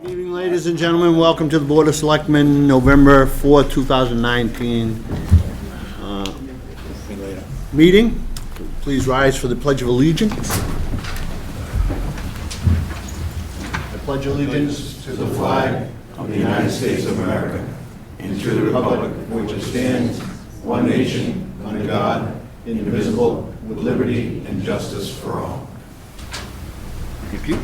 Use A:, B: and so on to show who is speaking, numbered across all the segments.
A: Good evening, ladies and gentlemen. Welcome to the Board of Selectmen, November 4, 2019 meeting. Please rise for the Pledge of Allegiance. I pledge allegiance
B: To the flag of the United States of America and to the republic for which it stands, one nation, under God, indivisible, with liberty and justice for all.
A: Thank you.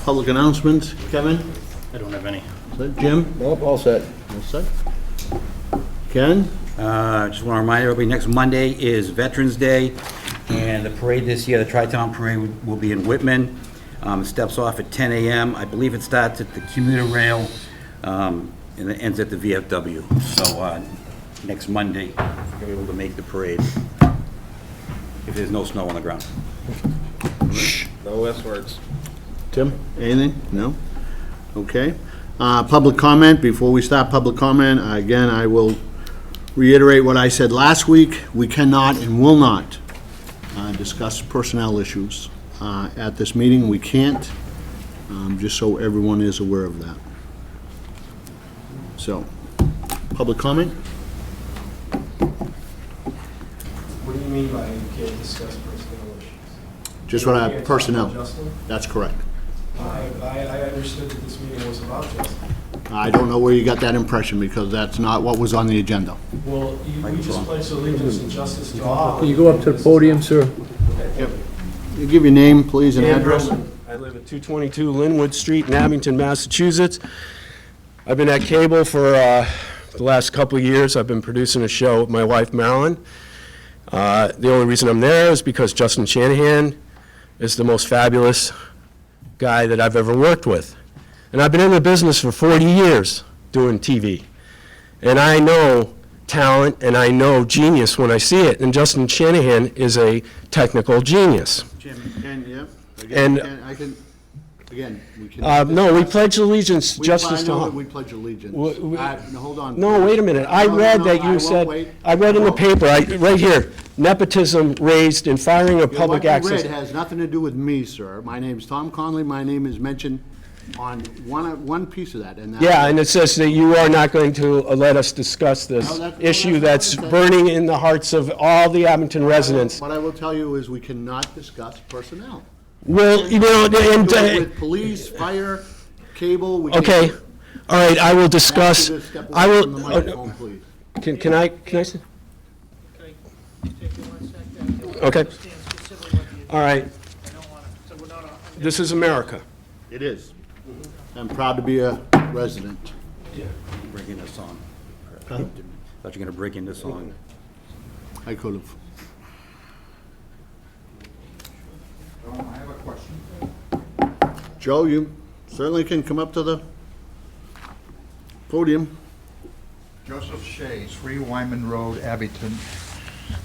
A: Public announcements. Kevin?
C: I don't have any.
A: Is that Jim?
D: Nope, all set.
A: All set. Ken?
C: Just want to remind everybody, next Monday is Veterans Day, and the parade this year, the Tri-Town Parade, will be in Whitman. It steps off at 10 a.m. I believe it starts at the commuter rail, and it ends at the VFW. So next Monday, you'll be able to make the parade, if there's no snow on the ground.
D: No S words.
A: Tim? Anything? No? Okay. Public comment. Before we start public comment, again, I will reiterate what I said last week. We cannot and will not discuss personnel issues at this meeting. We can't, just so everyone is aware of that. So, public comment?
E: What do you mean by you can't discuss personnel issues?
A: Just what I,
E: You can't
A: personnel.
E: talk about Justin?
A: That's correct.
E: I understood that this meeting was about Justin.
A: I don't know where you got that impression, because that's not what was on the agenda.
E: Well, we just pledged allegiance and justice to all.
D: Can you go up to the podium, sir?
A: Yep. You give your name, please, and address.
E: I live at 222 Linwood Street in Abington, Massachusetts. I've been at cable for the last couple of years. I've been producing a show with my wife, Marilyn. The only reason I'm there is because Justin Shanahan is the most fabulous guy that I've ever worked with. And I've been in the business for 40 years doing TV. And I know talent and I know genius when I see it. And Justin Shanahan is a technical genius.
A: Jim, Ken, yep.
E: And-
A: Again, we can.
E: No, we pledge allegiance
A: We-
E: justice
A: I
E: to
A: know that
E: all.
A: we pledge allegiance.
E: We-
A: No, hold on.
E: No, wait a minute. I
A: No,
E: read
A: no,
E: that
A: I
E: you
A: won't
E: said,
A: wait.
E: I read in the
A: No.
E: paper, right here, nepotism raised in firing of
A: Yeah,
E: public
A: what
E: access.
A: you read has nothing to do with me, sir. My name's Tom Conley. My name is mentioned on one piece of that, and that's.
E: Yeah, and it says that you are not going to let us discuss this
A: No, that's
E: issue
A: fine.
E: that's burning in the hearts of all the Abington residents.
A: What I will tell you is we cannot discuss personnel.
E: Well, you know,
A: Do it
E: and,
A: with police, fire, cable. We can't
E: okay,
A: do it.
E: all right, I will
A: Ask
E: discuss,
A: you to step
E: I
A: away from the
E: will,
A: microphone, please.
E: can I say? Okay. All right. This is America.
A: It is. I'm proud to be a resident.
C: Breaking the song. Thought you were going to break into song.
A: I could have.
B: I have a question.
A: Joe, you certainly can come up to the podium.
B: Joseph Shea, 3 Wyman Road, Abington.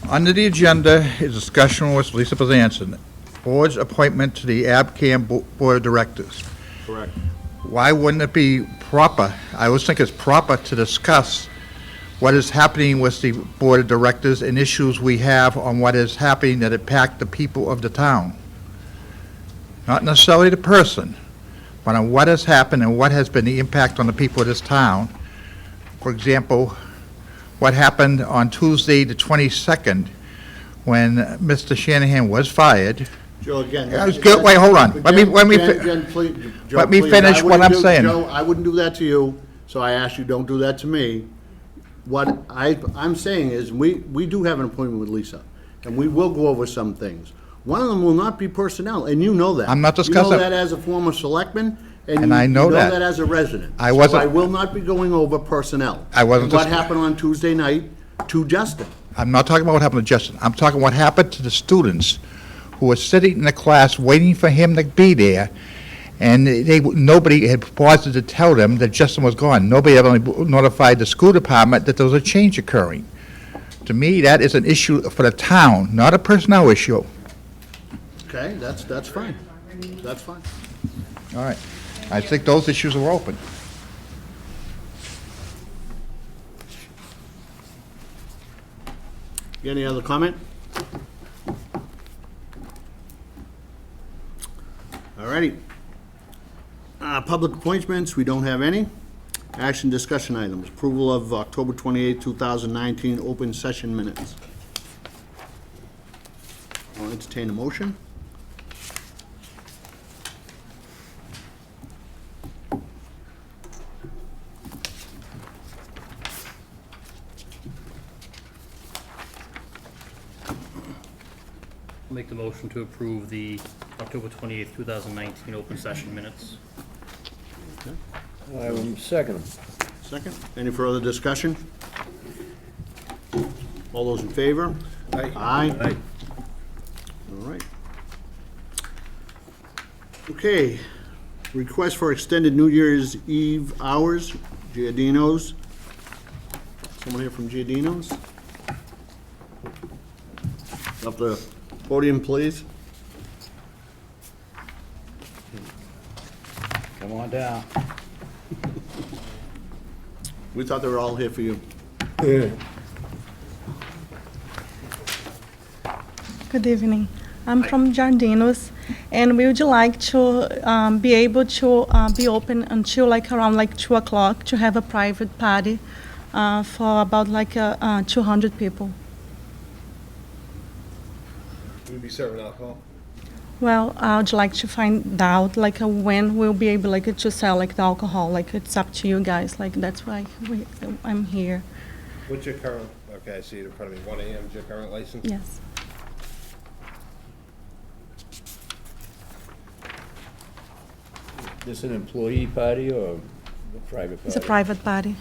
B: Under the agenda is discussion with Lisa Bezanson, board's appointment to the ABCAM Board of Directors.
A: Correct.
B: Why wouldn't it be proper, I always think it's proper to discuss what is happening with the Board of Directors and issues we have on what is happening that impact the people of the town. Not necessarily the person, but on what has happened and what has been the impact on the people of this town. For example, what happened on Tuesday, the 22nd, when Mr. Shanahan was fired.
A: Joe, again.
B: Yeah, it's good. Wait, hold on. Let me
A: Jen, please, Joe,
B: let me
A: please,
B: finish
A: I
B: what
A: wouldn't
B: I'm
A: do-
B: saying.
A: Joe, I wouldn't do that to you, so I ask you, don't do that to me. What I'm saying is, we do have an appointment with Lisa, and we will go over some things. One of them will not be personnel, and you know that.
B: I'm not
A: You
B: discussing-
A: know that as a former selectman, and
B: And I
A: you
B: know that.
A: that as a resident.
B: I
A: So
B: wasn't-
A: I will not be going over personnel.
B: I wasn't
A: And what
B: dis-
A: happened on Tuesday night to Justin.
B: I'm not talking about what happened to Justin. I'm talking what happened to the students who were sitting in the class waiting for him to be there, and nobody had bothered to tell them that Justin was gone. Nobody had only notified the school department that there was a change occurring. To me, that is an issue for the town, not a personnel issue.
A: Okay, that's fine. That's fine.
B: All right. I think those issues are open.
A: Any other comment? righty. Public appointments, we don't have any. Action discussion items, approval of October 28, 2019 open session minutes. I'll entertain a motion.
F: I'll make the motion to approve the October 28th, 2019 open session minutes.
D: I will second.
A: Second. Any further discussion? All those in favor?
D: Aye.
A: Aye. All right. Okay. Request for extended New Year's Eve hours, Giardino's. Someone here from Giardino's? Up the podium, please.
C: Come on down.
A: We thought they were all here for you.
G: Good evening. I'm from Jardinos, and we would like to be able to be open until like around like 2 o'clock to have a private party for about like 200 people.
D: We'll be serving alcohol.
G: Well, I would like to find out like when we'll be able like to sell like the alcohol. Like it's up to you guys. Like that's why I'm here.
D: What's your current, okay, I see it in front of me, 1 AM is your current license?
G: Yes.
H: This an employee party or a private party?
G: It's a private party.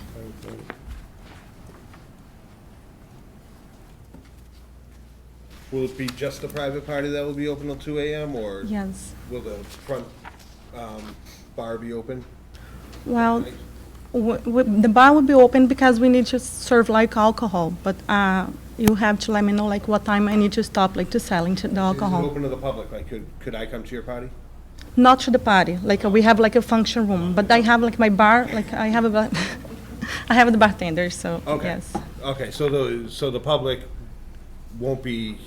D: Will it be just the private party that will be open till 2 AM, or
G: Yes.
D: will the front bar be open?
G: Well, the bar will be open because we need to serve like alcohol, but you have to let me know like what time I need to stop like to selling the
D: Is it
G: alcohol.
D: open to the public, like, could I come to your party?
G: Not to the party, like we have like a function room, but I have like my bar, like I have I have the bartender, so
D: Okay.
G: yes.
D: Okay, so the public won't be,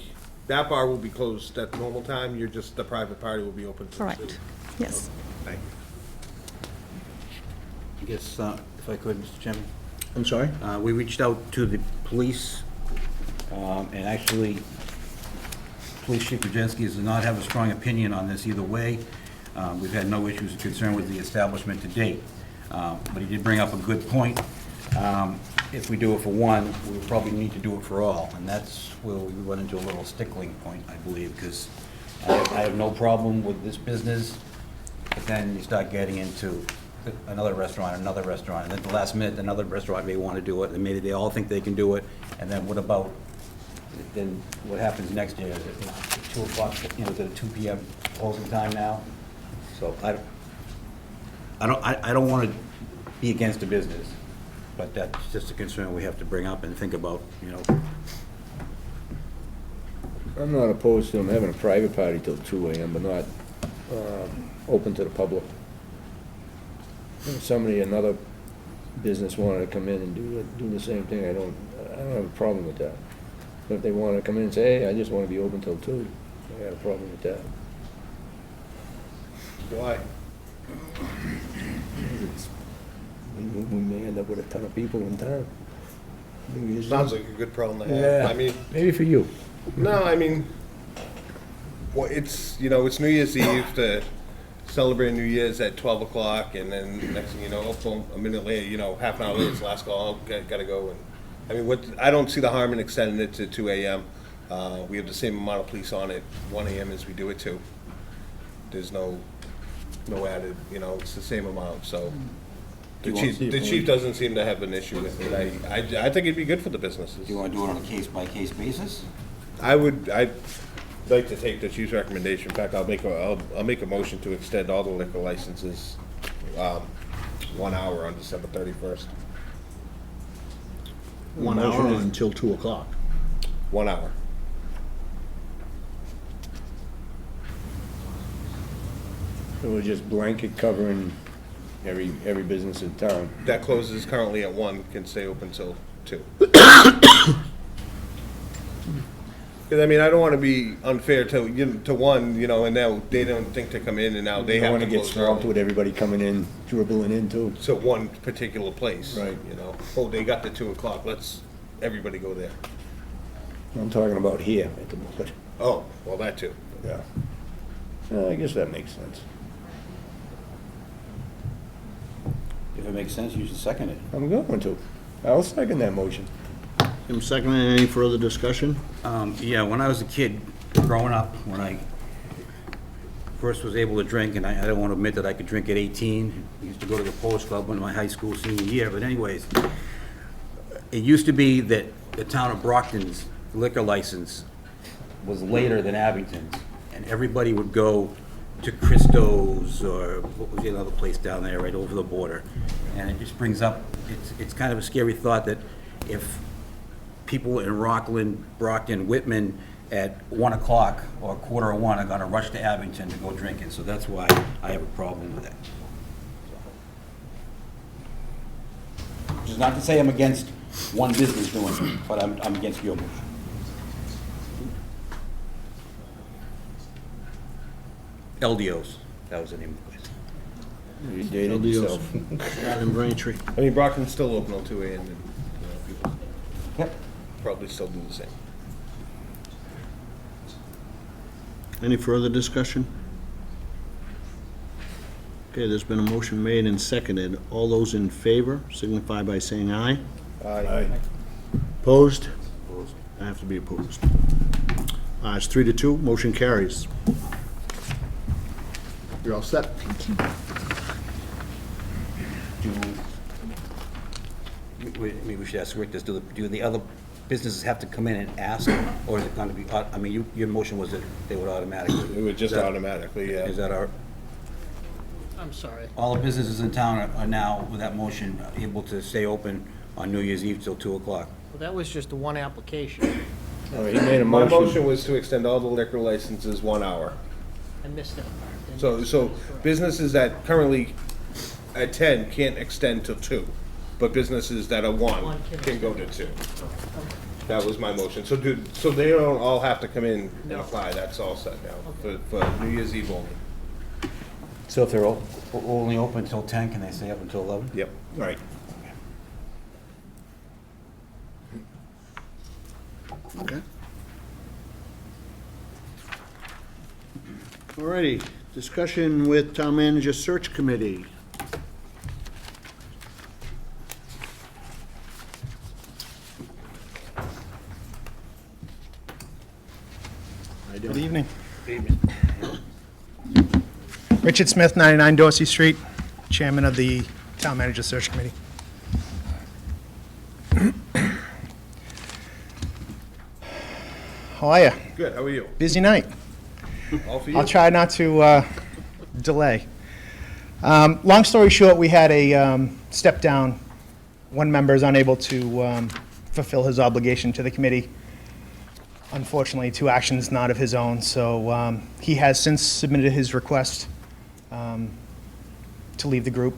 D: that bar will be closed at normal time, you're just, the private party will be open till 2?
G: Correct. Yes.
D: Thank you.
C: I guess, if I could, Mr. Chairman.
A: I'm sorry?
C: We reached out to the police, and actually, Police Chief Rajensky does not have a strong opinion on this either way. We've had no issues or concern with the establishment to date. But he did bring up a good point. If we do it for one, we probably need to do it for all, and that's where we run into a little stickling point, I believe, because I have no problem with this business, but then you start getting into another restaurant, and then at the last minute, another restaurant may want to do it, and maybe they all think they can do it, and then what about, then what happens next year? Is it 2 o'clock, is it a 2 PM closing time now? So I don't want to be against the business, but that's just a concern we have to bring up and think about,
H: I'm not opposed to them having a private party till 2 AM, but not open to the public. If somebody, another business wanted to come in and do the same thing, I don't have a problem with that. But if they want to come in and say, hey, I just want to be open till 2, I got a problem with that.
D: Why?
H: We may end up with a ton of people in town.
D: Sounds like a good problem to have.
H: Yeah,
D: I mean,
H: maybe for you.
D: no, I mean, well, it's, it's New Year's Eve to celebrate New Year's at 12 o'clock, and then next thing you know, boom, a minute later, half an hour later, it's last call, gotta go. And I mean, I don't see the harm in extending it to 2 AM. We have the same amount of police on at 1 AM as we do at 2. There's no added, it's the same amount, so. The chief doesn't seem to have an issue with it. I think it'd be good for the businesses.
C: Do you want to do it on a case-by-case basis?
D: I'd like to take the chief's recommendation. In fact, I'll make a motion to extend all the liquor licenses 1 hour on December 31st.
A: 1 hour until 2 o'clock.
D: 1 hour.
H: So we're just blanket covering every business in town.
D: That closes currently at 1, can stay open till 2. Because, I mean, I don't want to be unfair to one, you know, and now they don't think to come in, and now they
H: You don't
D: have
H: wanna
D: to
H: get
D: close
H: swamped
D: early.
H: with everybody coming in, dribbling in too.
D: So one particular place.
H: Right.
D: You know, oh, they got the 2 o'clock, let's, everybody go there.
H: I'm talking about here at the moment.
D: Oh, well, that too.
H: Yeah. I guess that makes sense.
C: If it makes sense, you should second it.
H: I'm going to. I'll second that motion.
A: Tim seconding. Any further discussion?
C: Yeah, when I was a kid, growing up, when I first was able to drink, and I don't want to admit that I could drink at 18, I used to go to the Polish Club in my high school senior year, but anyways, it used to be that the town of Brockton's liquor license was later than Abington's, and everybody would go to Christo's, or what was the other place down there, right over the border. And it just brings up, it's kind of a scary thought that if people in Rockland, Brockton, Whitman at 1 o'clock or 1:45 are gonna rush to Abington to go drinking, so that's why I have a problem with it. Which is not to say I'm against one business doing it, but I'm against your motion. LDOs, that was the name of the place.
H: You dated
A: LDOs.
H: yourself.
A: In Braintree.
D: I mean, Brockton's still open till 2 AM, and, you know, people
C: Yep.
D: probably still do the same.
A: Any further discussion? Okay, there's been a motion made and seconded. All those in favor signify by saying aye.
H: Aye.
A: Opposed? I have to be opposed. It's 3-2, motion carries. You're all set.
C: Maybe we should ask Rick this, do the other businesses have to come in and ask, or is it gonna be, I mean, your motion was that they would automatically?
D: It would just
C: Is that-
D: automatically, yeah.
C: Is that our,
F: I'm sorry.
C: all the businesses in town are now, with that motion, able to stay open on New Year's Eve till 2 o'clock?
I: Well, that was just the one application.
H: Oh, he made a
D: My
H: motion.
D: motion was to extend all the liquor licenses 1 hour.
I: I missed that part.
D: So businesses that currently at 10 can't extend till 2, but businesses that are 1 can go to 2. That was my motion. So they don't all have to come in and apply, that's all set now, for New Year's Eve only.
C: So if they're only open until 10, can they stay up until 11?
D: Yep.
H: Right.
A: Okay. All righty, discussion with Town Manager Search Committee.
J: Good evening. Richard Smith, 99 Dorsey Street, Chairman of the Town Manager Search Committee. How are you?
D: Good, how are you?
J: Busy night.
D: All for you?
J: I'll try not to delay. Long story short, we had a step down. One member is unable to fulfill his obligation to the committee. Unfortunately, 2 actions not of his own, so he has since submitted his request to leave the group.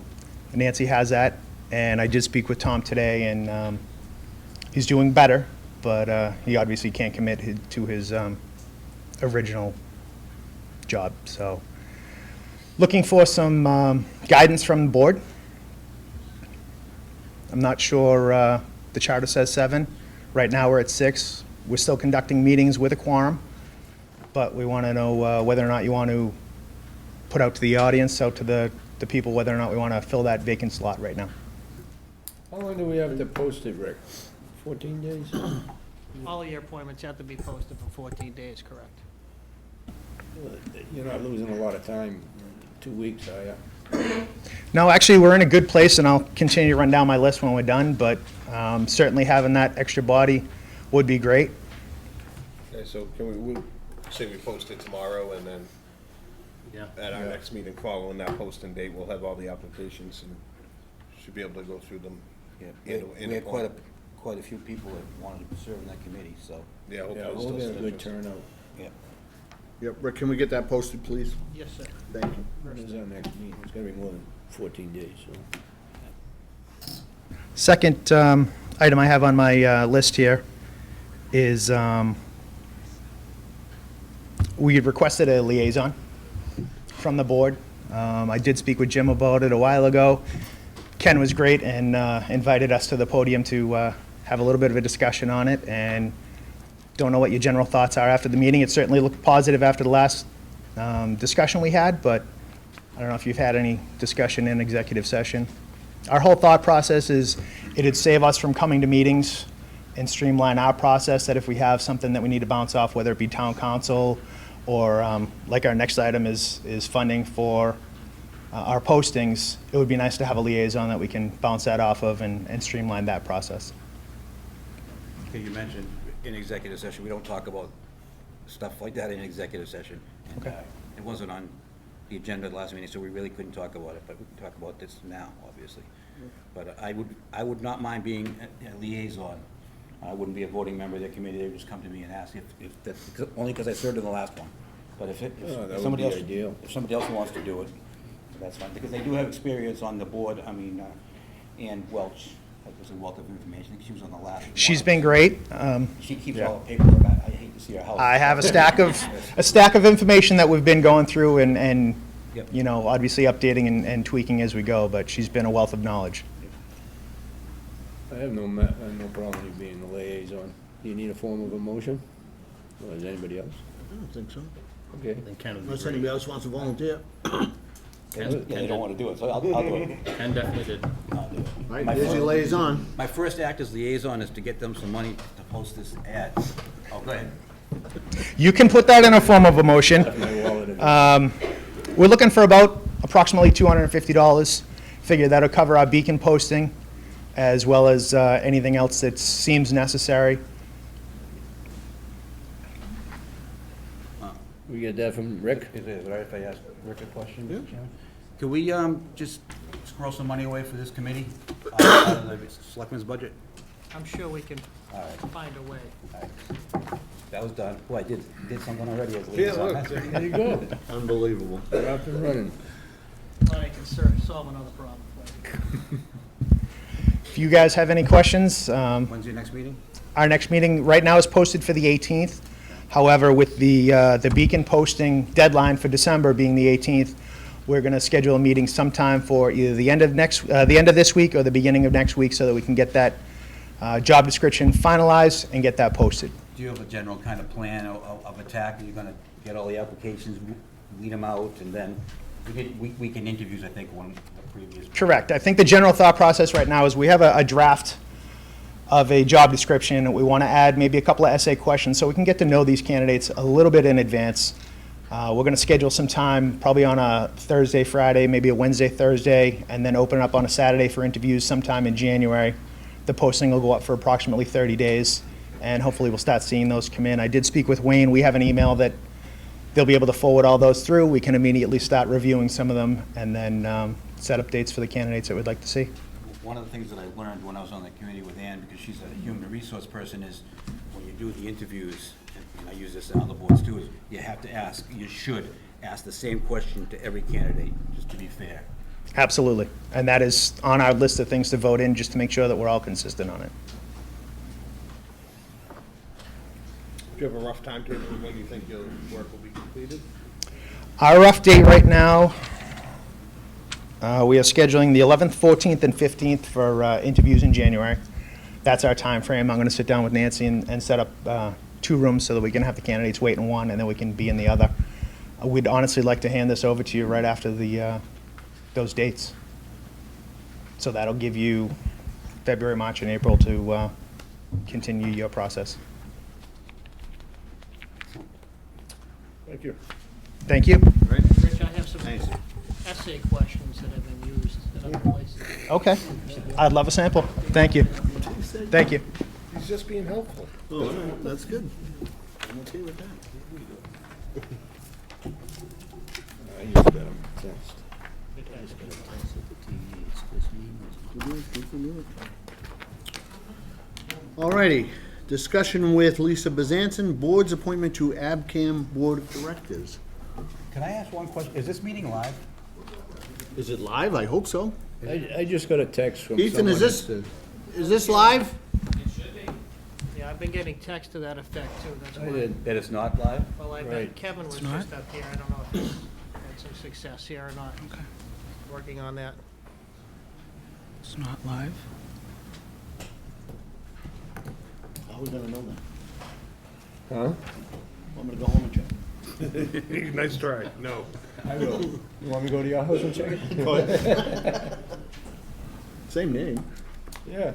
J: Nancy has that, and I did speak with Tom today, and he's doing better, but he obviously can't commit to his original job, so looking for some guidance from the board. I'm not sure, the charter says 7. Right now, we're at 6. We're still conducting meetings with a quorum, but we want to know whether or not you want to put out to the audience, out to the people, whether or not we want to fill that vacant slot right now.
H: How long do we have to post it, Rick? 14 days?
I: All your appointments have to be posted for 14 days, correct?
H: You're not losing a lot of time, 2 weeks, are you?
J: No, actually, we're in a good place, and I'll continue to run down my list when we're done, but certainly having that extra body would be great.
D: Okay, so can we'll say we post it tomorrow, and then
F: Yeah.
D: at our next meeting following that posting date, we'll have all the applications and should be able to go through them.
C: Yeah,
D: In
C: we
D: a
C: had quite a few people that wanted to serve in that committee, so,
D: Yeah,
H: Yeah,
D: hopefully
H: we'll
D: still
H: get a
D: some
H: good
D: interest.
H: turnout.
C: yeah.
A: Yep, Rick, can we get that posted, please?
I: Yes, sir.
A: Thank you.
H: When is our next meeting? It's gonna be more than 14 days, so.
J: Second item I have on my list here is we had requested a liaison from the board. I did speak with Jim about it a while ago. Ken was great and invited us to the podium to have a little bit of a discussion on it, and don't know what your general thoughts are after the meeting. It certainly looked positive after the last discussion we had, but I don't know if you've had any discussion in executive session. Our whole thought process is it'd save us from coming to meetings and streamline our process, that if we have something that we need to bounce off, whether it be town council or like our next item is funding for our postings, it would be nice to have a liaison that we can bounce that off of and streamline that process.
C: Okay, you mentioned in executive session, we don't talk about stuff like that in executive session. And,
J: Okay.
C: It wasn't on the agenda at the last meeting, so we really couldn't talk about it, but we can talk about this now, obviously. But I would not mind being a liaison. I wouldn't be a voting member of the committee. They would just come to me and ask if that's, only because I served in the last one. But if
H: that would
C: somebody
H: be
C: else,
H: ideal.
C: if somebody else wants to do it, that's fine, because they do have experience on the board. I mean, Ann Welch, that was a wealth of information. I think she was on the last one.
J: She's been great.
C: She keeps
J: yeah.
C: all the paperwork. I hate to see her house.
J: I have a stack of information that we've been going through and
C: Yep.
J: you know, obviously updating and tweaking as we go, but she's been a wealth of knowledge.
H: I have no problem with you being the liaison. Do you need a form of a motion? Or does anybody else?
A: I don't think so.
H: Okay.
F: Then Ken would be
A: Unless
F: great.
A: anybody else wants to volunteer.
C: Yeah, they don't want to do it, so I'll do it.
F: Ken definitely did.
C: I'll do it.
A: All right,
C: My
A: there's your
C: first-
A: liaison.
C: My first act as liaison is to get them some money to post this ad. Oh, go ahead.
J: You can put that in a form of a motion.
H: My wallet.
J: We're looking for about approximately $250. Figure that'll cover our beacon posting as well as anything else that seems necessary.
H: We get that from Rick?
C: Is it all right if I ask Rick a question, Mr. Chairman? Could we just squirrel some money away for this committee out of the selectmen's budget?
I: I'm sure we can
C: All right,
I: find a way.
C: all right. That was done. Boy, I did something already as
D: Yeah,
C: liaison.
D: look,
C: That's-
H: There you go.
A: Unbelievable.
H: We're up and running.
I: But I can solve another problem for you.
J: If you guys have any questions,
C: When's your next meeting?
J: our next meeting right now is posted for the 18th. However, with the beacon posting deadline for December being the 18th, we're going to schedule a meeting sometime for either the end of this week or the beginning of next week so that we can get that job description finalized and get that posted.
C: Do you have a general kind of plan of attack? Are you gonna get all the applications, weed them out, and then we did weekend interviews, I think, one of the previous.
J: Correct. I think the general thought process right now is we have a draft of a job description. We want to add maybe a couple of essay questions so we can get to know these candidates a little bit in advance. We're going to schedule some time, probably on a Thursday, Friday, maybe a Wednesday, Thursday, and then open it up on a Saturday for interviews sometime in January. The posting will go up for approximately 30 days, and hopefully we'll start seeing those come in. I did speak with Wayne. We have an email that they'll be able to forward all those through. We can immediately start reviewing some of them and then set up dates for the candidates that we'd like to see.
C: One of the things that I learned when I was on the committee with Ann, because she's a human resource person, is when you do the interviews, and I use this in other boards too, is you should ask the same question to every candidate, just to be fair.
J: Absolutely. And that is on our list of things to vote in, just to make sure that we're all consistent on it.
D: Do you have a rough timetable of when you think your work will be completed?
J: Our rough date right now, we are scheduling the 11th, 14th, and 15th for interviews in January. That's our time frame. I'm going to sit down with Nancy and set up 2 rooms so that we can have the candidates wait in one and then we can be in the other. We'd honestly like to hand this over to you right after those dates. So that'll give you February, March, and April to continue your process.
H: Thank you.
J: Thank you.
I: Rich, I have some
A: Thanks.
I: essay questions that have been used in other places.
J: Okay. I'd love a sample. Thank you. Thank you.
D: He's just being helpful.
A: Oh, all right, that's good. I'm okay with that.
H: I used to bet him test.
A: All righty, discussion with Lisa Bezanson, board's appointment to ABCAM Board of Directors.
C: Can I ask one question? Is this meeting live?
A: Is it live? I hope so.
H: I just got a text from
A: Ethan,
H: someone
A: is
H: that
A: this-
H: said,
A: Is this live?
I: Yeah, been getting text to that effect too, that's
H: I
I: why.
H: did.
C: That is not live?
I: Well, I bet
H: Right.
I: Kevin was
J: not?
I: just up here, I don't know if he's had some success here or not.
J: Okay.
I: Working on that.
J: It's not live.
A: How are we gonna know that?
H: Huh?
A: Want me to go home and check?
D: Nice try. No.
H: I will. You want me to go to your house and check it?
A: Same name.
H: Yeah.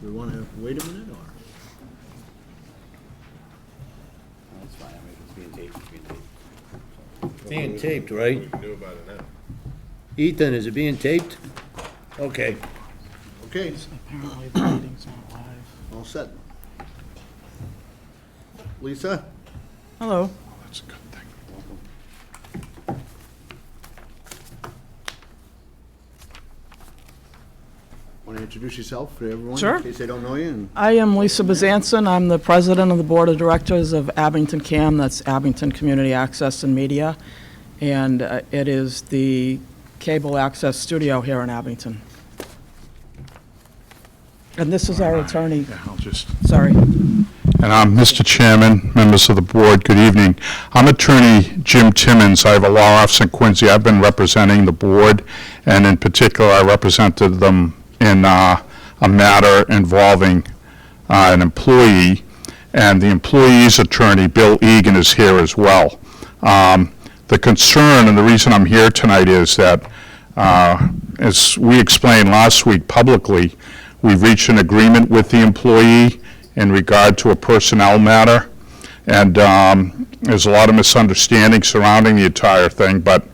A: Do we wanna wait a minute, or?
C: That's fine, I mean, it's being taped, it's being taped.
H: Being taped,
D: We
H: right?
D: can do about it now.
H: Ethan, is it being taped? Okay.
A: Okay,
J: Apparently the meeting's not live.
A: all set. Lisa?
J: Hello.
B: That's a good thing.
A: Want to introduce yourself for everyone?
J: Sure.
A: In case they don't know you, and
K: I am Lisa Bezanson. I'm the president of the Board of Directors of Abington CAM, that's Abington Community Access and Media, and it is the cable access studio here in Abington. And this is our attorney,
B: Yeah, I'll just.
K: sorry.
B: And Mr. Chairman, members of the board, good evening. I'm Attorney Jim Timmons. I have a law office in Quincy. I've been representing the board, and in particular, I represented them in a matter involving an employee, and the employee's attorney, Bill Egan, is here as well. The concern, and the reason I'm here tonight, is that, as we explained last week publicly, we've reached an agreement with the employee in regard to a personnel matter, and there's a lot of misunderstanding surrounding the entire thing, but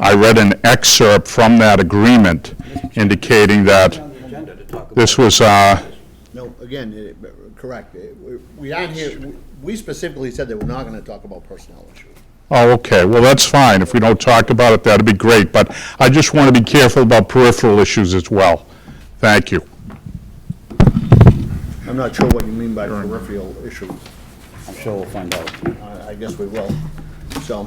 B: I read an excerpt from that agreement indicating that
C: On the agenda to talk about.
B: this was,
A: no, again, correct. We aren't here, we specifically said that we're not gonna talk about personnel issues.
B: oh, okay, well, that's fine. If we don't talk about it, that'd be great, but I just want to be careful about peripheral issues as well. Thank you.
A: I'm not sure what you mean by peripheral issues.
C: I'm sure we'll find out.
A: I guess we will. So,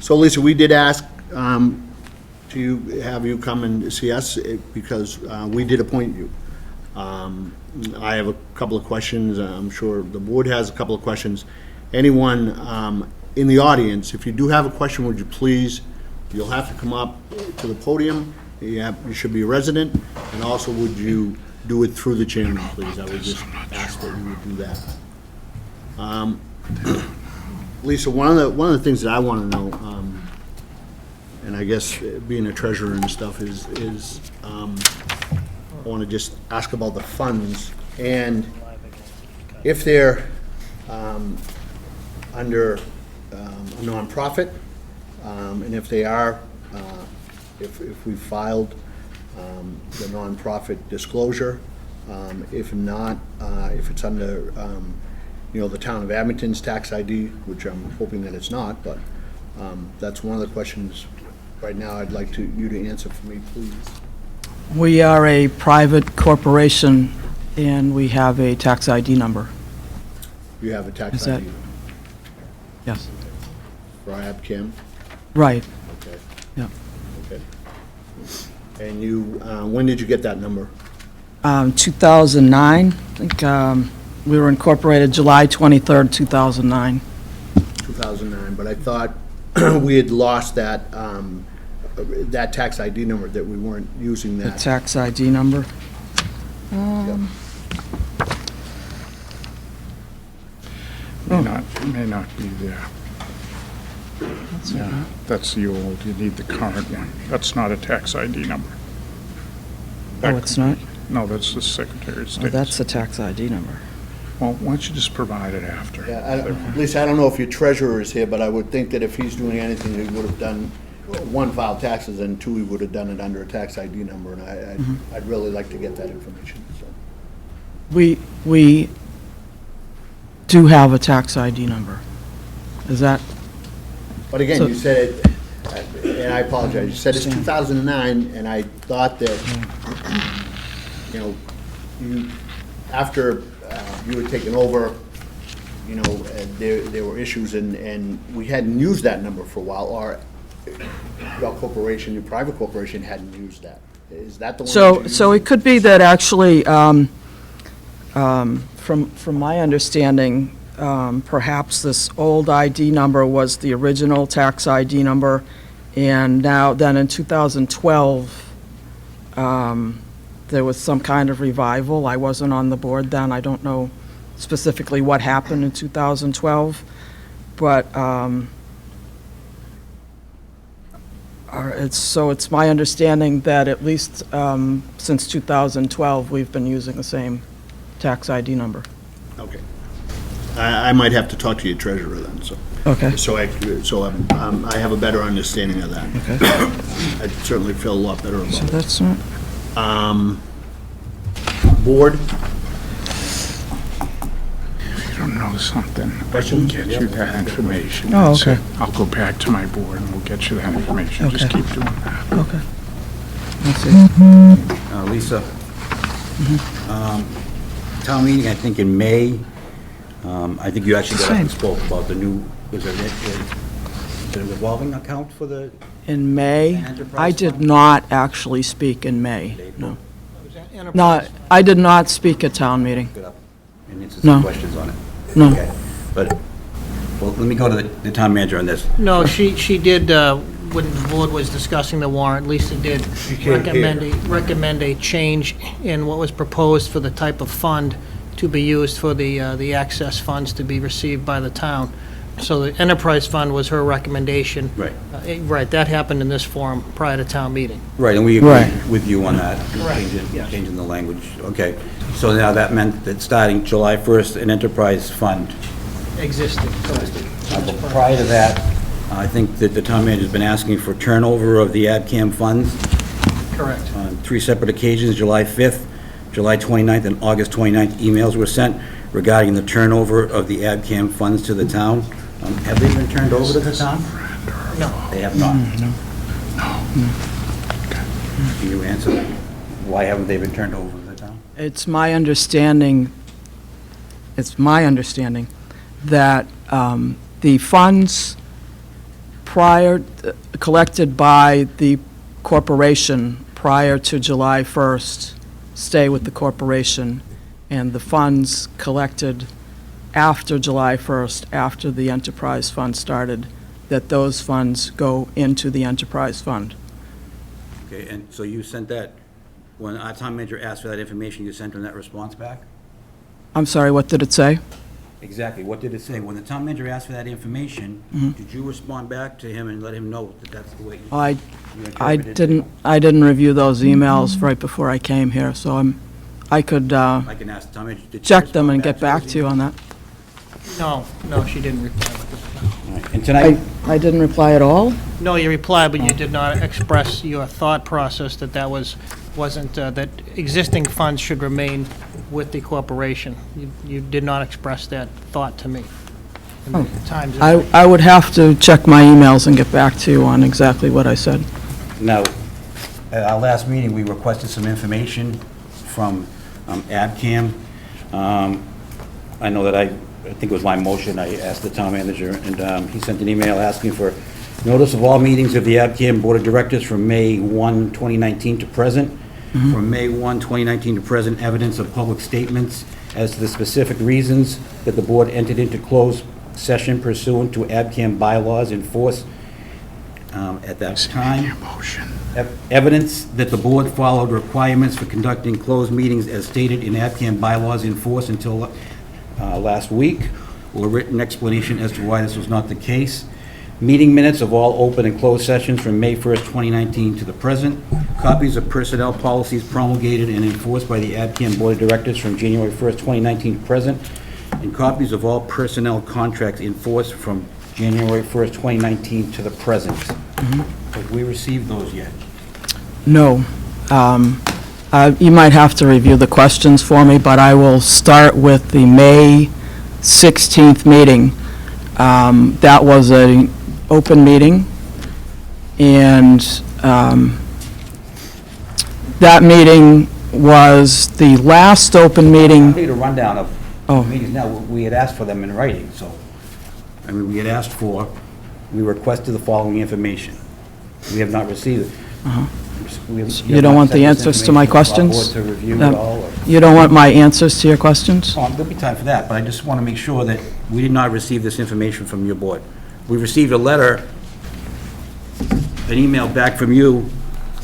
A: so Lisa, we did ask to have you come and see us because we did appoint you. I have a couple of questions. I'm sure the board has a couple of questions. Anyone in the audience, if you do have a question, would you please, you'll have to come up to the podium. You should be a resident, and also would you do it through the chairman, please? I would just ask that you would do that. Lisa, one of the things that I want to know, and I guess being a treasurer and stuff, is I want to just ask about the funds, and if they're under a nonprofit, and if they are, if we filed the nonprofit disclosure, if not, if it's under, the town of Abington's tax ID, which I'm hoping that it's not, but that's one of the questions right now I'd like you to answer for me, please.
K: We are a private corporation, and we have a tax ID number.
A: You have a tax
K: Is that-
A: ID
K: Yes.
A: for AbCam?
K: Right.
A: Okay.
K: Yep.
A: Okay. And you, when did you get that number?
K: 2009, I think we were incorporated July 23rd, 2009.
A: 2009, but I thought we had lost that, that tax ID number, that we weren't using
K: The
A: that.
K: tax ID number.
B: May not be there. Yeah, that's the old, you need the current one. That's not a tax ID number.
K: Oh, it's not?
B: No, that's the Secretary of
K: Oh,
B: State.
K: that's the tax ID number.
B: Well, why don't you just provide it after?
A: Yeah, Lisa, I don't know if your treasurer is here, but I would think that if he's doing anything, he would have done, one, filed taxes, and two, he would have done it under a tax ID number, and I'd really like to get that information, so.
K: We do have a tax ID number. Is that,
A: But again,
K: So-
A: you said it, and I apologize, you said it's 2009, and I thought that, you, after you had taken over, there were issues, and we hadn't used that number for a while, or your corporation, your private corporation hadn't used that. Is that the one? that you
K: so
A: used?
K: it could be that actually, From my understanding, perhaps this old ID number was the original tax ID number, and then in 2012, there was some kind of revival. I wasn't on the board then. I don't know specifically what happened in 2012, but it's my understanding that at least since 2012, we've been using the same tax ID number.
A: Okay. I might have to talk to your treasurer then, so.
K: Okay.
A: So I have a better understanding of that.
K: Okay.
A: I certainly feel a lot better about
K: So
A: it.
K: that's not,
A: Board?
L: If you don't know something, I can get you that information.
K: Oh,
L: That's
K: okay.
L: it. I'll go back to my board and we'll get you that information. Just
K: Okay.
L: keep doing that.
K: okay. Let's see.
C: Lisa? Town meeting, I think in May, I think you actually got up and spoke about the new, is it a revolving account for the?
K: In May,
C: Enterprise
K: I did
C: fund?
K: not actually speak in May, no.
I: Was that
K: No,
I: enterprise?
K: I did not speak at town meeting.
C: Get up and answer
K: No.
C: some questions on it.
K: No.
C: Okay. But, well, let me go to the town manager on this.
I: No, she did, when the board was discussing the warrant, Lisa did
D: can't
I: recommend a change in what was proposed for the type of fund to be used for the access funds to be received by the town. So the enterprise fund was her recommendation.
C: Right.
I: Right, that happened in this forum prior to town meeting.
C: Right, and we agree
K: Right.
C: with you on that.
I: Correct, yes.
C: Changing the language. Okay. So now that meant that starting July 1st, an enterprise fund.
I: Existing, correct.
C: But prior to that, I think that the town manager's been asking for turnover of the AdCam funds
I: Correct.
C: on 3 separate occasions, July 5th, July 29th, and August 29th. Emails were sent regarding the turnover of the AdCam funds to the town. Have they been turned over to the town?
I: No.
C: They have not. Can you answer that? Why haven't they been turned over to the town?
K: It's my understanding that the funds collected by the corporation prior to July 1st stay with the corporation, and the funds collected after July 1st, after the enterprise fund started, that those funds go into the enterprise fund.
C: Okay, and so you sent that, when our town manager asked for that information, you sent him that response back?
K: I'm sorry, what did it say?
C: Exactly, what did it say? When the town manager asked for that information, did you respond back to him and let him know that that's the way you
K: I
C: interpreted it?
K: I didn't review those emails right before I came here, so I could
C: I can ask the town manager. Did you
K: check them and
C: respond
K: get back
C: those
K: to you on that.
I: No, she didn't reply with this.
C: emails? All right, and tonight,
K: I didn't reply at all?
I: No, you replied, but you did not express your thought process that wasn't, that existing funds should remain with the corporation. You did not express that thought to me. And the times-
K: I would have to check my emails and get back to you on exactly what I said.
C: now, at our last meeting, we requested some information from AdCam. I know that I think it was my motion, I asked the town manager, and he sent an email asking for notice of all meetings of the AdCam Board of Directors from May 1, 2019 to present. From May 1, 2019 to present, evidence of public statements as to the specific reasons that the board entered into closed session pursuant to AdCam bylaws in force at that time. Evidence that the board followed requirements for conducting closed meetings as stated in AdCam bylaws in force until last week, or a written explanation as to why this was not the case. Meeting minutes of all open and closed sessions from May 1st, 2019 to the present. Copies of personnel policies promulgated and enforced by the AdCam Board of Directors from January 1st, 2019 to present. And copies of all personnel contracts enforced from January 1st, 2019 to the present. Have we received those yet?
K: No. You might have to review the questions for me, but I will start with the May 16th meeting. That was an open meeting, and that meeting was the last open
C: I
K: meeting.
C: need a rundown of
K: Oh.
C: meetings now. We had asked for them in writing, so, I mean, we requested the following information. We have not received it. We have
K: You don't
C: not
K: want the
C: sent this
K: answers to my
C: information to our
K: questions?
C: board to review at all, or?
K: You don't want my answers to your questions?
C: Oh, there'll be time for that, but I just want to make sure that we did not receive this information from your board. We received a letter, an email back from you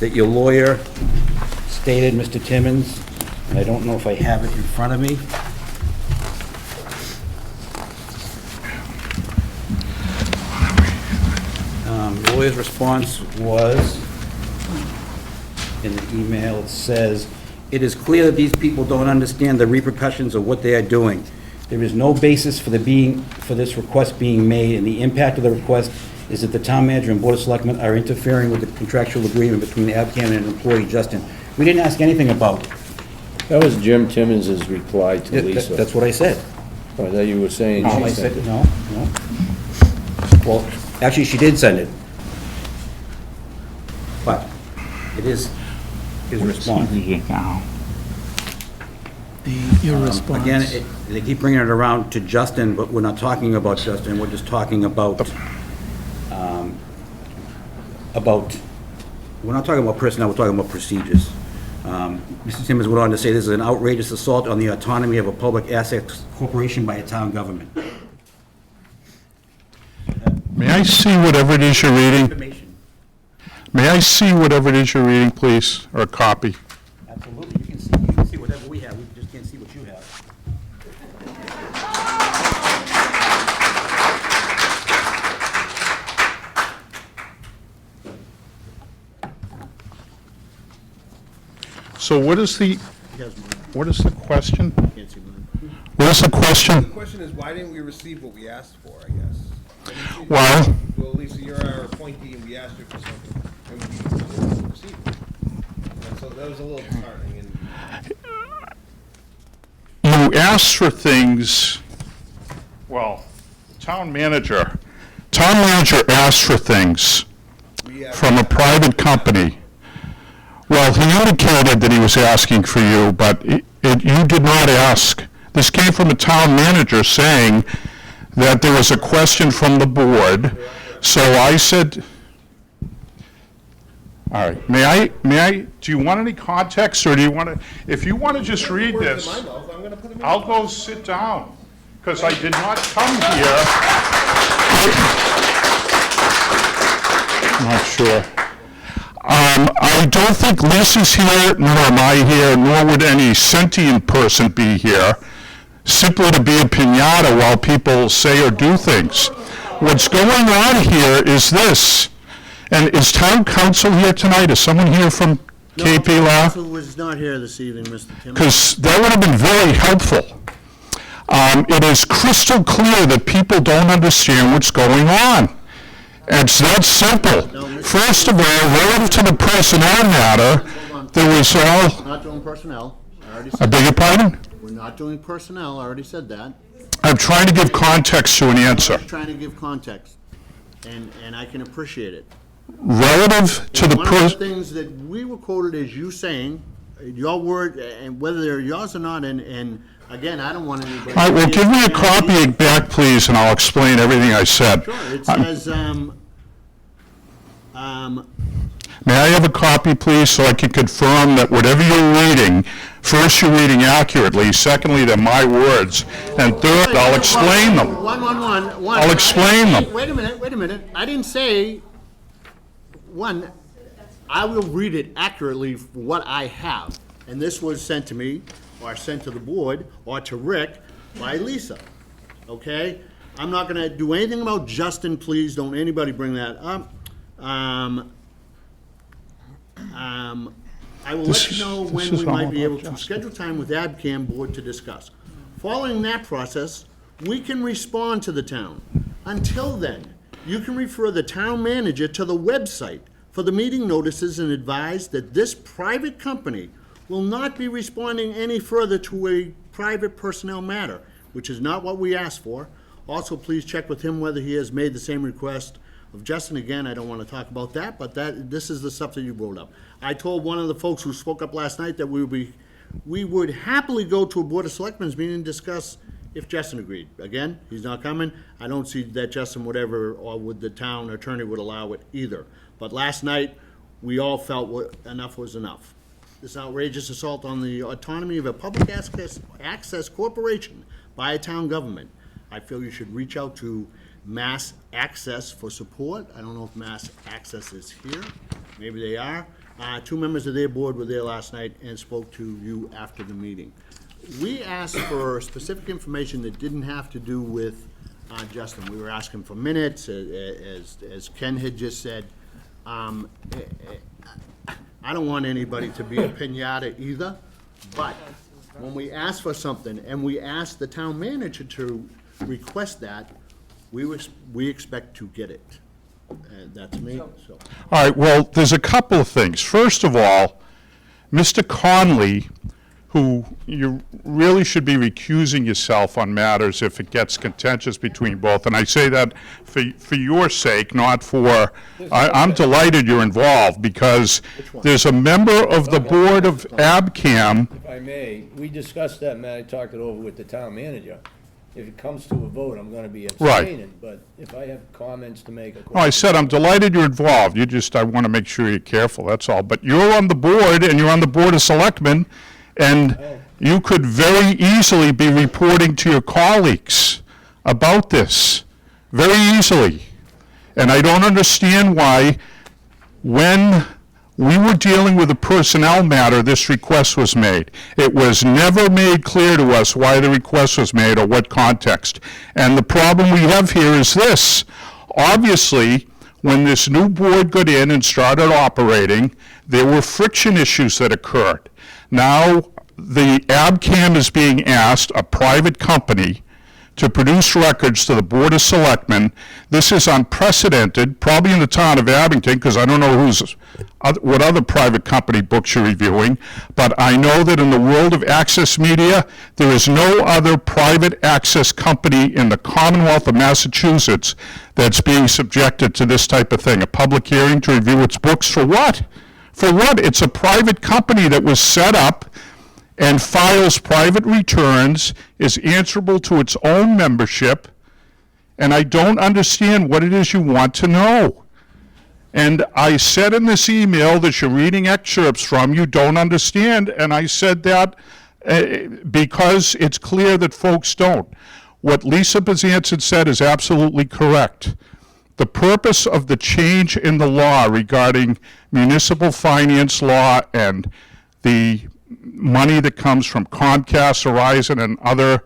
C: that your lawyer stated, Mr. Timmons, and I don't know if I have it in front of me. The lawyer's response was, in the email, it says, "It is clear that these people don't understand the repercussions of what they are doing. There is no basis for this request being made, and the impact of the request is that the town manager and board of selectmen are interfering with the contractual agreement between the applicant and employee Justin." We didn't ask anything about.
H: That was Jim Timmons' reply to Lisa.
C: That's what I said.
H: I thought you were saying
C: No,
H: she
C: I
H: sent
C: said,
H: it.
C: no. Well, actually, she did send it. But it is his response.
K: Your response.
C: Again, they keep bringing it around to Justin, but we're not talking about Justin, we're just talking about, we're not talking about personnel, we're talking about procedures. Mr. Timmons went on to say this is an outrageous assault on the autonomy of a public assets corporation by a town government.
L: May I see whatever it is you're reading?
C: Information.
L: May I see whatever it is you're reading, please, or a copy?
C: Absolutely, you can see whatever we have, we just can't see what you have.
L: So what is the question?
A: Can't see mine.
L: What is the question?
D: The question is, why didn't we receive what we asked for, I guess?
L: Well,
D: Well, Lisa, you're our appointee, and we asked you for something, and we didn't receive it. And so that was a little disheartening, and
L: you asked for things, well, town manager asked for things
D: we asked.
L: from a private company. Well, he indicated that he was asking for you, but you did not ask. This came from a town manager saying that there was a question from the board. So I said, all right, may I, do you want any context, or do you want to, if you want to just read
D: Words
L: this,
D: in my mouth, I'm gonna put them in.
L: I'll go sit down, because I did not come here. I'm not sure. I don't think Lisa's here, nor am I here, nor would any sentient person be here, simply to be a piñata while people say or do things. What's going on here is this, and is town council here tonight? Is someone here from KP Law?
A: Council was not here this evening, Mr. Timmons.
L: Because that would have been very helpful. It is crystal clear that people don't understand what's going on. It's that simple. First of all, relative to the personnel matter, there was all,
A: Not doing personnel. I already
L: I
A: said
L: beg
A: that.
L: your pardon?
A: We're not doing personnel, I already said that.
L: I'm trying to give context to an answer.
A: Just trying to give context, and I can appreciate it.
L: Relative to the
A: One of the
L: person,
A: things that we were quoted as you saying, your word, and whether they're yours or not, and again, I don't want anybody.
L: all right, well, give me a copy back, please, and I'll explain everything I said.
A: Sure, it says,
L: May I have a copy, please, so I can confirm that whatever you're reading, first, you're reading accurately, secondly, they're my words, and third, I'll explain them.
A: One.
L: I'll explain them.
A: Wait a minute. I didn't say, one, I will read it accurately for what I have. And this was sent to me, or sent to the board, or to Rick by Lisa, okay? I'm not gonna do anything about Justin, please, don't anybody bring that up. I will let you know when we might be able to schedule time with ABCAM board to discuss. Following that process, we can respond to the town. Until then, you can refer the town manager to the website for the meeting notices and advise that this private company will not be responding any further to a private personnel matter, which is not what we asked for. Also, please check with him whether he has made the same request of Justin. Again, I don't want to talk about that, but this is the stuff that you wrote up. I told one of the folks who spoke up last night that we would happily go to a Board of Selectmen's meeting and discuss if Justin agreed. Again, he's not coming. I don't see that Justin would ever, or would the town attorney would allow it either. But last night, we all felt enough was enough. this outrageous assault on the autonomy of a public access corporation by a town government. I feel you should reach out to Mass Access for support. I don't know if Mass Access is here. Maybe they are. Two members of their board were there last night and spoke to you after the meeting. We asked for specific information that didn't have to do with Justin. We were asking for minutes, as Ken had just said. I don't want anybody to be a piñata either, but when we ask for something, and we ask the town manager to request that, we expect to get it. And that's me, so.
L: All right, well, there's a couple of things. First of all, Mr. Conley, who you really should be recusing yourself on matters if it gets contentious between both. And I say that for your sake, not for, I'm delighted you're involved, because there's a member of the board of ABCAM.
H: If I may, we discussed that, Matt, I talked it over with the town manager. If it comes to a vote, I'm gonna be abstaining, but if I have comments to make.
L: Oh, I said I'm delighted you're involved. I want to make sure you're careful, that's all. But you're on the board, and you're on the board of selectmen, and you could very easily be reporting to your colleagues about this, very easily. And I don't understand why, when we were dealing with a personnel matter, this request was made. It was never made clear to us why the request was made or what context. And the problem we have here is this. Obviously, when this new board got in and started operating, there were friction issues that occurred. Now, the ABCAM is being asked, a private company, to produce records to the Board of Selectmen. This is unprecedented, probably in the town of Abington, because I don't know what other private company books you're reviewing, but I know that in the world of access media, there is no other private access company in the Commonwealth of Massachusetts that's being subjected to this type of thing, a public hearing to review its books. For what? For what? It's a private company that was set up and files private returns, is answerable to its own membership, and I don't understand what it is you want to know. And I said in this email that you're reading excerpts from, you don't understand, and I said that because it's clear that folks don't. What Lisa Bezanson said is absolutely correct. The purpose of the change in the law regarding municipal finance law and the money that comes from Comcast, Verizon, and other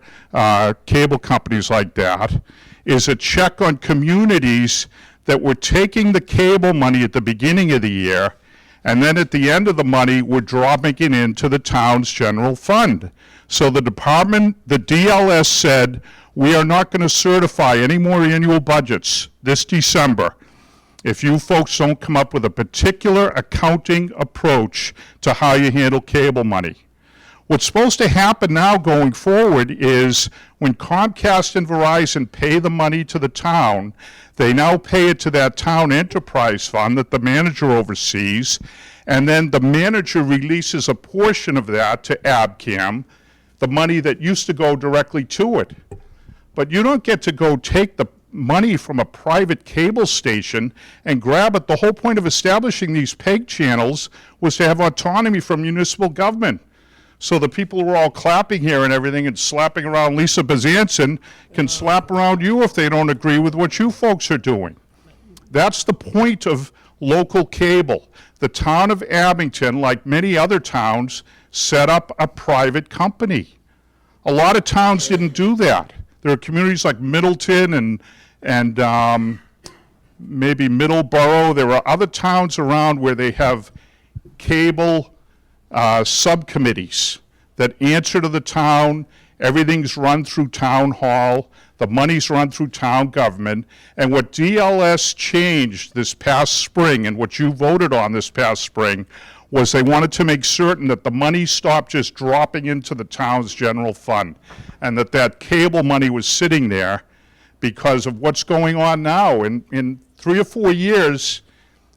L: cable companies like that is a check on communities that were taking the cable money at the beginning of the year, and then at the end of the money, were dropping it into the town's general fund. So the department, the DLS said, we are not going to certify any more annual budgets this December if you folks don't come up with a particular accounting approach to how you handle cable money. What's supposed to happen now going forward is when Comcast and Verizon pay the money to the town, they now pay it to that town enterprise fund that the manager oversees, and then the manager releases a portion of that to ABCAM, the money that used to go directly to it. But you don't get to go take the money from a private cable station and grab it. The whole point of establishing these PEG channels was to have autonomy from municipal government. So the people who are all clapping here and everything and slapping around Lisa Bezanson can slap around you if they don't agree with what you folks are doing. That's the point of local cable. The town of Abington, like many other towns, set up a private company. A lot of towns didn't do that. There are communities like Middleton and maybe Middleborough. There are other towns around where they have cable subcommittees that answer to the town. Everything's run through town hall. The money's run through town government. And what DLS changed this past spring, and what you voted on this past spring, was they wanted to make certain that the money stopped just dropping into the town's general fund, and that cable money was sitting there because of what's going on now. In 3 or 4 years,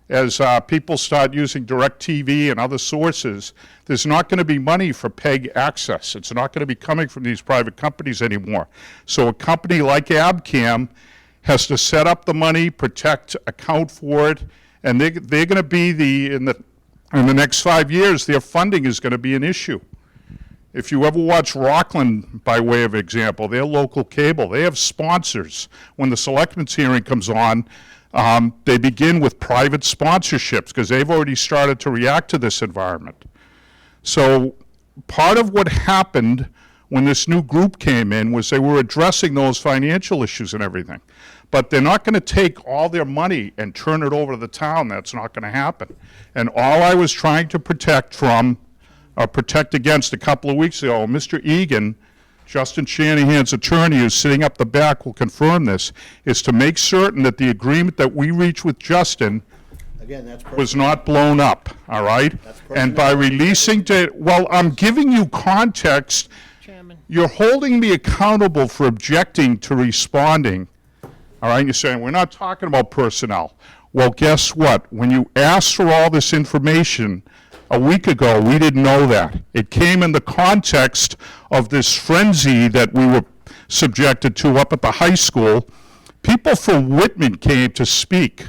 L: as people start using DirecTV and other sources, there's not going to be money for PEG access. It's not going to be coming from these private companies anymore. So a company like ABCAM has to set up the money, protect, account for it, and they're going to be in the In the next 5 years, their funding is going to be an issue. If you ever watch Rockland, by way of example, their local cable, they have sponsors. When the Selectmen's hearing comes on, they begin with private sponsorships because they've already started to react to this environment. So part of what happened when this new group came in was they were addressing those financial issues and everything. But they're not going to take all their money and turn it over to the town. That's not going to happen. And all I was trying to protect from, or protect against a couple of weeks ago, Mr. Egan, Justin Shanahan's attorney who's sitting up the back will confirm this, is to make certain that the agreement that we reached with Justin
A: Again, that's
L: was not blown up, all right? And by releasing data, well, I'm giving you context.
I: Chairman.
L: You're holding me accountable for objecting to responding, all right? You're saying, we're not talking about personnel. Well, guess what? When you asked for all this information a week ago, we didn't know that. It came in the context of this frenzy that we were subjected to up at the high school. People from Whitman came to speak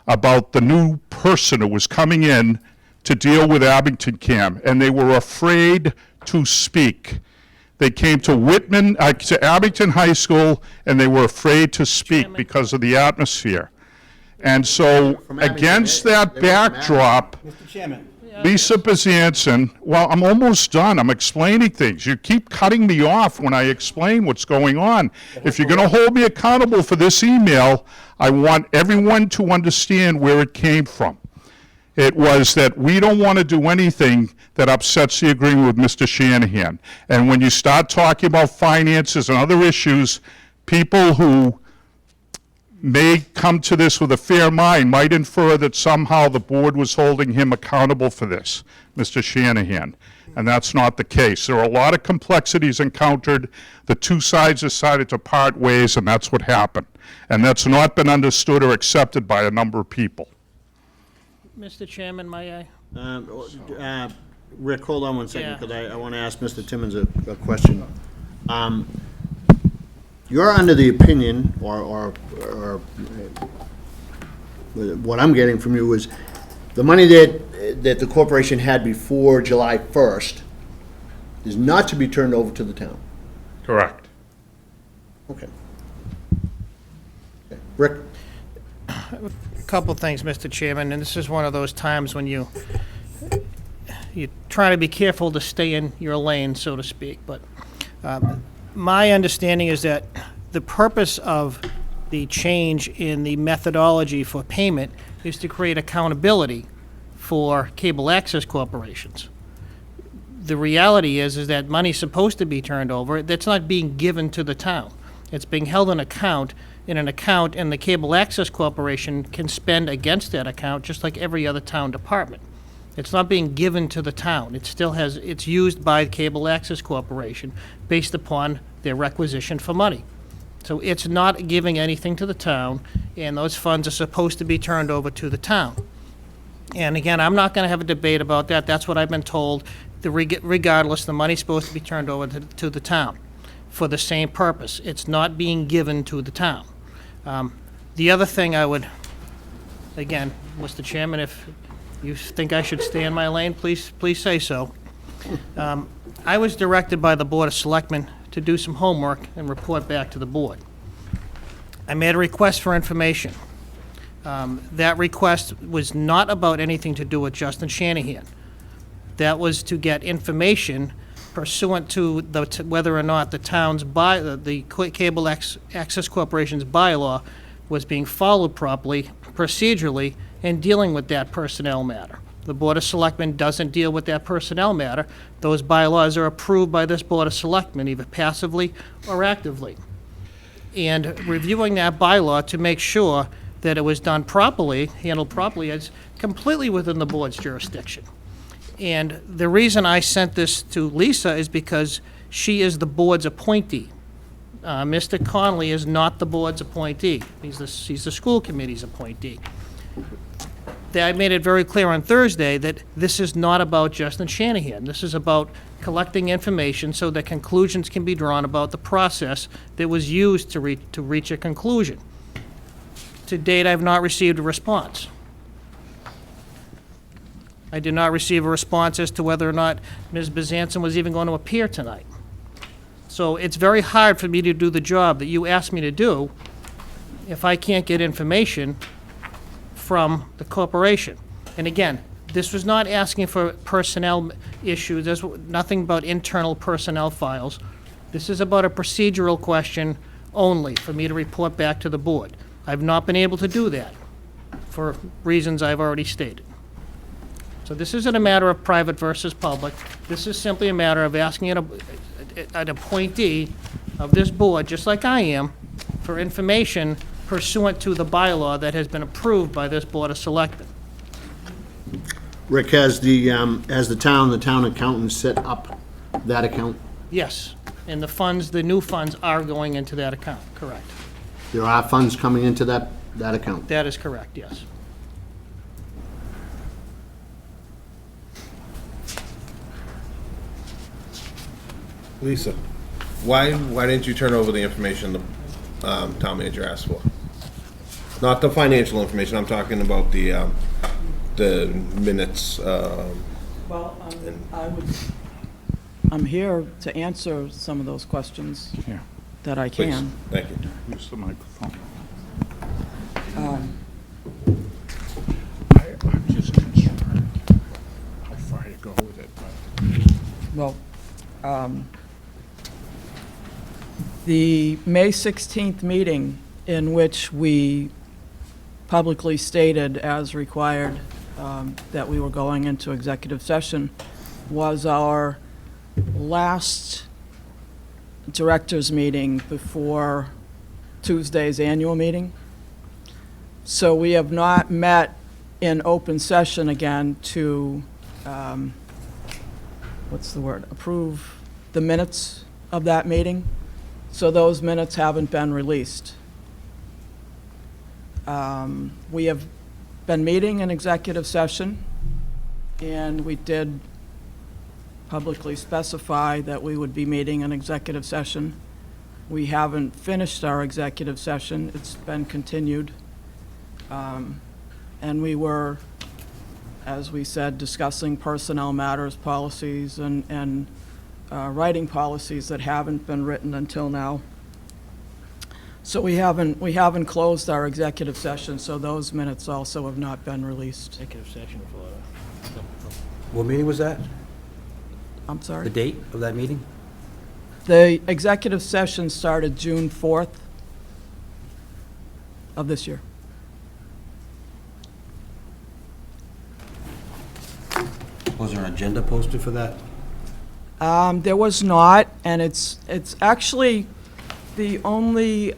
L: about the new person who was coming in to deal with Abington Cam, and they were afraid to speak. They came to Whitman, to Abington High School, and they were afraid to speak
I: Chairman.
L: because of the atmosphere. And so, against that backdrop,
C: Mr. Chairman.
L: Lisa Bezanson, well, I'm almost done. I'm explaining things. You keep cutting me off when I explain what's going on. If you're going to hold me accountable for this email, I want everyone to understand where it came from. It was that we don't want to do anything that upsets the agreement with Mr. Shanahan. And when you start talking about finances and other issues, people who may come to this with a fair mind might infer that somehow the board was holding him accountable for this, Mr. Shanahan. And that's not the case. There are a lot of complexities encountered. The two sides decided to part ways, and that's what happened. And that's not been understood or accepted by a number of people.
I: Mr. Chairman, may I?
A: Rick, hold on one second,
I: Yeah.
A: because I want to ask Mr. Timmons a question. You're under the opinion, or what I'm getting from you is, the money that the corporation had before July 1st is not to be turned over to the town.
L: Correct.
A: Okay. Rick?
I: A couple things, Mr. Chairman, and this is one of those times when you try to be careful to stay in your lane, so to speak, but my understanding is that the purpose of the change in the methodology for payment is to create accountability for cable access corporations. The reality is that money's supposed to be turned over. That's not being given to the town. It's being held in an account, and the cable access corporation can spend against that account just like every other town department. It's not being given to the town. It's used by the Cable Access Corporation based upon their requisition for money. So it's not giving anything to the town, and those funds are supposed to be turned over to the town. And again, I'm not going to have a debate about that. That's what I've been told. Regardless, the money's supposed to be turned over to the town for the same purpose. It's not being given to the town. The other thing I would, again, Mr. Chairman, if you think I should stay in my lane, please say so. I was directed by the Board of Selectmen to do some homework and report back to the board. I made a request for information. That request was not about anything to do with Justin Shanahan. That was to get information pursuant to whether or not the town's the Cable Access Corporation's bylaw was being followed properly, procedurally, in dealing with that personnel matter. The Board of Selectmen doesn't deal with that personnel matter. Those bylaws are approved by this Board of Selectmen, either passively or actively. And reviewing that bylaw to make sure that it was done properly, handled properly, is completely within the board's jurisdiction. And the reason I sent this to Lisa is because she is the board's appointee. Mr. Connolly is not the board's appointee. He's the school committee's appointee. I made it very clear on Thursday that this is not about Justin Shanahan. This is about collecting information so that conclusions can be drawn about the process that was used to reach a conclusion. To date, I have not received a response. I did not receive a response as to whether or not Ms. Bezanson was even going to appear tonight. So it's very hard for me to do the job that you asked me to do if I can't get information from the corporation. And again, this was not asking for personnel issues. There's nothing about internal personnel files. This is about a procedural question only for me to report back to the board. I've not been able to do that for reasons I've already stated. So this isn't a matter of private versus public. This is simply a matter of asking an appointee of this board, just like I am, for information pursuant to the bylaw that has been approved by this Board of Selectmen.
A: Rick, has the town accountant set up that account?
I: Yes, and the funds, the new funds are going into that account, correct.
A: There are funds coming into that account?
I: That is correct, yes.
D: Lisa, why didn't you turn over the information the town manager asked for? Not the financial information, I'm talking about the minutes.
K: Well, I'm here to answer some of those questions
L: Yeah.
K: that I
D: Please,
K: can.
D: thank you.
L: Use the microphone.
K: Um,
L: I'm just concerned how far you go with it.
K: Well, the May 16th meeting in which we publicly stated as required that we were going into executive session was our last directors meeting before Tuesday's annual meeting. So we have not met in open session again to, approve the minutes of that meeting. So those minutes haven't been released. We have been meeting in executive session, and we did publicly specify that we would be meeting in executive session. We haven't finished our executive session. It's been continued. And we were, as we said, discussing personnel matters, policies, and writing policies that haven't been written until now. So we haven't closed our executive session, so those minutes also have not been released.
I: Executive session for
C: What meeting was that?
K: I'm
C: The
K: sorry?
C: date of that meeting?
K: The executive session started June 4th of this year.
C: Was there an agenda posted for that?
K: There was not, and it's actually the only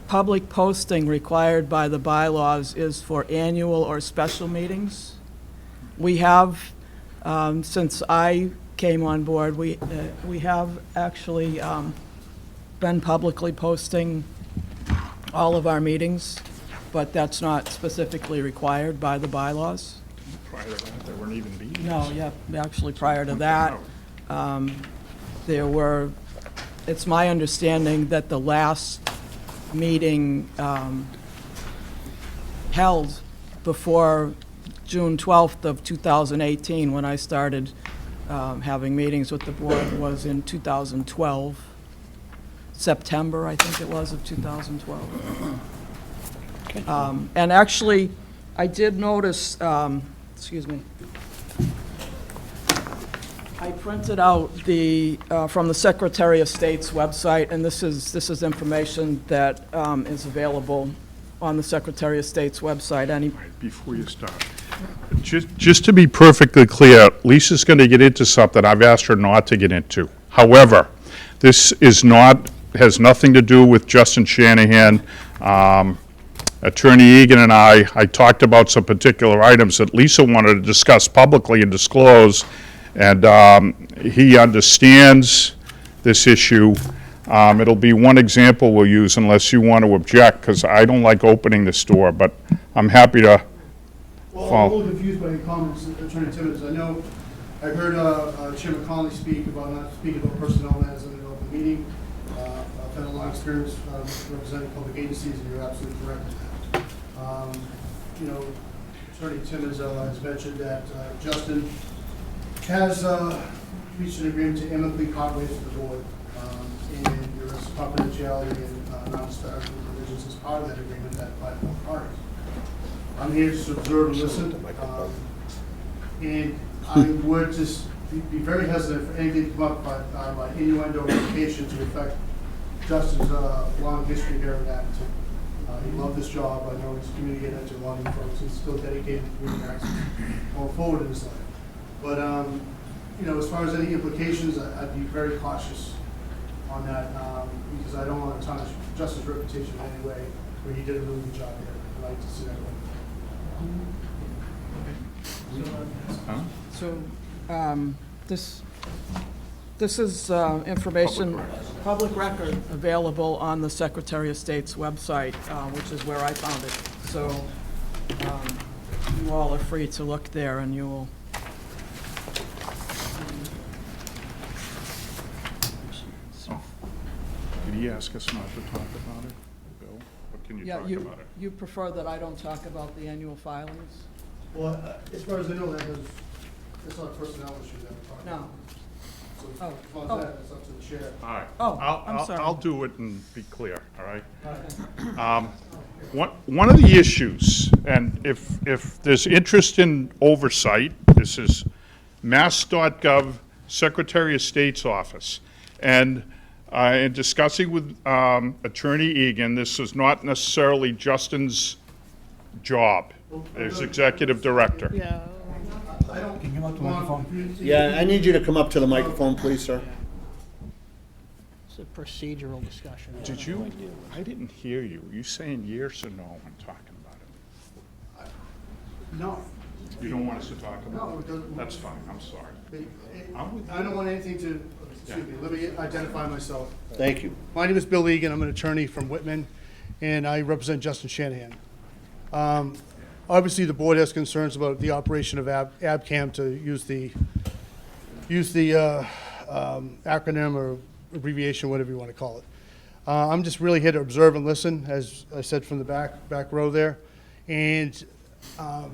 K: public posting required by the bylaws is for annual or special meetings. We have, since I came on board, we have actually been publicly posting all of our meetings, but that's not specifically required by the bylaws.
L: Prior to that, there weren't even meetings.
K: No, yeah, actually prior to that, there were, it's my understanding that the last meeting held before June 12th of 2018, when I started having meetings with the board, was in 2012, September, I think it was, of 2012. And actually, I did notice, excuse me, I printed out from the Secretary of State's website, and this is information that is available on the Secretary of State's website.
L: Before you start, just to be perfectly clear, Lisa's going to get into something I've asked her not to get into. However, this has nothing to do with Justin Shanahan. Attorney Egan and I talked about some particular items that Lisa wanted to discuss publicly and disclose, and he understands this issue. It'll be one example we'll use unless you want to object, because I don't like opening this door, but I'm happy to
M: Well, I'm a little confused by your comments, Attorney Timmons. I know, I heard Chairman Connolly speak about not speaking about personnel matters in an open meeting. I've had a long experience representing public agencies, and you're absolutely correct. Attorney Timmons has mentioned that Justin has reached an agreement to amicably part ways with the board, and there is confidentiality and non-disparagement provisions as part of that agreement that by both parties. I'm here to observe and listen, and I would just be very hesitant for anything to come up by innuendo or implication to affect Justin's long history here in Abington. He loved this job. I know he's communicated to a lot of folks. He's still dedicated to community access going forward in his life. But, you know, as far as any implications, I'd be very cautious on that because I don't want to tarnish Justin's reputation in any way where he did a really good job here. I'd like to see that go.
K: So, this is information, public record, available on the Secretary of State's website, which is where I found it. So you all are free to look there, and you will.
L: Did he ask us not to talk about it, Bill? Or can you
K: Yeah,
L: talk about it?
K: you prefer that I don't talk about the annual filings?
M: Well, as far as I know, it's not a personnel issue that we're talking about.
K: No.
M: So
K: Oh.
M: as long as that, it's up to the chair.
L: All right.
K: Oh, I'm sorry.
L: I'll do it and be clear, all right? One of the issues, and if there's interest in oversight, this is mass.gov, Secretary of State's office. And in discussing with Attorney Egan, this is not necessarily Justin's job as executive director.
I: Yeah.
M: I don't. Can you come up to the microphone?
A: Yeah, I need you to come up to the microphone, please, sir.
I: It's a procedural discussion.
L: Did you, I didn't hear you. Are you saying yes or no when talking about it?
M: No.
L: You don't want us to talk about
M: No,
L: it?
M: it doesn't.
L: That's fine, I'm sorry.
M: I don't want anything to, excuse me, let me identify myself.
A: Thank you.
M: My name is Bill Egan. I'm an attorney from Whitman, and I represent Justin Shanahan. Obviously, the board has concerns about the operation of ABCAM, to use the acronym or abbreviation, whatever you want to call it. I'm just really here to observe and listen, as I said, from the back row there. And I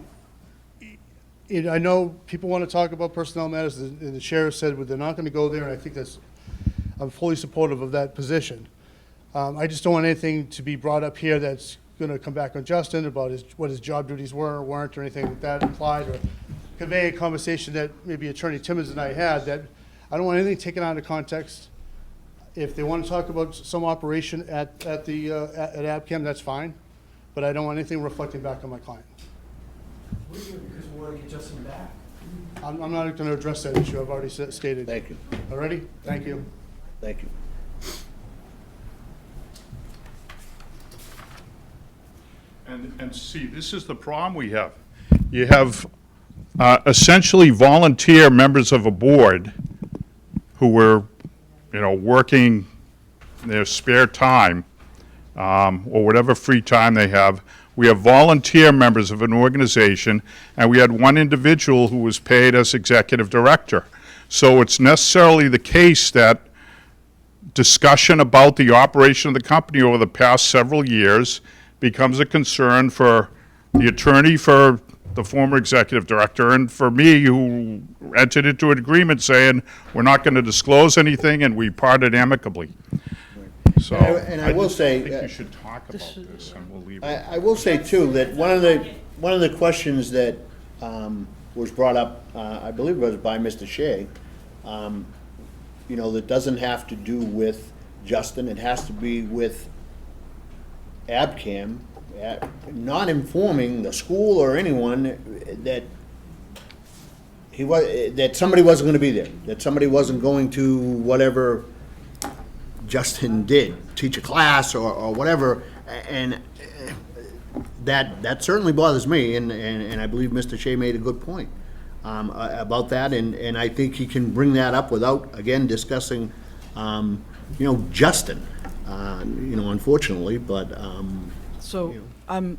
M: know people want to talk about personnel matters, and the sheriff said they're not going to go there, and I think I'm fully supportive of that position. I just don't want anything to be brought up here that's going to come back on Justin about what his job duties were or weren't, or anything like that implied, or convey a conversation that maybe Attorney Timmons and I had, that I don't want anything taken out of context. If they want to talk about some operation at ABCAM, that's fine, but I don't want anything reflecting back on my client.
J: Because we want to get Justin back.
M: I'm not going to address that issue. I've already stated.
A: Thank you.
M: All righty? Thank you.
A: Thank you.
L: And see, this is the problem we have. You have essentially volunteer members of a board who were, working in their spare time, or whatever free time they have. We have volunteer members of an organization, and we had one individual who was paid as executive director. So it's necessarily the case that discussion about the operation of the company over the past several years becomes a concern for the attorney for the former executive director, and for me, who entered into an agreement saying we're not going to disclose anything, and we parted amicably. So
A: And I will say,
L: I think you should talk about this, and we'll leave it.
A: I will say too, that one of the questions that was brought up, I believe it was by Mr. Shea, that doesn't have to do with Justin, it has to be with ABCAM, not informing the school or anyone that that somebody wasn't going to be there, that somebody wasn't going to whatever Justin did, teach a class or whatever, and that certainly bothers me, and I believe Mr. Shea made a good point about that, and I think he can bring that up without, again, discussing, Justin, unfortunately, but,
K: So, I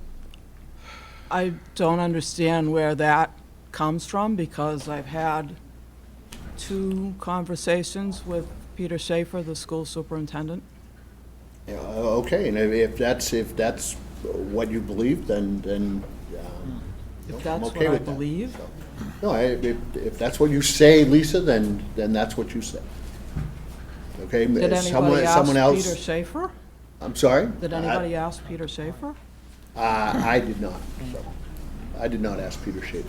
K: don't understand where that comes from, because I've had 2 conversations with Peter Schaefer, the school superintendent.
A: okay, and if that's what you believe, then
K: If that's what
A: okay
K: I
A: with that.
K: believe.
A: No, if that's what you say, Lisa, then that's what you say. Okay?
K: Did
A: Someone
K: anybody ask
A: else.
K: Peter Schaefer?
A: I'm sorry?
K: Did anybody ask Peter Schaefer?
A: I did not, so. I did not ask Peter Schaefer.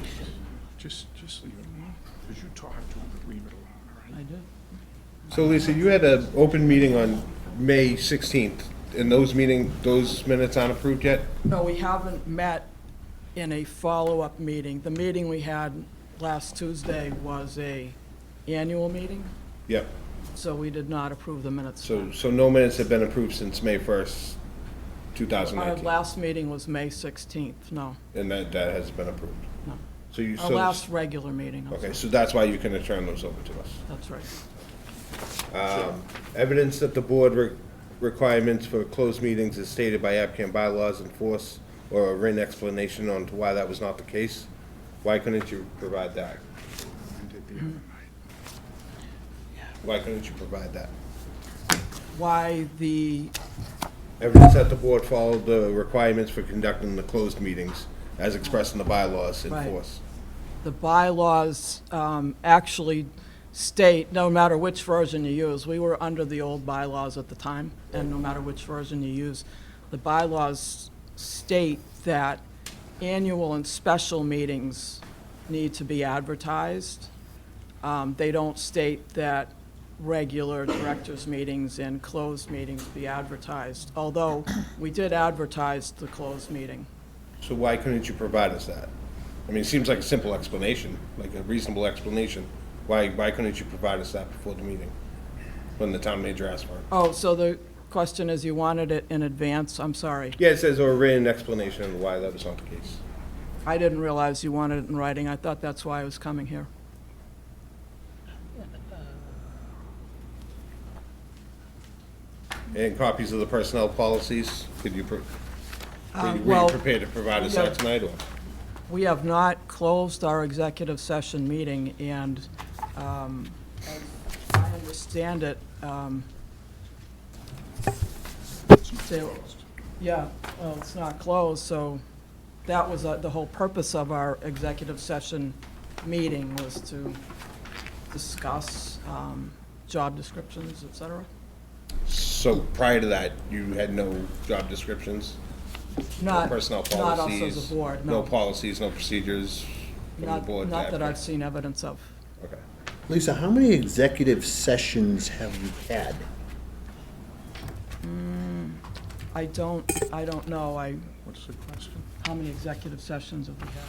L: Just leave it alone, because you talked to him, leave it alone, all right?
K: I did.
D: So Lisa, you had an open meeting on May 16th, and those minutes aren't approved yet?
K: No, we haven't met in a follow-up meeting. The meeting we had last Tuesday was a annual meeting,
D: Yep.
K: so we did not approve the minutes.
D: So no minutes have been approved since May 1st,
K: Our
D: 2019?
K: last meeting was May 16th, no,
D: And that hasn't been approved?
K: no.
D: So you,
K: Our last regular meeting, I'm
D: okay,
K: sorry.
D: so that's why you can turn those over to us.
K: That's right.
D: Evidence that the board requirements for closed meetings is stated by Abington bylaws and force, or a written explanation on to why that was not the case? Why couldn't you provide that? Why couldn't you provide that?
K: Why the,
D: Evidence that the board followed the requirements for conducting the closed meetings as expressed in the bylaws in
K: Right.
D: force.
K: the bylaws actually state, no matter which version you use, we were under the old bylaws at the time, and no matter which version you use, the bylaws state that annual and special meetings need to be advertised. They don't state that regular directors' meetings and closed meetings be advertised, although we did advertise the closed meeting.
D: So why couldn't you provide us that? I mean, it seems like a simple explanation, like a reasonable explanation. Why couldn't you provide us that before the meeting, when the town manager asked for it?
K: Oh, so the question is you wanted it in advance? I'm sorry.
D: Yeah, it says, or a written explanation of why that was not the case.
K: I didn't realize you wanted it in writing. I thought that's why I was coming here.
D: And copies of the personnel policies, could you, were you
K: well,
D: prepared to provide us
K: yeah.
D: that tonight, or?
K: We have not closed our executive session meeting, and as I understand it, yeah, well, it's not closed, so that was the whole purpose of our executive session meeting, was to discuss job descriptions, et cetera.
D: So prior to that, you had no job descriptions? No
K: Not,
D: personnel
K: not us
D: policies?
K: as a board,
D: No
K: no.
D: policies, no procedures from the board?
K: Not that I've seen evidence of.
D: Okay.
A: Lisa, how many executive sessions have you had?
K: I don't know.
L: What's the question?
K: How many executive sessions have we had?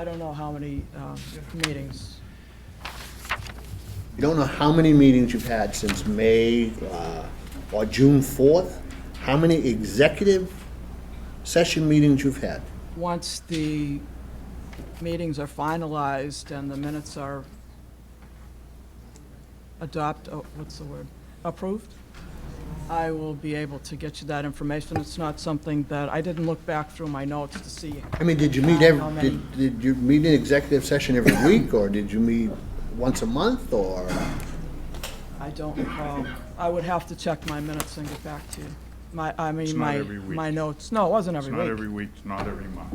K: I don't know how many meetings.
A: You don't know how many meetings you've had since May or June 4th? How many executive session meetings you've had?
K: Once the meetings are finalized and the minutes are approved, I will be able to get you that information. It's not something that, I didn't look back through my notes to see.
A: I mean, did you meet
K: How many?
A: did you meet in executive session every week, or did you meet once a month, or?
K: I don't recall. I would have to check my minutes and get back to you.
L: It's not every week.
K: My notes, no, it wasn't
L: It's
K: every
L: not
K: week.
L: every week, it's not every month.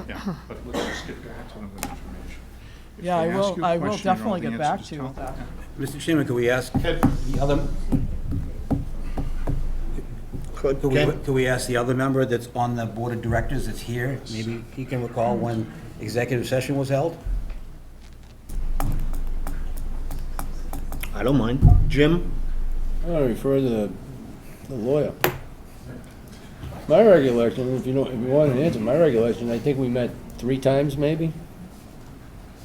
L: Yeah, but let's just get back to them with information. If
K: Yeah,
L: they ask you a
K: I will
L: question, you know
K: definitely
L: the
K: get
L: answer,
K: back
L: just
K: to you with
L: tell
K: that.
L: them.
C: Mr. Chairman, could we ask the other, could we ask the other member that's on the board of directors that's here? Maybe he can recall when executive session was held?
A: I don't mind. Jim?
H: I refer to the lawyer. My recollection, if you want an answer, my recollection, I think we met 3 times maybe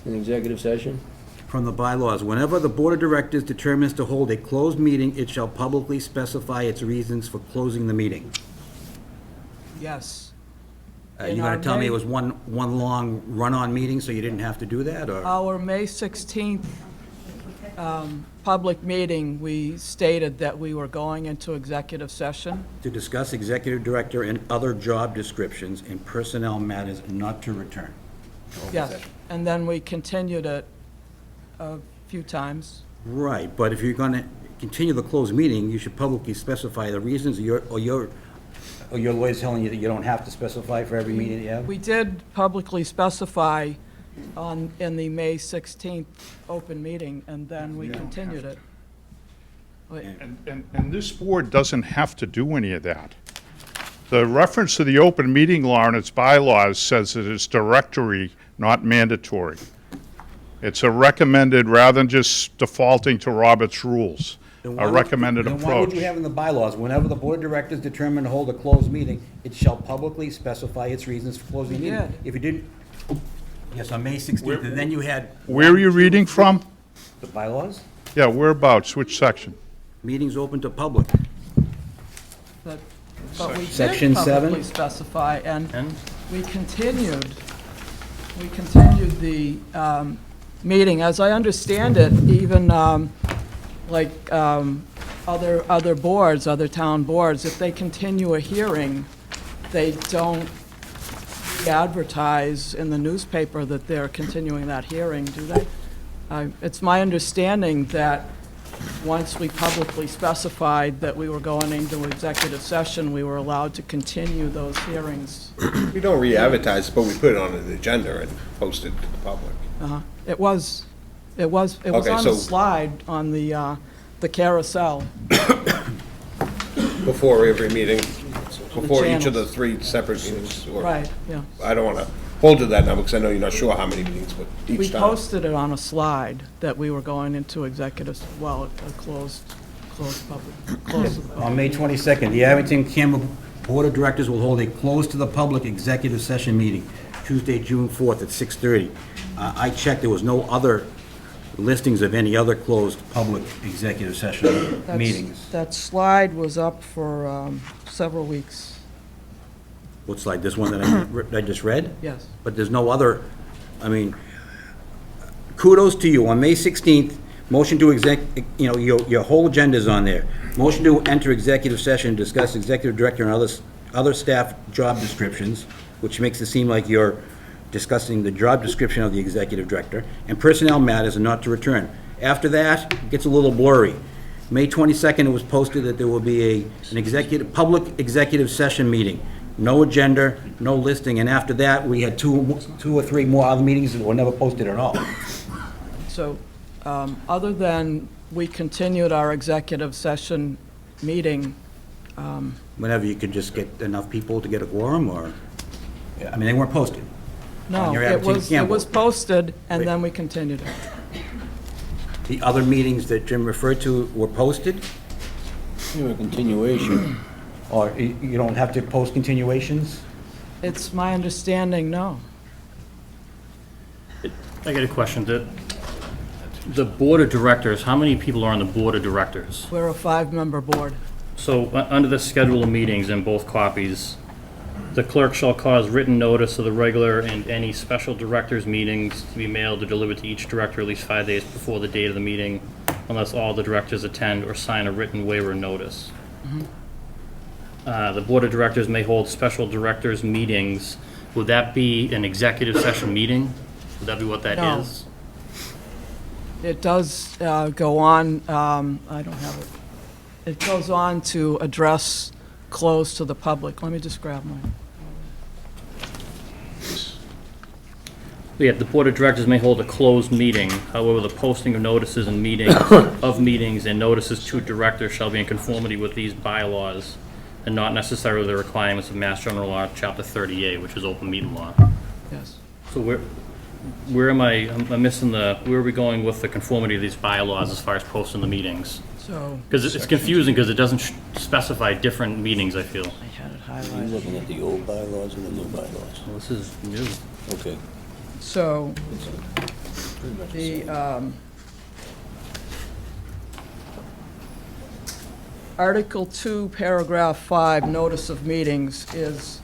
H: in executive session.
C: From the bylaws, whenever the board of directors determines to hold a closed meeting, it shall publicly specify its reasons for closing the meeting.
K: Yes.
C: You're
K: In
C: gonna
K: our
C: tell me
K: May-
C: it was one long run-on meeting, so you didn't have to do that, or?
K: Our May 16th public meeting, we stated that we were going into executive session.
C: To discuss executive director and other job descriptions and personnel matters not to return. to open
K: Yes,
C: session.
K: and then we continued it a few times.
C: Right, but if you're gonna continue the closed meeting, you should publicly specify the reasons or your Or your lawyer's telling you that you don't have to specify for every meeting that you have?
K: We did publicly specify in the May 16th open meeting, and then we continued it. Wait,
L: And this board doesn't have to do any of that. The reference to the open meeting law and its bylaws says it is directory, not mandatory. It's a recommended, rather than just defaulting to Robert's rules,
C: Then why
L: a
C: would-
L: recommended
C: Then why would
L: approach.
C: you have in the bylaws, whenever the board of directors determine to hold a closed meeting, it shall publicly specify its reasons for closing the
K: We
C: meeting?
K: did.
C: If you didn't, yes, on May 16th, and then you had
L: Where are you reading from?
C: the bylaws,
L: Yeah, whereabouts, which section?
C: meetings open to public.
K: But we
C: Section
K: did
C: 7?
K: publicly specify, and
F: And
K: we continued the meeting. As I understand it, even like other boards, other town boards, if they continue a hearing, they don't advertise in the newspaper that they're continuing that hearing, do they? It's my understanding that once we publicly specified that we were going into executive session, we were allowed to continue those hearings.
D: We don't re-advertise, but we put it on an agenda and post it to the public.
K: It was
D: Okay,
K: on the
D: so-
K: slide on the carousel.
D: Before every meeting, before each of the
K: channels.
D: 3 separate meetings. or-
K: Right, yeah.
D: I don't want to hold to that number because I know you're not sure how many meetings, but
K: We
D: each time.
K: posted it on a slide that we were going into executive, well, a closed public, closed.
C: On May 22nd, the Abington Campbell Board of Directors will hold a closed to the public executive session meeting, Tuesday, June 4th at 6:30. I checked, there was no other listings of any other closed public executive session
K: That's-
C: meetings.
K: That slide was up for several weeks,
C: What slide, this one that I just read?
K: yes.
C: But there's no other, I mean, kudos to you. On May 16th, motion to your whole agenda's on there. Motion to enter executive session, discuss executive director and other staff job descriptions, which makes it seem like you're discussing the job description of the executive director, and personnel matters and not to return. After that, it gets a little blurry. May 22nd, it was posted that there will be an public executive session meeting. No agenda, no listing, and after that, we had two or three more other meetings that were never posted at all.
K: So, other than we continued our executive session meeting,
C: Whenever you could just get enough people to get a quorum, or, I mean, they weren't posted.
K: no,
C: On your
K: it
C: Abington
K: was
C: Campbell.
K: posted, and
C: Wait.
K: then we continued it.
C: The other meetings that Jim referred to were posted,
H: You know, a continuation.
C: or you don't have to post continuations?
K: It's my understanding, no.
F: I got a question. The board of directors, how many people are on the board of directors?
K: We're a 5-member board.
F: So, under the schedule of meetings in both copies, the clerk shall cause written notice of the regular and any special directors' meetings to be mailed or delivered to each director at least 5 days before the date of the meeting, unless all the directors attend or sign a written waiver notice. The board of directors may hold special directors' meetings. Would that be an executive session meeting? Would that be what that
K: No.
F: is?
K: It does go on, I don't have it. It goes on to address closed to the public. Let me just grab mine.
F: Yeah, the board of directors may hold a closed meeting. However, the posting of notices and meetings, of meetings and notices to directors shall be in conformity with these bylaws and not necessarily the requirements of Mass General Law, Chapter 38, which is open meeting law.
K: Yes.
F: So where am I'm missing where are we going with the conformity of these bylaws as far as posting the meetings?
K: So,
F: Because it's confusing because it doesn't specify different meetings, I feel.
K: I had it
H: Are you
K: highlighted.
H: looking at the old bylaws and the new bylaws?
F: Well, this is new.
H: Okay.
K: So,
H: Pretty much the
K: the,
H: same.
K: Article 2, Paragraph 5, Notice of Meetings, is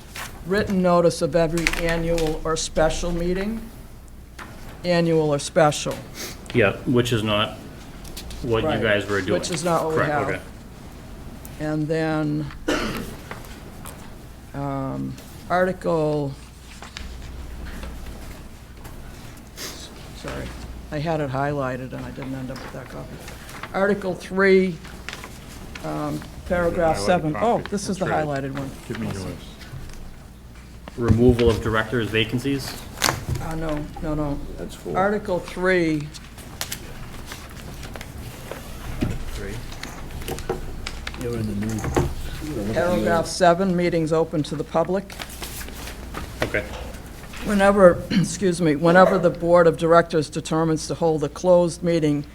K: written notice of every annual or special meeting, annual or special.
F: Yeah, which is not what you
K: Right.
F: guys were doing.
K: Which is not what we
F: Correct,
K: have.
F: okay.
K: And then, Article, sorry, I had it highlighted and I didn't end up with that copy. Article 3, Paragraph
L: highlighted
K: 7. Oh,
L: copy.
K: this is the
L: That's right.
K: highlighted one.
L: Give me yours.
F: Removal of directors' vacancies.
K: No.
H: That's 4.
K: Article 3,
H: You're in the new.
K: paragraph 7, meetings open to the public.
F: Okay.
K: Whenever, whenever the Board of Directors determines to hold a closed meeting,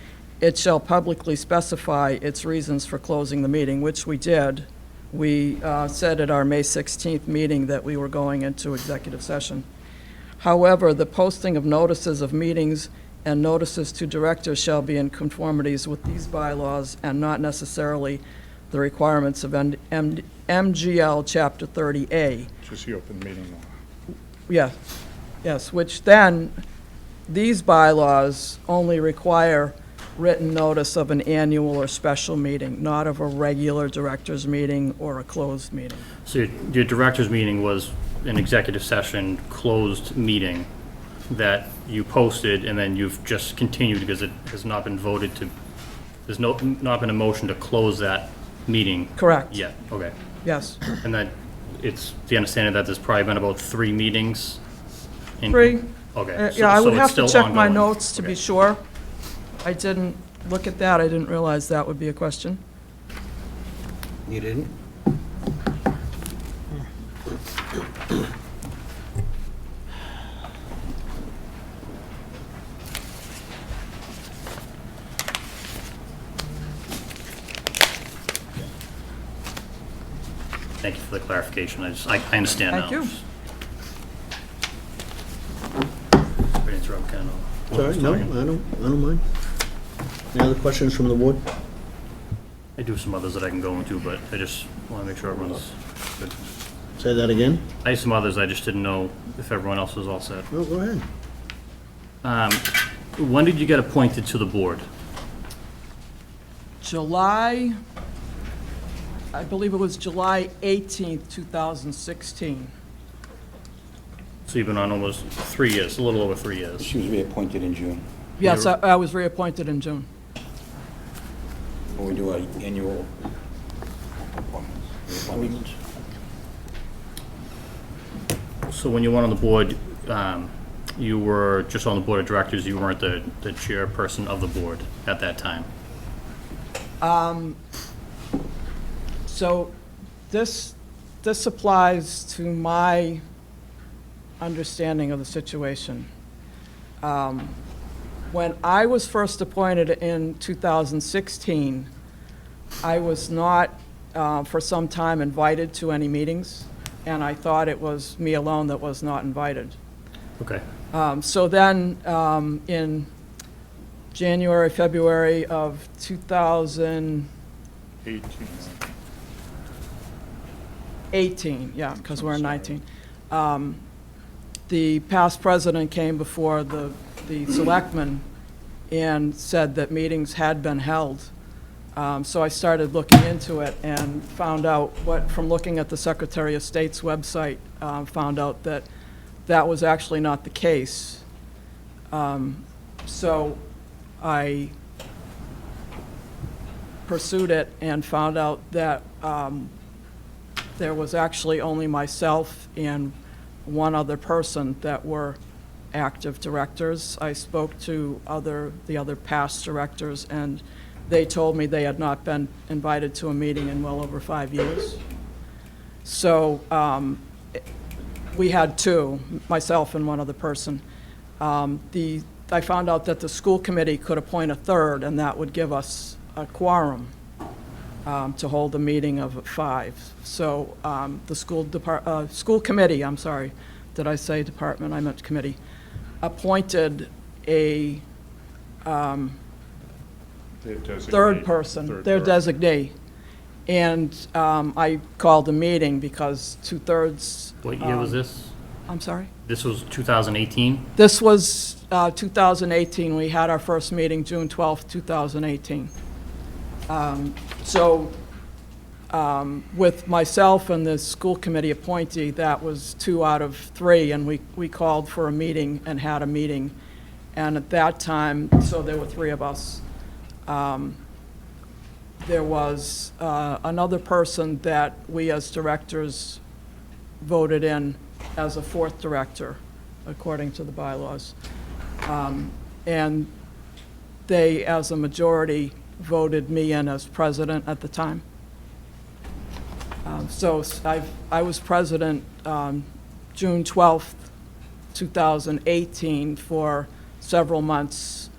K: it shall publicly specify its reasons for closing the meeting, which we did. We said at our May 16th meeting that we were going into executive session. However, the posting of notices of meetings and notices to directors shall be in conformities with these bylaws and not necessarily the requirements of MGL Chapter 30A.
L: Just the open meeting law.
K: Yes, which then, these bylaws only require written notice of an annual or special meeting, not of a regular director's meeting or a closed meeting.
F: So your director's meeting was an executive session, closed meeting that you posted, and then you've just continued because it has not been voted to, there's not been a motion to close that meeting.
K: Correct.
F: Yet, okay.
K: Yes.
F: And that it's the understanding that there's probably been about 3 meetings?
K: 3.
F: Okay.
K: Yeah, I
F: so
K: would
F: it's
K: have to
F: still
K: check my
F: ongoing.
K: notes to be
F: Okay.
K: sure. I didn't look at that. I didn't realize that would be a question.
C: You didn't?
F: Thank you for the clarification. I understand now.
K: Thank you.
F: Sorry to interrupt, Ken.
A: Sorry, no, I don't mind. Any other questions from the board?
F: I do have some others that I can go into, but I just want to make sure everyone's good.
A: Say that again?
F: I have some others, I just didn't know if everyone else was all set.
A: No, go ahead.
F: When did you get appointed to the board?
K: July, I believe it was July 18th, 2016.
F: So you've been on almost 3 years, a little over 3 years.
C: She was reappointed in June.
K: Yes, I was reappointed in June.
C: When we do our annual appointments.
F: So when you went on the board, you were just on the board of directors, you weren't the chairperson of the board at that time?
K: So this applies to my understanding of the situation. When I was first appointed in 2016, I was not, for some time, invited to any meetings, and I thought it was me alone that was not invited.
F: Okay.
K: So then, in January, February of 2018, yeah, because we're in 19, the past president came before the Selectmen and said that meetings had been held. So I started looking into it and found out from looking at the Secretary of State's website, found out that that was actually not the case. So I pursued it and found out that there was actually only myself and one other person that were active directors. I spoke to the other past directors, and they told me they had not been invited to a meeting in well over 5 years. So we had 2, myself and one other person. I found out that the school committee could appoint a 3rd, and that would give us a quorum to hold a meeting of 5. So the school committee, I'm sorry, did I say department? I meant committee, appointed a third person, their designee. And I called a meeting because 2/3.
F: What year was this?
K: I'm sorry?
F: This was 2018?
K: This was 2018. We had our first meeting June 12th, 2018. So with myself and the school committee appointee, that was 2 out of 3, and we called for a meeting and had a meeting. And at that time, so there were 3 of us. there was another person that we as directors voted in as a fourth director, according to the bylaws. And they, as a majority, voted me in as president at the time. So I was president June 12th, 2018, for several months.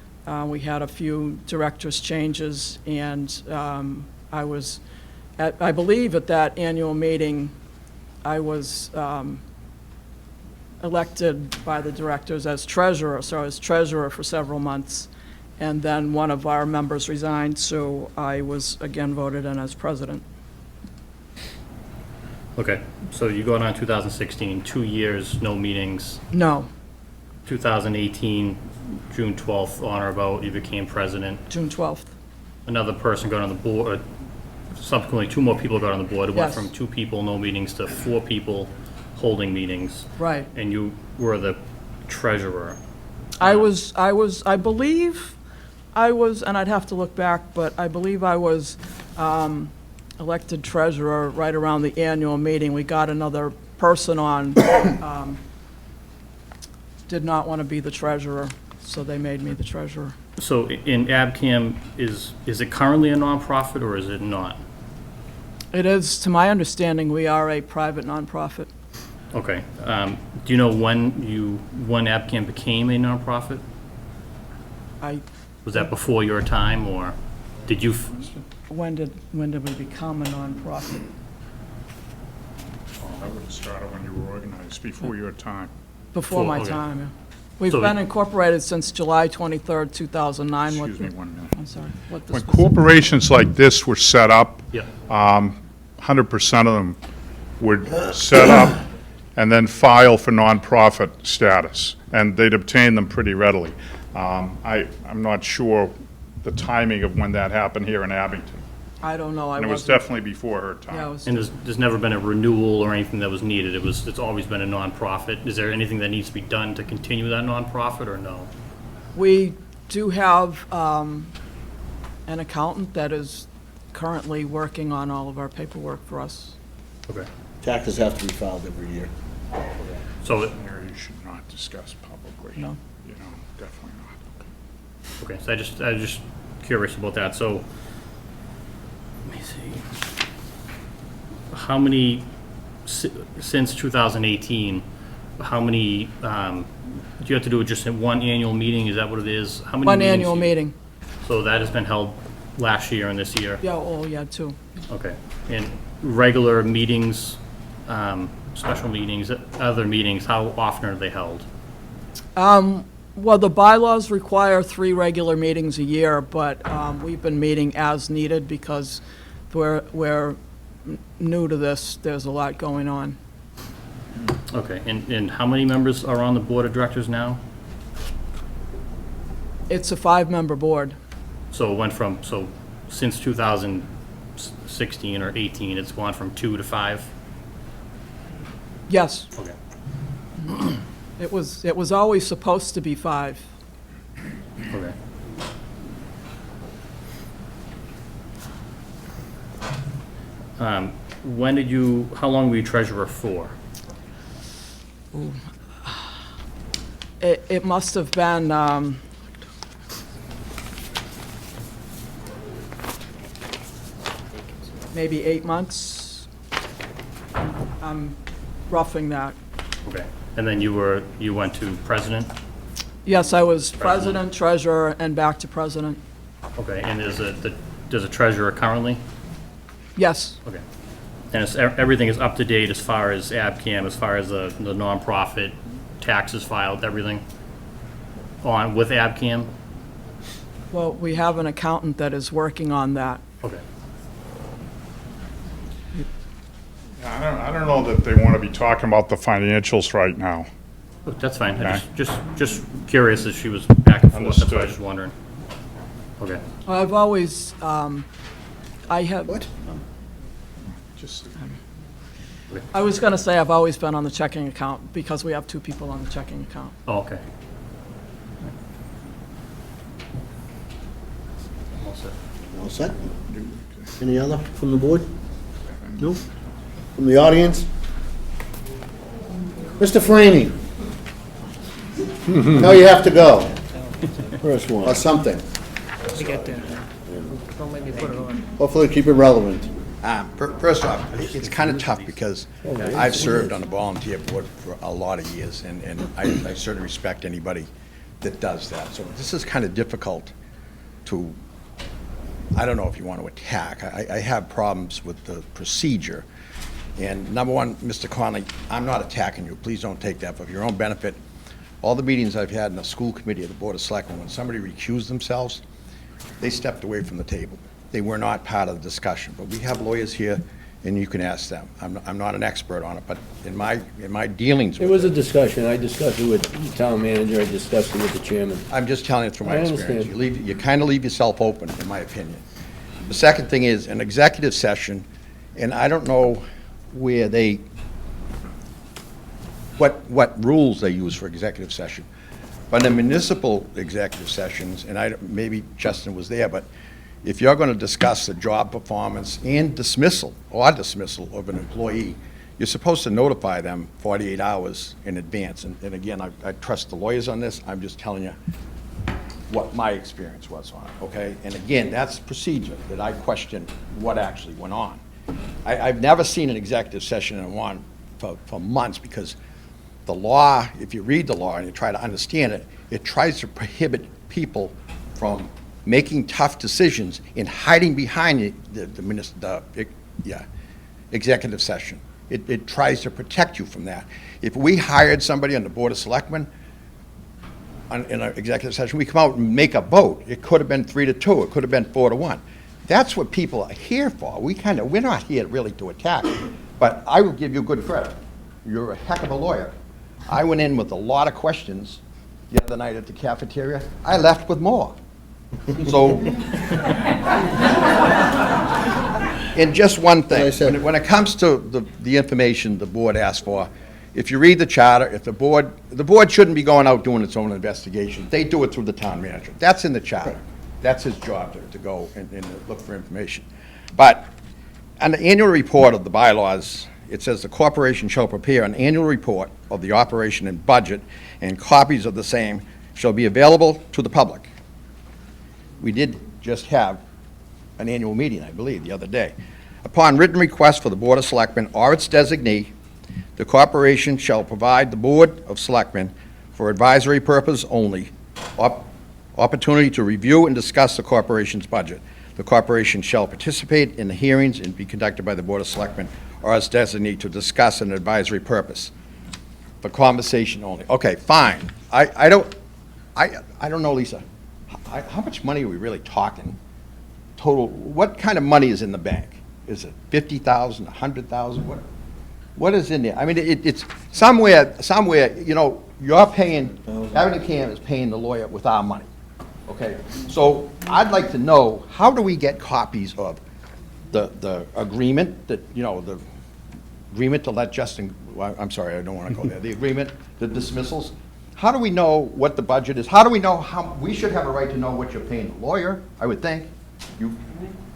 K: We had a few directors' changes, and I believe at that annual meeting, I was elected by the directors as treasurer, so I was treasurer for several months. And then one of our members resigned, so I was again voted in as president.
F: Okay, so you got on 2016, 2 years, no meetings.
K: No,
F: 2018, June 12th, on or about, you became president.
K: June 12th.
F: Another person got on the board, subsequently 2 more people got on the board. It went
K: Yes.
F: from 2 people, no meetings, to 4 people holding meetings.
K: Right.
F: And you were the treasurer.
K: I believe I was, and I'd have to look back, but I believe I was elected treasurer right around the annual meeting. We got another person on, did not want to be the treasurer, so they made me the treasurer.
F: So in ABCAM, is it currently a nonprofit or is it not?
K: It is, to my understanding, we are a private nonprofit.
F: Okay. Do you know when ABCAM became a nonprofit? Was that before your time, or did you?
K: When did we become a nonprofit?
L: Oh, that would have started when you were organized, before your time.
K: Before my
F: okay.
K: time, yeah. We've
F: So-
K: been incorporated since July 23rd, 2009.
L: Excuse me 1 minute.
K: I'm sorry. What the
L: When
K: specific-
L: corporations like this were set up,
F: Yeah.
L: 100% of them would set up and then file for nonprofit status, and they'd obtain them pretty readily. I'm not sure the timing of when that happened here in Abington,
K: I don't know. I
L: and it was
K: wasn't-
L: definitely before her time.
K: Yeah, it was,
F: And there's never been a renewal or anything that was needed. It's always been a nonprofit. Is there anything that needs to be done to continue that nonprofit, or no?
K: we do have an accountant that is currently working on all of our paperwork for us.
F: Okay.
A: Taxes have to be filed every year.
F: So,
L: There you should not discuss publicly.
K: No.
L: You know, definitely not.
F: okay, so I was just curious about that. So, let me see. How many, since 2018, how many, do you have to do it just in one annual meeting? Is that what it is? How many
K: One
F: meetings
K: annual
F: do you-
K: meeting.
F: So that has been held last year and this year?
K: Yeah, oh, yeah, two.
F: Okay. And regular meetings, special meetings, other meetings, how often are they held?
K: Well, the bylaws require 3 regular meetings a year, but we've been meeting as needed because we're new to this. There's a lot going on.
F: Okay, and how many members are on the board of directors now?
K: It's a 5-member board.
F: So it went from, since 2016 or 18, it's gone from 2 to 5?
K: Yes,
F: Okay.
K: it was always supposed to be 5.
F: Okay. How long were you treasurer for?
K: It must have been, maybe 8 months. I'm roughing that.
F: Okay. And then you went to president?
K: Yes, I was president, treasurer, and back to president.
F: Okay, and there's a treasurer currently?
K: Yes,
F: Okay. And everything is up to date as far as ABCAM, as far as the nonprofit, taxes filed, everything with ABCAM?
K: well, we have an accountant that is working on that.
F: Okay.
L: I don't know that they want to be talking about the financials right now.
F: Look, that's fine. I
L: Okay.
F: just curious as she was back and forth. That's why I was
L: Understood.
F: just wondering. Okay.
K: I've always, I have,
L: Just,
K: I was going to say I've always been on the checking account because we have 2 people on the checking account.
F: Oh, okay. All set.
A: All set? Any other from the board? No? From the audience? Mr. Franny? No, you have to go,
H: First one.
A: or something.
I: To get there. Don't make me put it on.
A: Hopefully keep it relevant.
N: First off, it's kind of tough because I've served on the volunteer board for a lot of years, and I certainly respect anybody that does that. So this is kind of difficult to, I don't know if you want to attack. I have problems with the procedure. And number one, Mr. Conley, I'm not attacking you. Please don't take that for your own benefit. All the meetings I've had in the school committee of the Board of Selectmen, when somebody recused themselves, they stepped away from the table. They were not part of the discussion. But we have lawyers here, and you can ask them. I'm not an expert on it, but in my dealings
H: It
N: with
H: was a discussion. I discussed it with the town manager, I discussed it with the chairman.
N: I'm just telling you through my
H: I
N: experience.
H: understand.
N: You kind of leave yourself open, in my opinion. The second thing is an executive session, and I don't know where they, what rules they use for executive session. But in municipal executive sessions, and maybe Justin was there, but if you're going to discuss the job performance and dismissal of an employee, you're supposed to notify them 48 hours in advance. And again, I trust the lawyers on this. I'm just telling you what my experience was on it, okay? And again, that's procedure that I question what actually went on. I've never seen an executive session in one for months because the law, if you read the law and you try to understand it, it tries to prohibit people from making tough decisions and hiding behind the executive session. It tries to protect you from that. If we hired somebody on the Board of Selectmen in an executive session, we come out and make a vote. It could have been 3-2. It could have been 4-1. That's what people are here for. We're not here really to attack. But I will give you good credit. You're a heck of a lawyer. I went in with a lot of questions the other night at the cafeteria. I left with more. So, and just one thing, when it comes to the information the board asked for, if you read the charter, if the board shouldn't be going out doing its own investigation. They do it through the town manager. That's in the charter. That's his job to go and look for information. But on the annual report of the bylaws, it says the corporation shall prepare an annual report of the operation and budget, and copies of the same shall be available to the public. We did just have an annual meeting, I believe, the other day. Upon written request for the Board of Selectmen or its designee, the corporation shall provide the Board of Selectmen for advisory purpose only, opportunity to review and discuss the corporation's budget. The corporation shall participate in the hearings and be conducted by the Board of Selectmen or its designee to discuss an advisory purpose. For conversation only. Okay, fine. I don't know, Lisa. How much money are we really talking? Total, what kind of money is in the bank? Is it 50,000, 100,000? What is in there? I mean, it's somewhere, you know, you're paying, Abington Cam is paying the lawyer with our money. Okay, so I'd like to know, how do we get copies of the agreement that, you know, the agreement to let Justin, well, I'm sorry, I don't want to go there, the agreement, the dismissals? How do we know what the budget is? How do we know how, we should have a right to know what you're paying the lawyer, I would think. You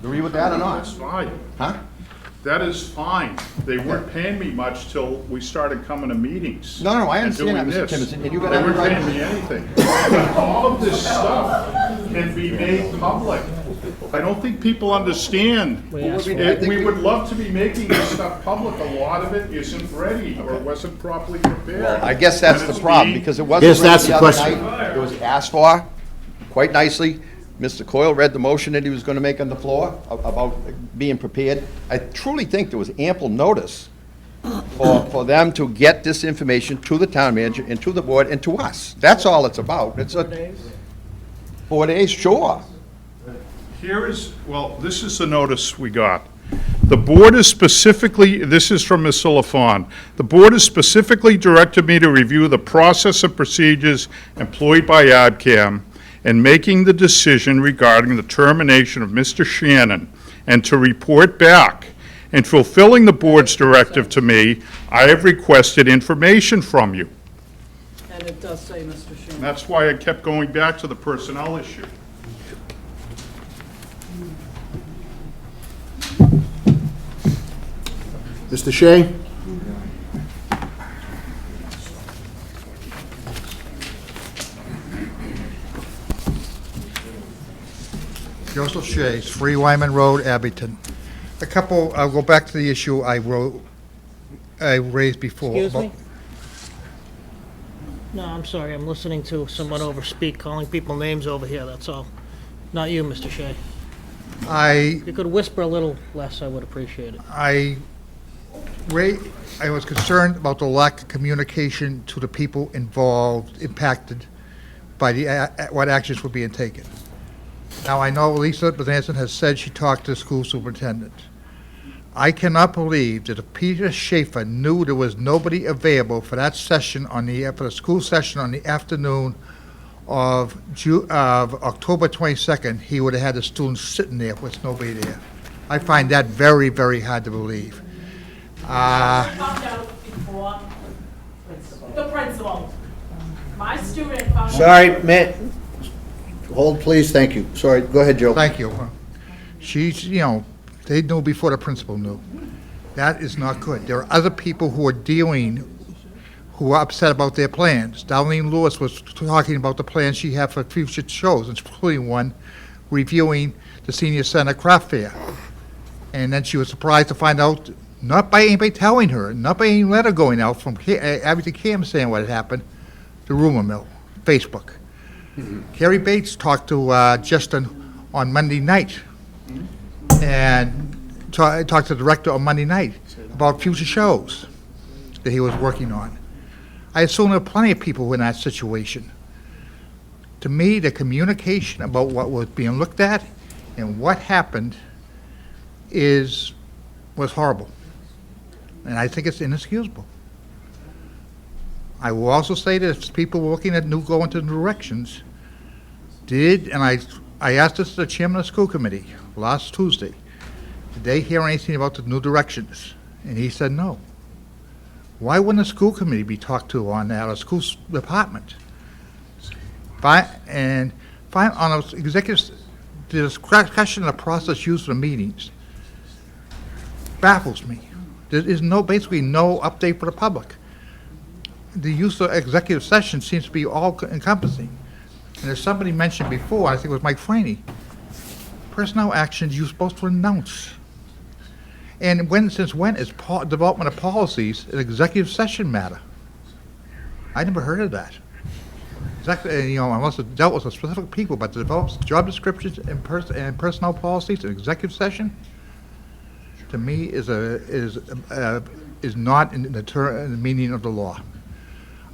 N: agree with that or not?
L: That's fine.
N: Huh?
L: That is fine. They weren't paying me much till we started coming to meetings.
N: No, I
L: and
N: understand that,
L: doing
N: Mr.
L: this.
N: Timmons, and you got
L: They
N: every
L: weren't
N: right.
L: paying me anything. But all of this stuff can be made public. I don't think people understand. We would love to be making this stuff public. A lot of it isn't ready or wasn't properly prepared.
N: Well, I guess that's
L: And
N: the
L: it's
N: problem,
L: being-
N: because it wasn't
A: Yes, that's
N: ready
A: the
N: the other
A: question.
N: night. It was asked for, quite nicely. Mr. Coyle read the motion that he was going to make on the floor about being prepared. I truly think there was ample notice for them to get this information to the town manager and to the board and to us. That's all it's about. It's 4 days, sure.
L: Here is, well, this is the notice we got. The board is specifically, this is from Ms. Silafon, the board has specifically directed me to review the process and procedures employed by ABCAM in making the decision regarding the termination of Mr. Shannon and to report back. In fulfilling the board's directive to me, I have requested information from you.
K: And it does say Mr. Schumer.
L: And that's why I kept going back to the personnel issue.
A: Mr. Shea?
B: Joseph Shea, 3 Wyman Road, Abington. I'll go back to the issue I raised before.
I: Excuse me? No, I'm sorry, I'm listening to someone over speak, calling people names over here, that's all. Not you, Mr. Shea. If you could whisper a little less, I would appreciate it.
B: I was concerned about the lack of communication to the people involved, impacted by what actions were being taken. Now, I know Lisa Bezanson has said she talked to the school superintendent. I cannot believe that if Peter Schaefer knew there was nobody available for that session for the school session on the afternoon of October 22nd, he would have had the students sitting there with nobody there. I find that very, very hard to believe.
O: Found out before the principal. My student found out.
A: Sorry, Matt. Hold, please, thank you. Sorry, go ahead, Joe.
B: Thank you. They knew before the principal knew. That is not good. There are other people who are upset about their plans. Darlene Lewis was talking about the plans she had for future shows, including one reviewing the senior center craft fair. And then she was surprised to find out, not by anybody telling her, not by any letter going out from Abington Cam saying what had happened, the rumor mill, Facebook. Carrie Bates talked to Justin on Monday night, and talked to the director on Monday night about future shows that he was working on. I assume there are plenty of people who are in that situation. To me, the communication about what was being looked at and what happened was horrible, and I think it's inexcusable. I will also say that if people were looking at going to new directions, I asked this to the chairman of the school committee last Tuesday, did they hear anything about the new directions? And he said no. Why wouldn't the school committee be talked to on that, or school department? On an executive, the discussion of the process used for the meetings baffles me. There is basically no update for the public. The use of executive session seems to be all encompassing. And as somebody mentioned before, I think it was Mike Franey, personnel actions you're supposed to announce. And since when is development of policies an executive session matter? I never heard of that. Exactly, I must have dealt with specific people, but to develop job descriptions and personnel policies in executive session, to me is not in the meaning of the law.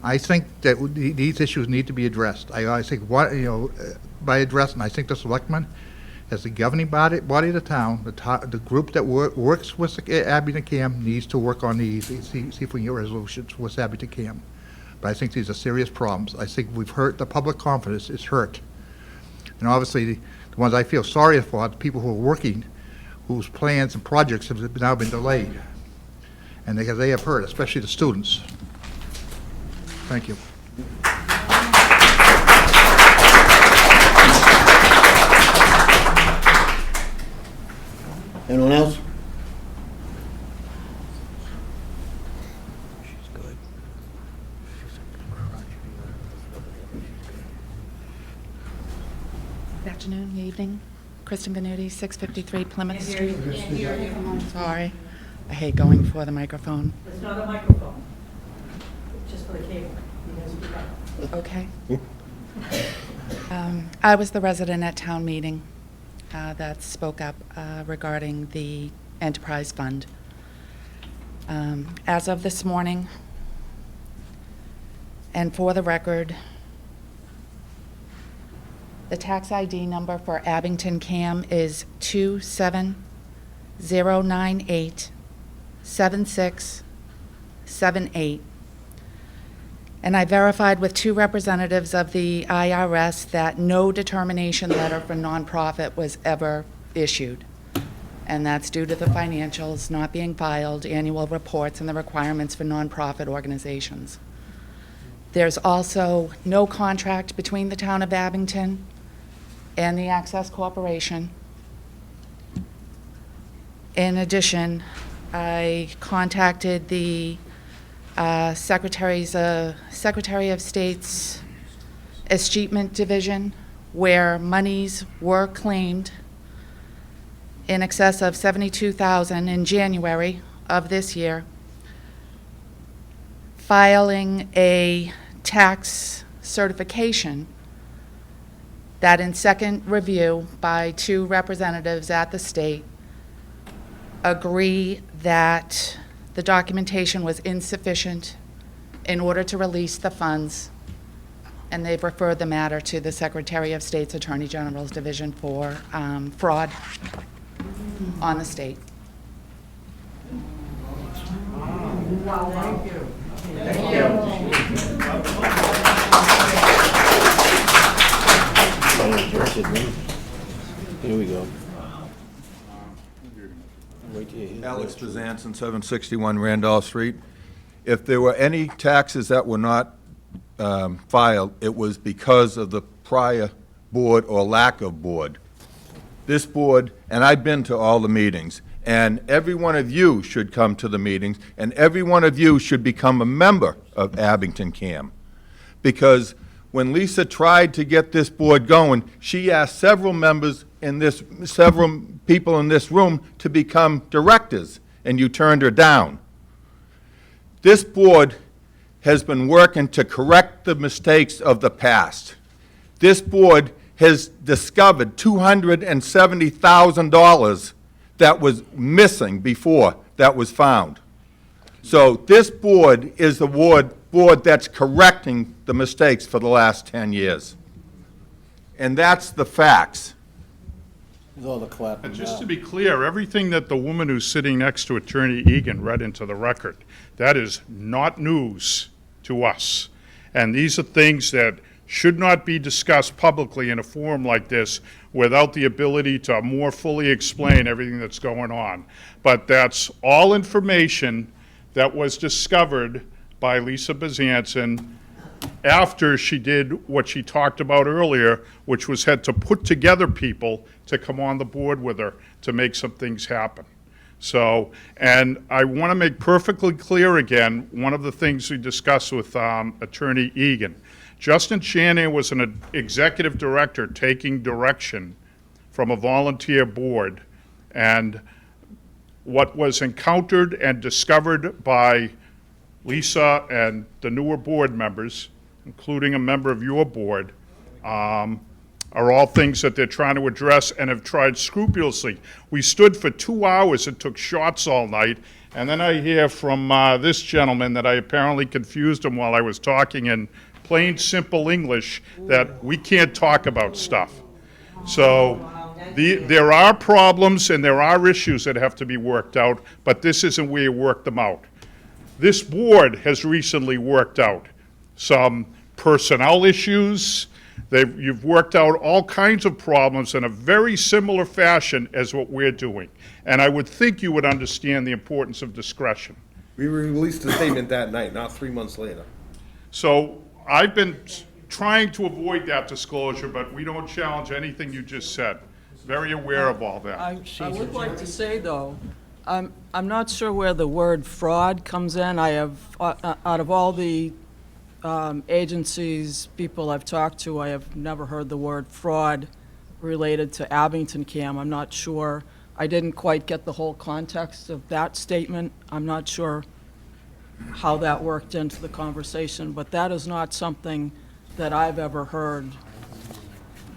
B: I think that these issues need to be addressed. I think by addressing, I think the selectmen, as the governing body of the town, the group that works with Abington Cam needs to work on these, see if we can get resolutions with Abington Cam. But I think these are serious problems. I think we've hurt, the public confidence is hurt. And obviously, the ones I feel sorry for are the people who are working, whose plans and projects have now been delayed. And they have hurt, especially the students. Thank you.
A: Anyone else?
P: Good afternoon, evening. Kristen Venuti, 653 Plymouth Street. Sorry. I hate going for the microphone.
O: It's not a microphone, just for the cable. You guys speak up.
P: Okay. I was the resident at town meeting that spoke up regarding the enterprise fund. As of this morning, and for the record, the tax ID number for Abington Cam is 270987678. And I verified with 2 representatives of the IRS that no determination letter for nonprofit was ever issued. And that's due to the financials not being filed, annual reports, and the requirements for nonprofit organizations. There's also no contract between the town of Abington and the Access Corporation. In addition, I contacted the Secretary of State's Escheatment Division, where monies were claimed in excess of $72,000 in January of this year, filing a tax certification that in second review by 2 representatives at the state agree that the documentation was insufficient in order to release the funds, and they've referred the matter to the Secretary of State's Attorney General's Division for fraud on the state.
O: Wow, thank you.
H: Here we go.
Q: Alex Bezanson, 761 Randolph Street. If there were any taxes that were not filed, it was because of the prior board or lack of board. This board, and I've been to all the meetings, and every one of you should come to the meetings, and every one of you should become a member of Abington CAM. Because when Lisa tried to get this board going, she asked several people in this room to become directors, and you turned her down. This board has been working to correct the mistakes of the past. This board has discovered $270,000 that was missing before that was found. So this board is the board that's correcting the mistakes for the last 10 years. And that's the facts.
H: All the clapping.
L: And just to be clear, everything that the woman who's sitting next to Attorney Egan read into the record, that is not news to us. And these are things that should not be discussed publicly in a forum like this without the ability to more fully explain everything that's going on. But that's all information that was discovered by Lisa Bezanson after she did what she talked about earlier, which was had to put together people to come on the board with her to make some things happen. So, and I want to make perfectly clear again, one of the things we discussed with Attorney Egan. Justin Shanahan was an executive director taking direction from a volunteer board, and what was encountered and discovered by Lisa and the newer board members, including a member of your board, are all things that they're trying to address and have tried scrupulously. We stood for 2 hours and took shots all night, and then I hear from this gentleman that I apparently confused him while I was talking in plain, simple English that we can't talk about stuff. So there are problems and there are issues that have to be worked out, but this isn't where you work them out. This board has recently worked out some personnel issues. You've worked out all kinds of problems in a very similar fashion as what we're doing. And I would think you would understand the importance of discretion.
D: We released the statement that night, not 3 months later.
L: So I've been trying to avoid that disclosure, but we don't challenge anything you just said. Very aware of all that.
K: I would like to say, though, I'm not sure where the word fraud comes in. I have, out of all the agencies, people I've talked to, I have never heard the word fraud related to Abington CAM. I'm not sure. I didn't quite get the whole context of that statement. I'm not sure how that worked into the conversation, but that is not something that I've ever heard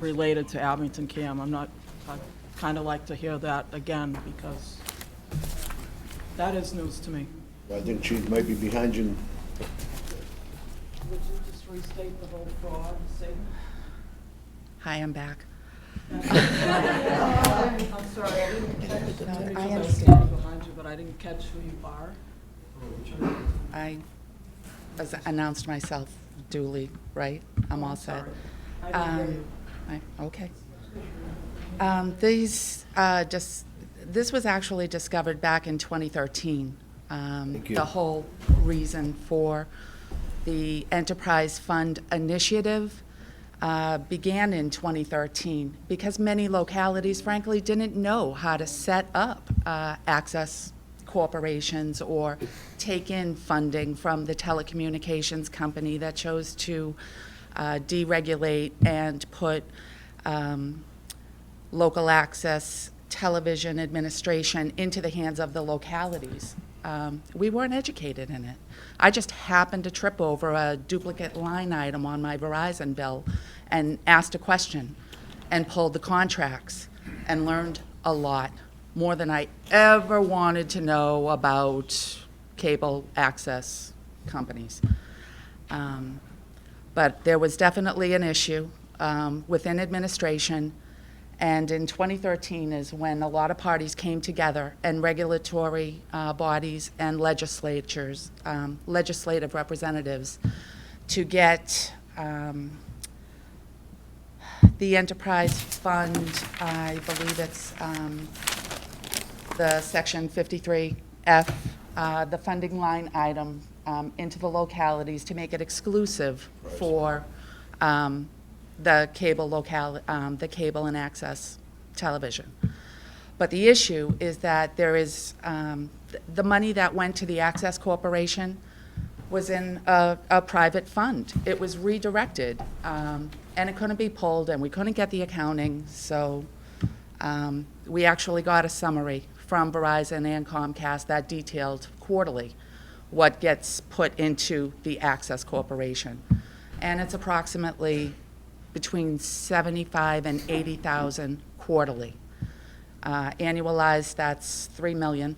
K: related to Abington CAM. I'd kind of like to hear that again, because that is news to me.
A: I think she might be behind you.
K: Would you just restate the whole fraud statement?
P: Hi, I'm back.
K: I'm sorry, I didn't catch.
P: I understand.
K: Behind you, but I didn't catch who you are.
P: I announced myself duly, right? I'm all set.
K: I didn't hear you.
P: Okay. This was actually discovered back in 2013. The whole reason for the Enterprise Fund initiative began in 2013 because many localities, frankly, didn't know how to set up access corporations or take in funding from the telecommunications company that chose to deregulate and put local access television administration into the hands of the localities. We weren't educated in it. I just happened to trip over a duplicate line item on my Verizon bill and asked a question and pulled the contracts and learned a lot, more than I ever wanted to know about cable access companies. But there was definitely an issue within administration, and in 2013 is when a lot of parties came together, and regulatory bodies and legislatures, legislative representatives, to get the enterprise fund, I believe it's the section 53F, the funding line item into the localities to make it exclusive for the cable and access television. But the issue is that there is the money that went to the Access Corporation was in a private fund. It was redirected, and it couldn't be pulled, and we couldn't get the accounting, so we actually got a summary from Verizon and Comcast that detailed quarterly what gets put into the Access Corporation. And it's approximately between 75 and 80,000 quarterly. Annualized, that's $3 million.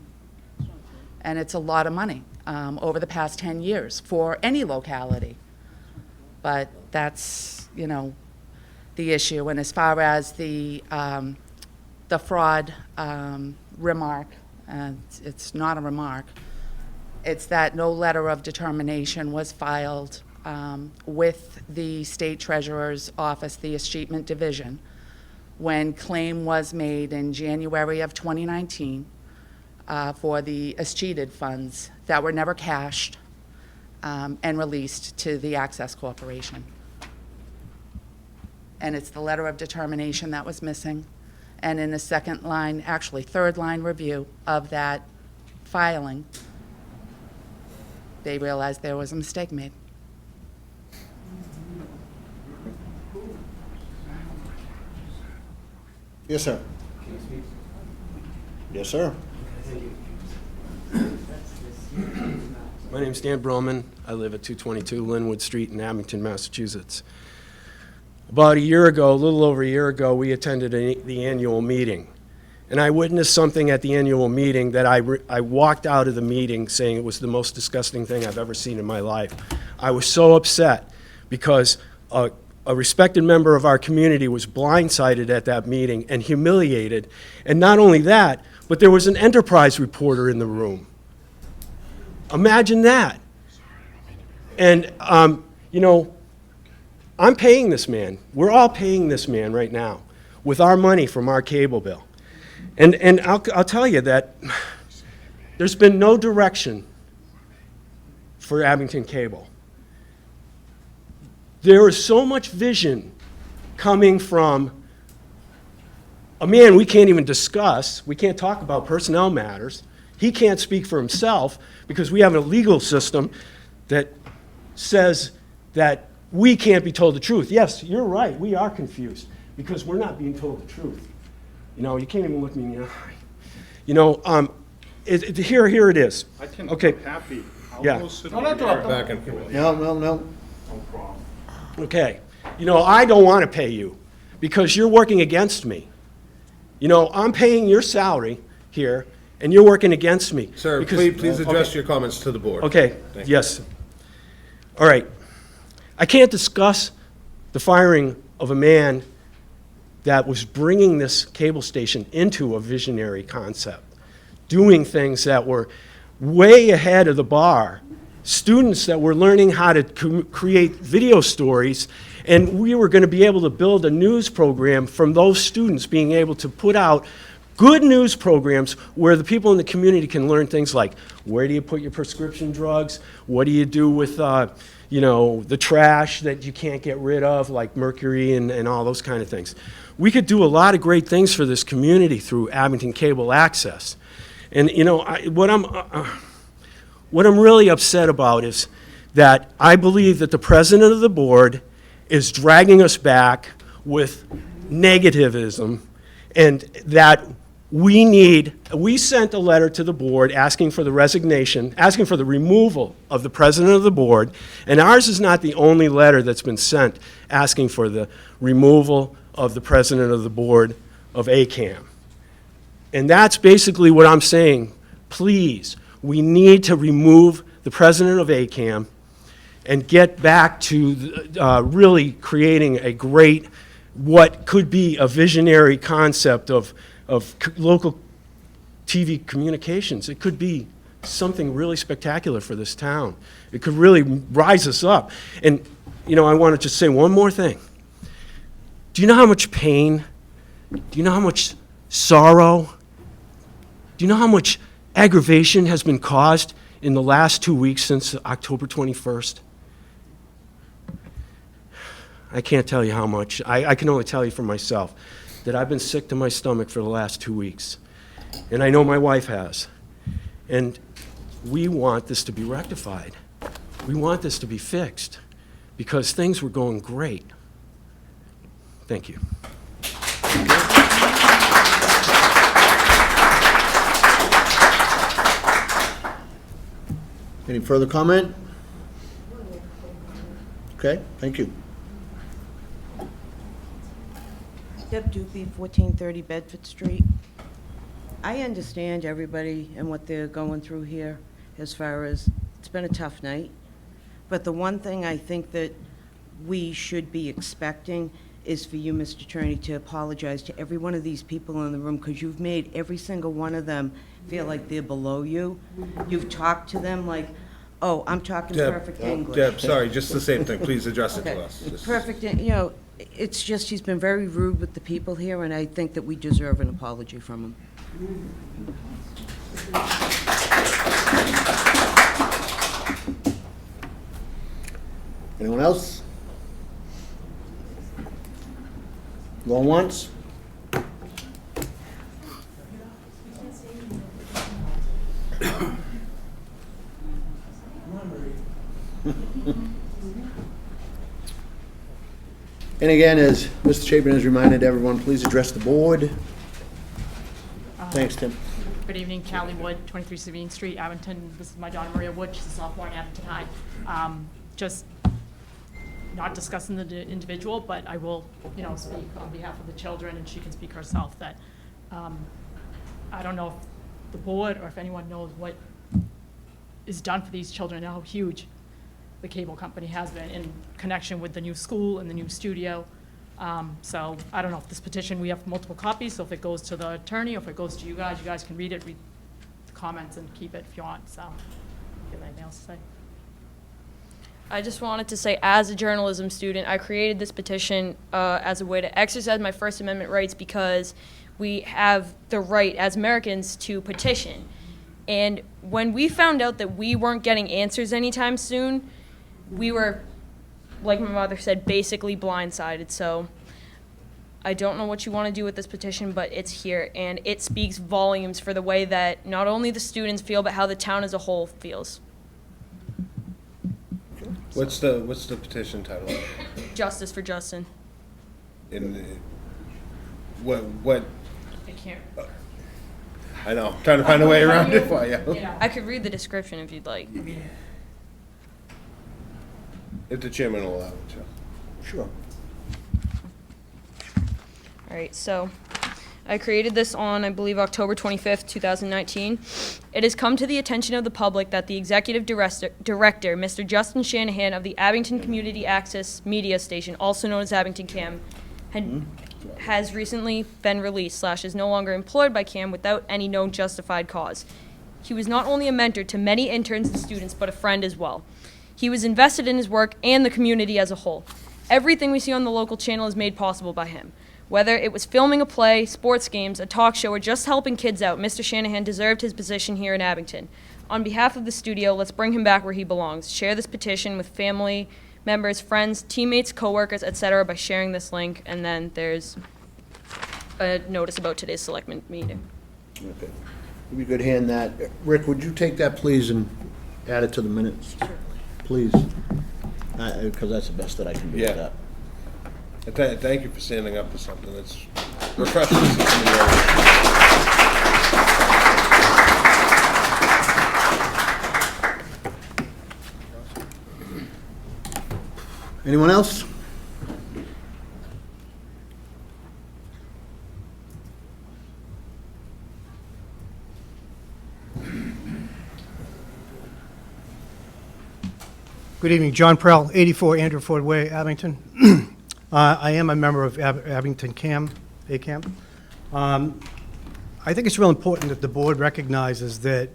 P: And it's a lot of money over the past 10 years for any locality. But that's, you know, the issue. And as far as the fraud remark, it's not a remark, it's that no letter of determination was filed with the state treasurer's office, the escheatment division, when claim was made in January of 2019 for the escheated funds that were never cashed and released to the Access Corporation. And it's the letter of determination that was missing. And in the second line, actually third line review of that filing, they realized there was a mistake made.
A: Yes, sir. Yes, sir.
E: My name's Dan Broman. I live at 222 Linwood Street in Abington, Massachusetts. About a year ago, a little over a year ago, we attended the annual meeting. And I witnessed something at the annual meeting that I walked out of the meeting saying it was the most disgusting thing I've ever seen in my life. I was so upset because a respected member of our community was blindsided at that meeting and humiliated. And not only that, but there was an Enterprise reporter in the room. Imagine that. And, you know, I'm paying this man. We're all paying this man right now with our money from our cable bill. And I'll tell you that there's been no direction for Abington Cable. There is so much vision coming from a man we can't even discuss. We can't talk about personnel matters. He can't speak for himself because we have a legal system that says that we can't be told the truth. Yes, you're right. We are confused because we're not being told the truth. You know, you can't even look me in the eye. You know, here it is.
L: I can,
E: okay.
L: I'm happy. I'll
E: Yeah.
L: go sit
D: Don't
L: over
D: interrupt
L: there.
D: back and forth.
A: No.
L: No problem.
E: Okay. You know, I don't want to pay you because you're working against me. You know, I'm paying your salary here, and you're working against me.
D: Sir,
E: because,
D: please address
E: okay.
D: your comments to the board.
E: Okay,
D: Thank you.
E: yes. All right. I can't discuss the firing of a man that was bringing this cable station into a visionary concept, doing things that were way ahead of the bar, students that were learning how to create video stories, and we were going to be able to build a news program from those students being able to put out good news programs where the people in the community can learn things like, where do you put your prescription drugs? What do you do with, you know, the trash that you can't get rid of, like mercury and all those kind of things. We could do a lot of great things for this community through Abington Cable Access. And, you know, what I'm really upset about is that I believe that the president of the board is dragging us back with negativism, and that we sent a letter to the board asking for the resignation, asking for the removal of the president of the board, and ours is not the only letter that's been sent asking for the removal of the president of the board of ACAM. And that's basically what I'm saying. Please, we need to remove the president of ACAM and get back to really creating a great, what could be a visionary concept of local TV communications. It could be something really spectacular for this town. It could really rise us up. And, you know, I want to just say one more thing. Do you know how much pain, do you know how much sorrow, do you know how much aggravation has been caused in the last 2 weeks since October 21st? I can't tell you how much. I can only tell you for myself that I've been sick to my stomach for the last 2 weeks. And I know my wife has. And we want this to be rectified. We want this to be fixed because things were going great. Thank you.
A: Any further comment? Okay, thank you.
R: Deb Doopy, 1430 Bedford Street. I understand everybody and what they're going through here as far as, it's been a tough night. But the one thing I think that we should be expecting is for you, Mr. Attorney, to apologize to every one of these people in the room, because you've made every single one of them feel like they're below you. You've talked to them like, oh, I'm talking perfect English.
D: Deb, sorry, just the same thing. Please address it
R: Okay.
D: to us. Just-
R: Perfect, you know, it's just, he's been very rude with the people here, and I think that we deserve an apology from him.
A: Anyone else? Going once? And again, as Mr. Chapin has reminded everyone, please address the board. Thanks, Tim.
S: Good evening, Callie Wood, 23 Sabine Street, Abington. This is my daughter Maria Wood. She's a sophomore in Abington High. Just not discussing the individual, but I will, you know, speak on behalf of the children, and she can speak herself, that I don't know if the board or if anyone knows what is done for these children, and how huge the cable company has been in connection with the new school and the new studio. So I don't know if this petition, we have multiple copies, so if it goes to the attorney or if it goes to you guys can read it, read the comments and keep it if you want, so. Do you have anything else to say?
T: I just wanted to say, as a journalism student, I created this petition as a way to exercise my First Amendment rights, because we have the right as Americans to petition. And when we found out that we weren't getting answers anytime soon, we were, like my mother said, basically blindsided. So I don't know what you want to do with this petition, but it's here, and it speaks volumes for the way that not only the students feel, but how the town as a whole feels.
D: What's the petition title?
T: Justice for Justin.
D: What?
T: I can't.
D: I know. Trying to find a way around it for you.
T: Yeah, I could read the description if you'd like.
D: If the chairman will allow it,
A: Sure.
T: All right, so I created this on, I believe, October 25th, 2019. It has come to the attention of the public that the executive director, Mr. Justin Shanahan of the Abington Community Access Media Station, also known as Abington CAM, has recently been released / is no longer employed by CAM without any known justified cause. He was not only a mentor to many interns and students, but a friend as well. He was invested in his work and the community as a whole. Everything we see on the local channel is made possible by him. Whether it was filming a play, sports games, a talk show, or just helping kids out, Mr. Shanahan deserved his position here in Abington. On behalf of the studio, let's bring him back where he belongs. Share this petition with family members, friends, teammates, coworkers, etc. by sharing this link, and then there's a notice about today's Selectmen meeting.
A: Okay. If you could hand that. Rick, would you take that, please, and add it to the minutes? Please. Because that's the best that I can do with
D: Yeah.
A: that.
D: Thank you for standing up for something that's refreshing.
A: Anyone else?
M: Good evening, John Prell, 84 Andrew Ford Way, Abington. I am a member of Abington CAM, ACAM. I think it's real important that the board recognizes that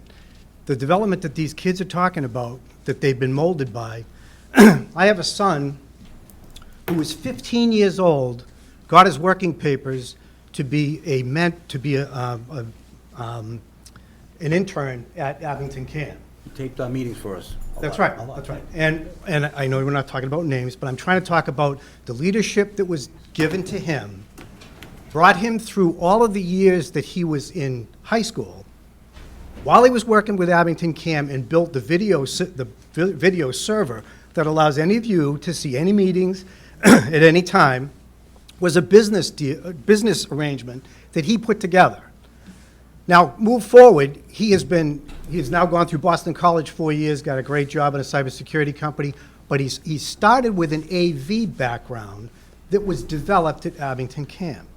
M: the development that these kids are talking about, that they've been molded by. I have a son who was 15 years old, got his working papers to be an intern at Abington CAM.
C: You taped our meetings for us.
M: That's right, that's right. And I know we're not talking about names, but I'm trying to talk about the leadership that was given to him, brought him through all of the years that he was in high school, while he was working with Abington CAM, and built the video server that allows any of you to see any meetings at any time, was a business arrangement that he put together. Now, move forward, he has now gone through Boston College 4 years, got a great job in a cybersecurity company, but he started with an AV background that was developed at Abington CAM.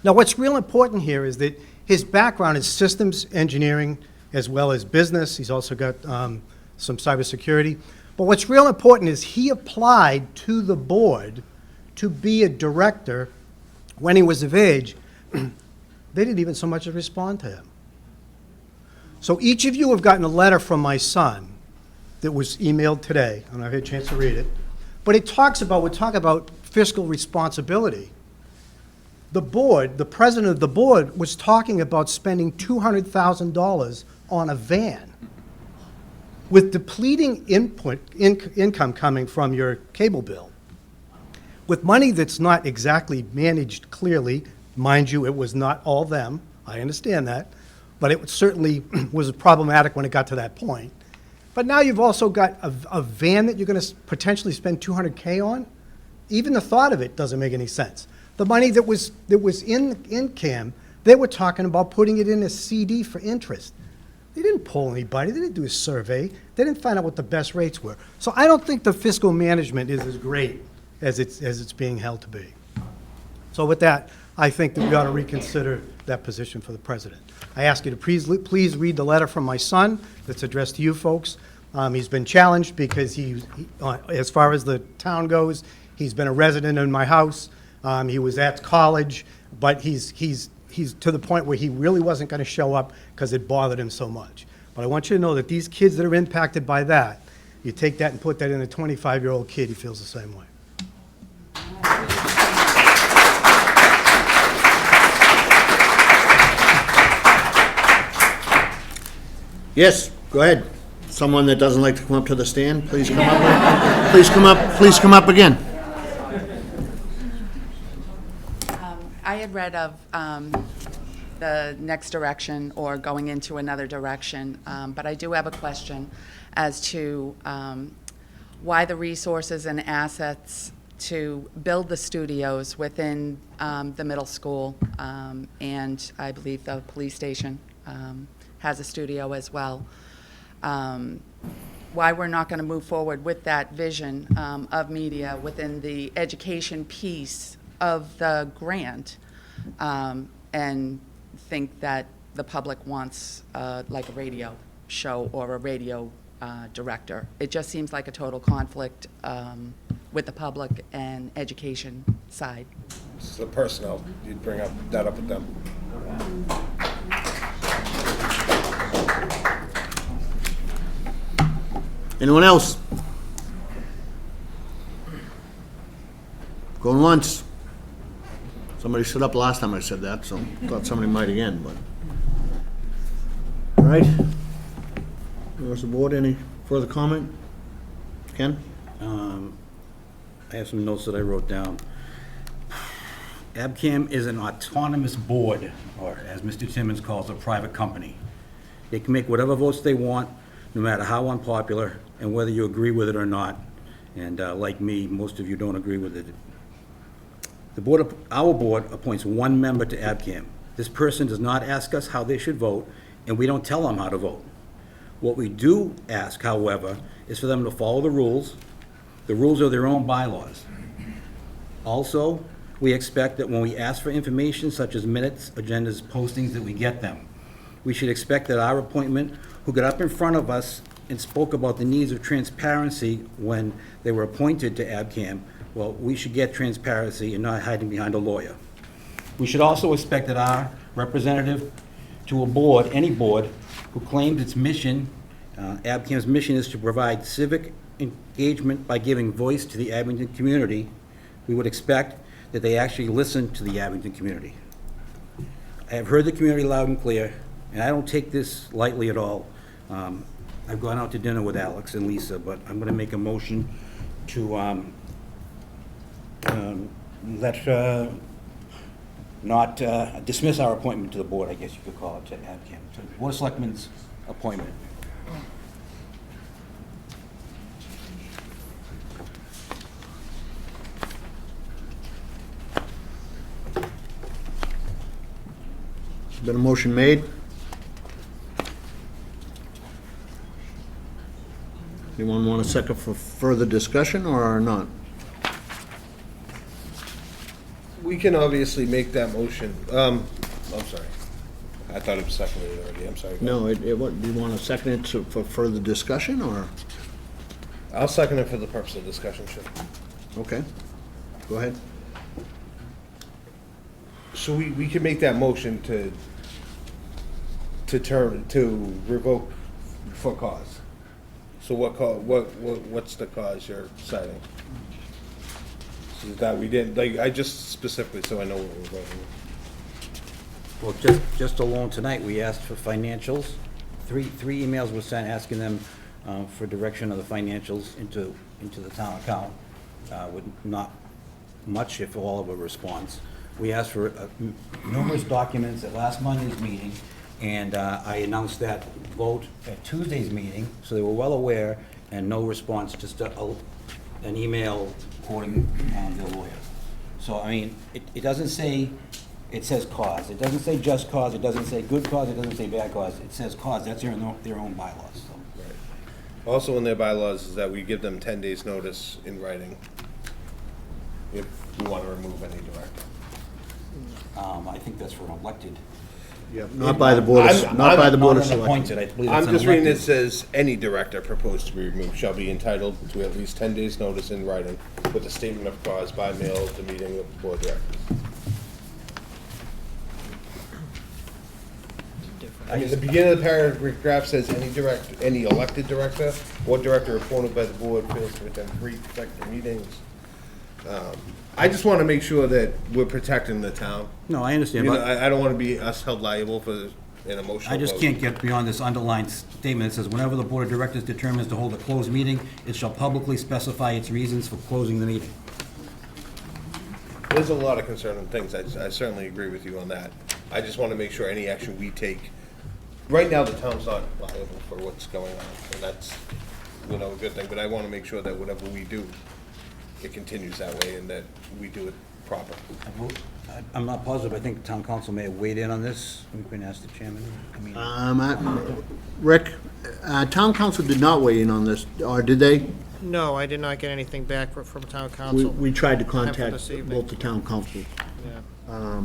M: Now, what's real important here is that his background is systems engineering as well as business. He's also got some cybersecurity. But what's real important is he applied to the board to be a director when he was of age. They didn't even so much as respond to him. So each of you have gotten a letter from my son that was emailed today, and I've had a chance to read it. But it talks about, we're talking about fiscal responsibility. The board, the president of the board, was talking about spending $200,000 on a van. With depleting income coming from your cable bill, with money that's not exactly managed clearly. Mind you, it was not all them, I understand that, but it certainly was problematic when it got to that point. But now you've also got a van that you're going to potentially spend $200K on? Even the thought of it doesn't make any sense. The money that was in CAM, they were talking about putting it in a CD for interest. They didn't poll anybody, they didn't do a survey, they didn't find out what the best rates were. So I don't think the fiscal management is as great as it's being held to be. So with that, I think that we ought to reconsider that position for the president. I ask you to please read the letter from my son that's addressed to you folks. He's been challenged because as far as the town goes, he's been a resident in my house. He was at college, but he's to the point where he really wasn't going to show up because it bothered him so much. But I want you to know that these kids that are impacted by that, you take that and put that in a 25-year-old kid, he feels the same way.
A: Yes, go ahead. Someone that doesn't like to come up to the stand, please come up. Please come up again.
P: I had read of the next direction or going into another direction, but I do have a question as to why the resources and assets to build the studios within the middle school, and I believe the police station has a studio as well. Why we're not going to move forward with that vision of media within the education piece of the grant, and think that the public wants like a radio show or a radio director. It just seems like a total conflict with the public and education side.
D: It's the personnel, you'd bring that up with them.
A: Anyone else? Going once. Somebody stood up last time I said that, so thought somebody might again, but. All right. Members of the board, any further comment? Ken?
C: I have some notes that I wrote down. ABCAM is an autonomous board, or as Mr. Timmons calls, a private company. They can make whatever votes they want, no matter how unpopular, and whether you agree with it or not. And like me, most of you don't agree with it. Our board appoints one member to ABCAM. This person does not ask us how they should vote, and we don't tell them how to vote. What we do ask, however, is for them to follow the rules. The rules are their own bylaws. Also, we expect that when we ask for information such as minutes, agendas, postings, that we get them. We should expect that our appointment, who got up in front of us and spoke about the needs of transparency when they were appointed to ABCAM, well, we should get transparency and not hiding behind a lawyer. We should also expect that our representative to a board, any board, who claims its mission, ABCAM's mission is to provide civic engagement by giving voice to the Abington community, we would expect that they actually listen to the Abington community. I have heard the community loud and clear, and I don't take this lightly at all. I've gone out to dinner with Alex and Lisa, but I'm going to make a motion to not dismiss our appointment to the board, I guess you could call it, to ABCAM, to Board of Selectmen's appointment.
A: Been a motion made. Anyone want a second for further discussion or not?
D: We can obviously make that motion. I'm sorry. I thought it was seconded already. I'm sorry.
A: No, what, do you want to second it for further discussion, or?
D: I'll second it for the purpose of discussion, sure.
A: Okay, go ahead.
D: So we can make that motion to revoke for cause. So what's the cause you're citing? So that we didn't, like, I just specifically, so I know what we're voting.
C: Well, just alone tonight, we asked for financials. Three emails were sent asking them for direction of the financials into the town account, with not much, if all of a response. We asked for numerous documents at last Monday's meeting, and I announced that vote at Tuesday's meeting, so they were well aware, and no response, just an email quoting their lawyer. So, I mean, it doesn't say, it says cause. It doesn't say just cause, it doesn't say good cause, it doesn't say bad cause. It says cause. That's their own bylaws. So.
D: Right. Also in their bylaws is that we give them 10 days' notice in writing if we want to remove any director.
C: I think that's for an elected.
A: Yeah, not by the board of selectmen.
C: Appointed, I believe
D: I'm
C: it's
D: just
C: an
D: reading, it
C: elected.
D: says, any director proposed to be removed shall be entitled to at least 10 days' notice in writing with a statement of cause by mail at the meeting of the board of directors. I mean, the beginning of the paragraph says any elected director or director appointed by the board fails to attend 3 consecutive meetings. I just want to make sure that we're protecting the town.
C: No, I understand,
D: You know,
C: but
D: I don't want to be us held liable for an emotional
C: I just
D: vote.
C: can't get beyond this underlined statement. It says, whenever the Board of Directors determines to hold a closed meeting, it shall publicly specify its reasons for closing the meeting.
D: There's a lot of concerning things. I certainly agree with you on that. I just want to make sure any action we take, right now, the town's not liable for what's going on, and that's, a good thing, but I want to make sure that whatever we do, it continues that way and that we do it proper.
C: I'm not positive. I think town council may have weighed in on this. We can ask the chairman. I mean,
A: Rick, town council did not weigh in on this, or did they?
I: No, I did not get anything back from town council.
A: We tried to
I: After
A: contact
I: this evening.
A: both the town councils.
I: Yeah.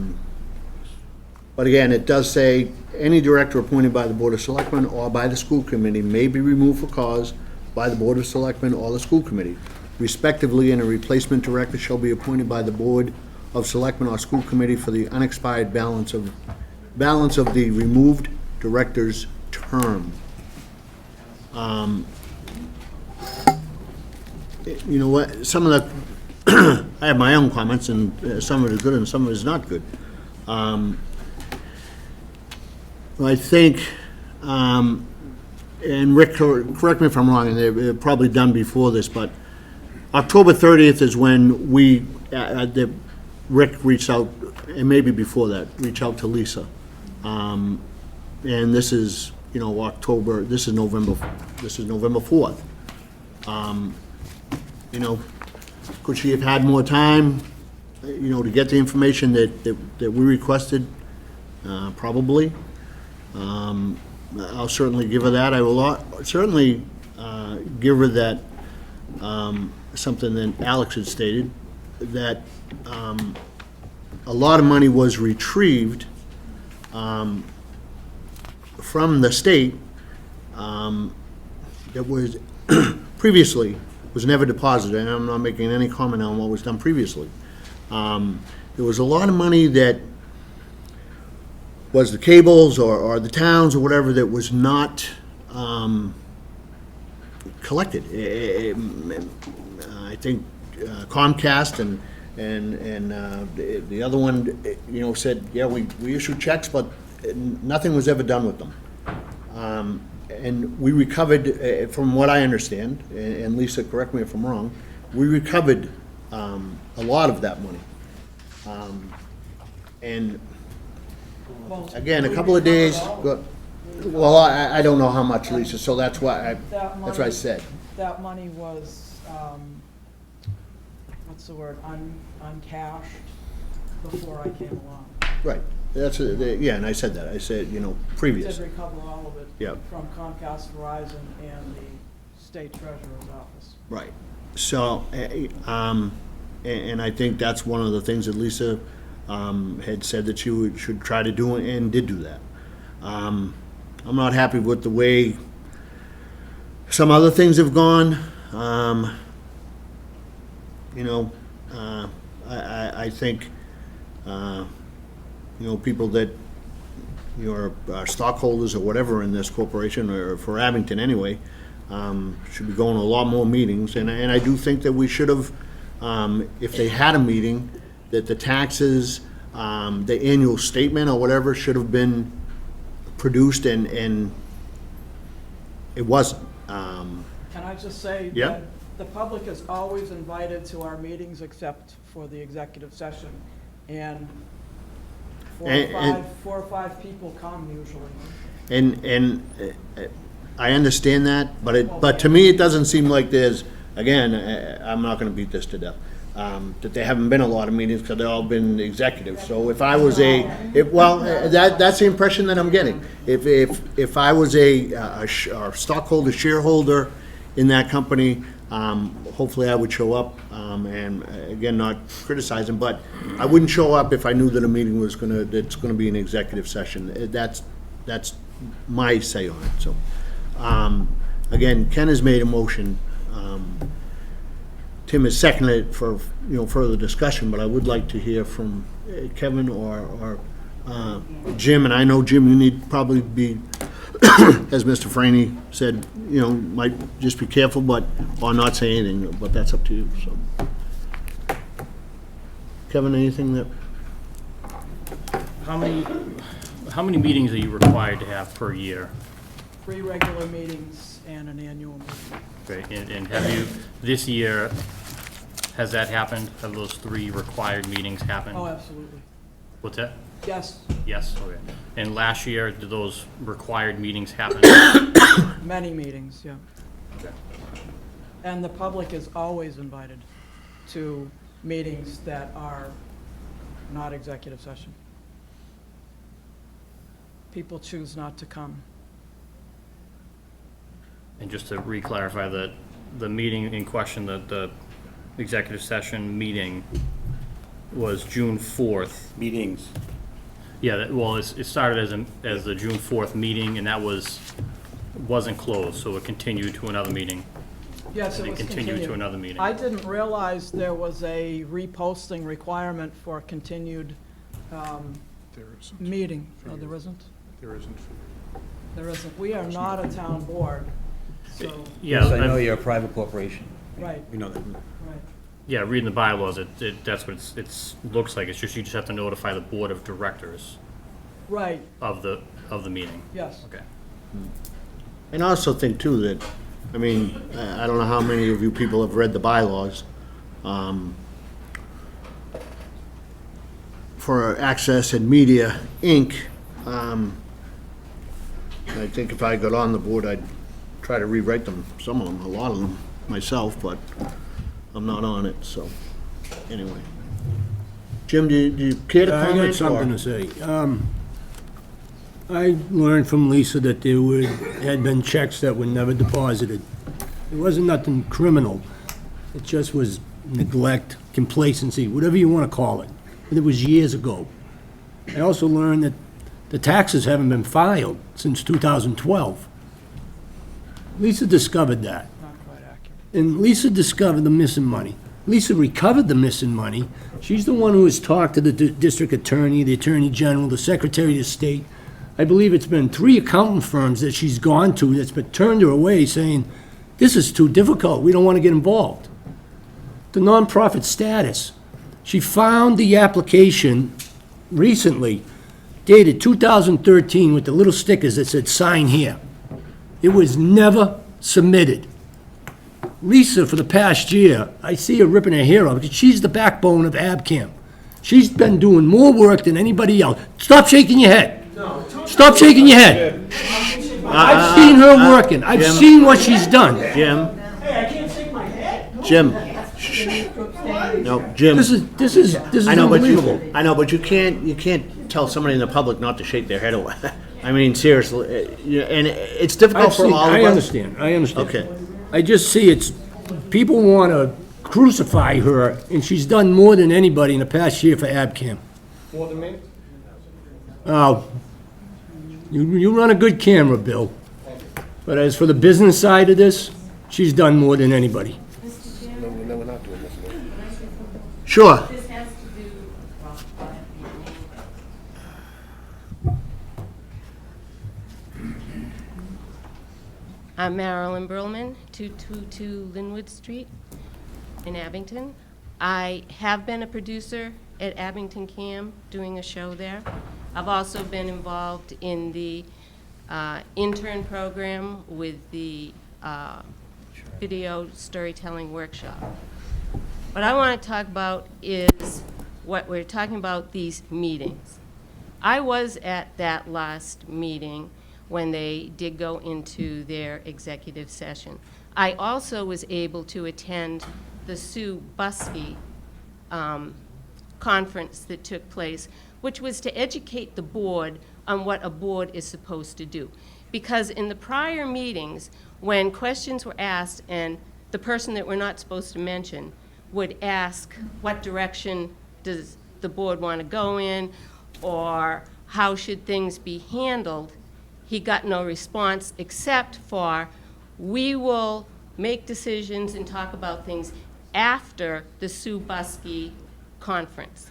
A: But again, it does say, any director appointed by the Board of Selectmen or by the school committee may be removed for cause by the Board of Selectmen or the school committee, respectively, and a replacement director shall be appointed by the Board of Selectmen or school committee for the unexpired balance of the removed director's term. You know what, some of the, I have my own comments, and some of it is good and some of it is not good. I think, and Rick, correct me if I'm wrong, and they're probably done before this, but October 30th is when we, the Rick reached out, and maybe before that, reached out to Lisa. And this is, you know, October, this is November 4th. You know, could she have had more time, you know, to get the information that we requested? Probably. I'll certainly give her that. I will certainly give her that, something that Alex had stated, that a lot of money was retrieved from the state that was previously was never deposited, and I'm not making any comment on what was done previously. There was a lot of money that was the cables or the towns or whatever that was not collected. I think Comcast and the other one, you know, said, yeah, we issued checks, but nothing was ever done with them. And we recovered, from what I understand, and Lisa, correct me if I'm wrong, we recovered a lot of that money. And again, a couple of days, well, I don't know how much, Lisa, so that's why that's what I said.
K: That money was, what's the word, uncashed before I came along.
A: Right, that's, yeah, and I said that, I said, you know, previous.
K: Did recover all of it.
A: Yeah.
K: From Comcast, Verizon, and the state treasurer's office.
A: Right. So, and I think that's one of the things that Lisa had said that she should try to do, and did do that. I'm not happy with the way some other things have gone. You know, I think, you know, people that, you know, are stockholders or whatever in this corporation, or for Abington anyway, should be going to a lot more meetings. And I do think that we should have, if they had a meeting, that the taxes, the annual statement or whatever should have been produced, and it wasn't.
K: Can I just say
A: Yeah.
K: that the public is always invited to our meetings except for the executive session, and four or five people come usually.
A: And I understand that, but to me, it doesn't seem like there's, again, I'm not gonna beat this to death, that there haven't been a lot of meetings, because they've all been executive. So if I was that's the impression that I'm getting. If I was a stockholder, shareholder in that company, hopefully I would show up, and again, not criticizing, but I wouldn't show up if I knew that a meeting was that's gonna be an executive session. That's my say on it, so. Again, Ken has made a motion. Tim has seconded it for, you know, further discussion, but I would like to hear from Kevin or Jim, and I know, Jim, you need probably be, as Mr. Franny said, you know, might just be careful, or not say anything, but that's up to you, so. Kevin, anything that?
F: How many meetings are you required to have per year?
K: 3 regular meetings and an annual meeting.
F: Okay, and have you, this year, has that happened? Have those 3 required meetings happened?
K: Oh, absolutely.
F: What's that?
K: Yes,
F: Yes, okay. And last year, did those required meetings happen?
K: many meetings, yeah.
F: Okay.
K: And the public is always invited to meetings that are not executive session. People choose not to come.
F: And just to re-clarify, the meeting in question, the executive session meeting was June 4th.
C: Meetings.
F: Yeah, well, it started as the June 4th meeting, and that wasn't closed, so it continued to another meeting.
K: Yes, it
F: And
K: was
F: then continued to
K: continued.
F: another meeting.
K: I didn't realize there was a reposting requirement for a continued meeting. Oh, there isn't?
L: There isn't.
K: There isn't. We are not a town board, so,
F: Yeah,
C: Yes, I know you're a private corporation.
K: right,
C: We know that.
K: right.
F: Yeah, reading the bylaws, that's what it looks like. It's just, you just have to notify the board of directors
K: Right,
F: of the meeting.
K: yes.
F: Okay.
A: And I also think too that, I mean, I don't know how many of you people have read the bylaws. for Access and Media, Inc. I think if I got on the board, I'd try to rewrite them, some of them, a lot of them myself, but I'm not on it, so, anyway. Jim, do you care to comment?
U: I got something to say. I learned from Lisa that had been checks that were never deposited. It wasn't nothing criminal. It just was neglect, complacency, whatever you want to call it. But it was years ago. I also learned that the taxes haven't been filed since 2012. Lisa discovered that. And Lisa discovered the missing money. Lisa recovered the missing money. She's the one who has talked to the district attorney, the attorney general, the secretary of state. I believe it's been 3 accounting firms that she's gone to that's been turned her away saying, this is too difficult, we don't want to get involved. The nonprofit status. She found the application recently, dated 2013, with the little stickers that said, sign here. It was never submitted. Lisa, for the past year, I see her ripping her hair off because she's the backbone of ABCAM. She's been doing more work than anybody else. Stop shaking your head. Stop shaking your head. I've seen her working. I've seen what she's done.
A: Jim,
I: Hey, I can't shake my head.
A: Jim. No, Jim.
U: This is
A: I know,
U: unbelievable.
A: I know, but you can't tell somebody in the public not to shake their head away. I mean, seriously, and it's difficult for all of us.
U: I understand.
A: Okay.
U: I just see people want to crucify her, and she's done more than anybody in the past year for ABCAM.
D: More than me?
U: Oh, you run a good camera, Bill. But as for the business side of this, she's done more than anybody.
D: No, we're not doing this.
A: Sure.
O: This has to do, I'm Marilyn Berlman, 222 Linwood Street in Abington. I have been a producer at Abington Cam, doing a show there. I've also been involved in the intern program with the video storytelling workshop. What I want to talk about is what we're talking about, these meetings. I was at that last meeting when they did go into their executive session. I also was able to attend the Sue Buskey conference that took place, which was to educate the board on what a board is supposed to do. Because in the prior meetings, when questions were asked and the person that we're not supposed to mention would ask what direction does the board want to go in, or how should things be handled, he got no response except for, we will make decisions and talk about things after the Sue Buskey conference.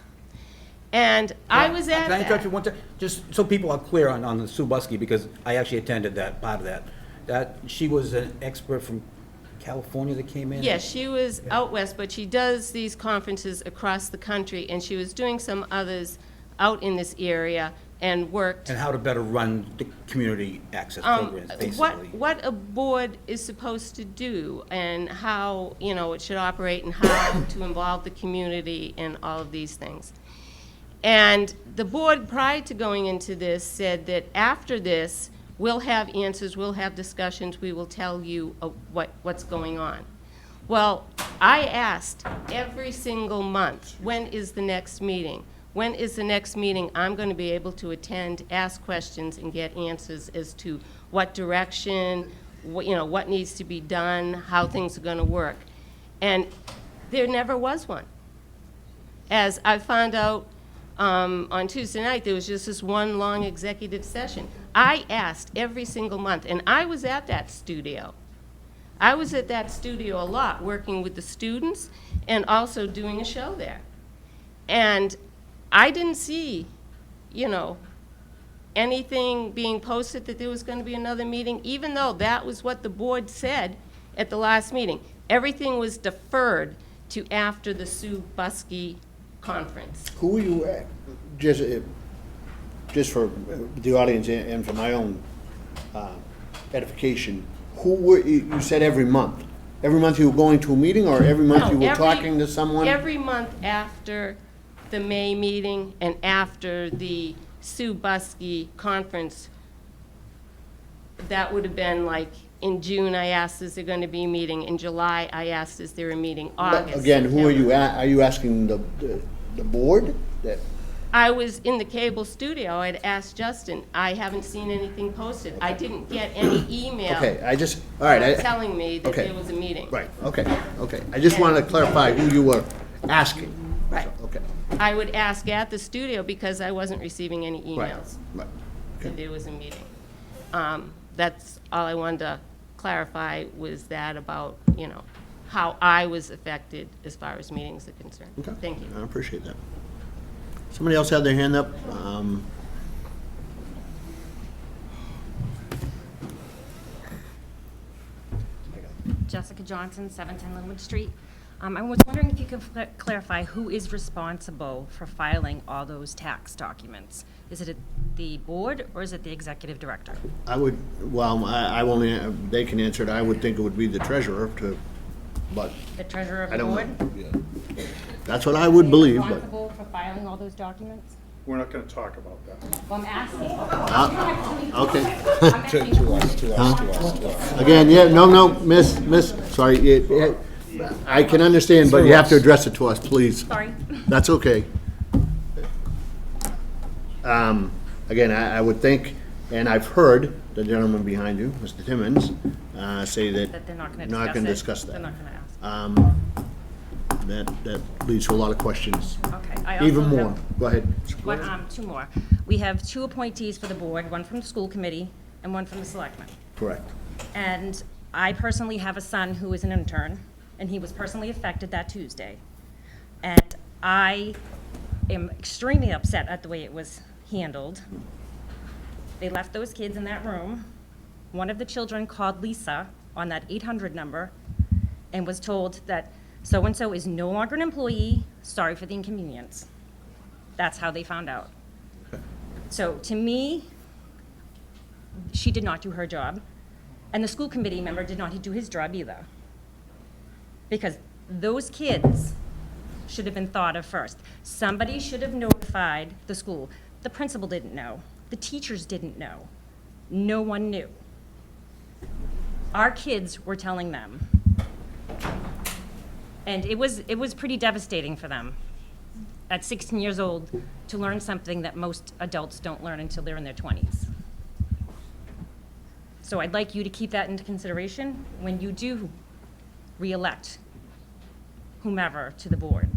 O: And I was at
C: Can I interrupt you
O: that.
C: one time? Just so people are clear on the Sue Buskey, because I actually attended that part of that. That she was an expert from California that came in?
O: Yes, she was out west, but she does these conferences across the country, and she was doing some others out in this area and worked.
C: And how to better run the community access programs, basically.
O: What a board is supposed to do, and how, it should operate, and how to involve the community in all of these things. And the board, prior to going into this, said that after this, we'll have answers, we'll have discussions, we will tell you what's going on. Well, I asked every single month, when is the next meeting? When is the next meeting I'm going to be able to attend, ask questions, and get answers as to what direction, what needs to be done, how things are going to work. And there never was one. As I found out on Tuesday night, there was just this one long executive session. I asked every single month, and I was at that studio. I was at that studio a lot, working with the students and also doing a show there. And I didn't see, anything being posted that there was going to be another meeting, even though that was what the board said at the last meeting. Everything was deferred to after the Sue Buskey conference.
A: Who were you at? Just for the audience and for my own edification, who were, you said every month? Every month you were going to a meeting, or every month
O: No,
A: you were
O: every-
A: talking to someone?
O: Every month after the May meeting and after the Sue Buskey conference, that would have been like, in June, I asked, is there going to be a meeting? In July, I asked, is there a meeting? August.
A: Again, who are you,
O: September.
A: are you asking the board? That
O: I was in the cable studio. I'd asked Justin. I haven't seen anything posted. I didn't get any email.
A: Okay, all right.
O: Telling me that
A: okay.
O: there was a meeting.
A: Right, okay. I just wanted to clarify who you were asking.
O: Right.
A: So, okay.
O: I would ask at the studio because I wasn't receiving any emails.
A: Right.
O: That there was a meeting. That's all I wanted to clarify, was that about, how I was affected as far as meetings are concerned.
A: Okay.
O: Thank you.
A: I appreciate that. Somebody else had their hand up?
G: Jessica Johnson, 710 Linwood Street. I was wondering if you could clarify who is responsible for filing all those tax documents. Is it the board or is it the executive director?
A: I would, well, I won't, they can answer it. I would think it would be the treasurer but.
G: The treasurer of
A: I
G: the
A: don't
G: board?
A: know. That's what I would believe, but.
G: Responsible for filing all those documents?
L: We're not going to talk about that.
G: Well, I'm asking.
A: Okay.
G: I'm asking
D: To us.
A: Again, yeah, no, miss, sorry, I can understand, but you have to address it to us, please.
G: Sorry.
A: That's okay. Again, I would think, and I've heard the gentleman behind you, Mr. Timmons, say that.
G: That they're not going
A: not
G: to
A: gonna
G: discuss
A: discuss
G: it.
A: that.
G: They're not going to ask.
A: That leads to a lot of questions.
G: Okay. I
A: Even
G: also
A: more.
G: have
A: Go ahead.
G: two more. We have 2 appointees for the board, one from the school committee and one from the selectmen.
A: Correct.
G: And I personally have a son who is an intern, and he was personally affected that Tuesday. And I am extremely upset at the way it was handled. They left those kids in that room. One of the children called Lisa on that 800 number and was told that so-and-so is no longer an employee, sorry for the inconvenience. That's how they found out. So to me, she did not do her job, and the school committee member did not do his job either. Because those kids should have been thought of first. Somebody should have notified the school. The principal didn't know. The teachers didn't know. No one knew. Our kids were telling them. And it was pretty devastating for them at 16 years old to learn something that most adults don't learn until they're in their 20s. So I'd like you to keep that into consideration when you do re-elect whomever to the board.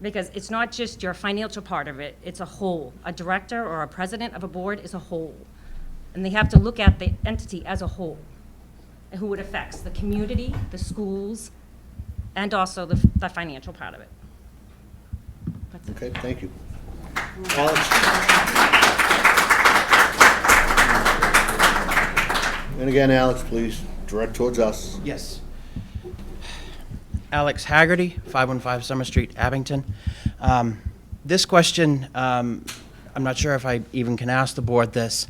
G: Because it's not just your financial part of it, it's a whole. A director or a president of a board is a whole. And they have to look at the entity as a whole, and who it affects, the community, the schools, and also the financial part of it. That's it.
A: Okay, thank you. Alex? And again, Alex, please, direct towards us.
V: Yes. Alex Haggerty, 515 Summer Street, Abington. This question, I'm not sure if I even can ask the board this,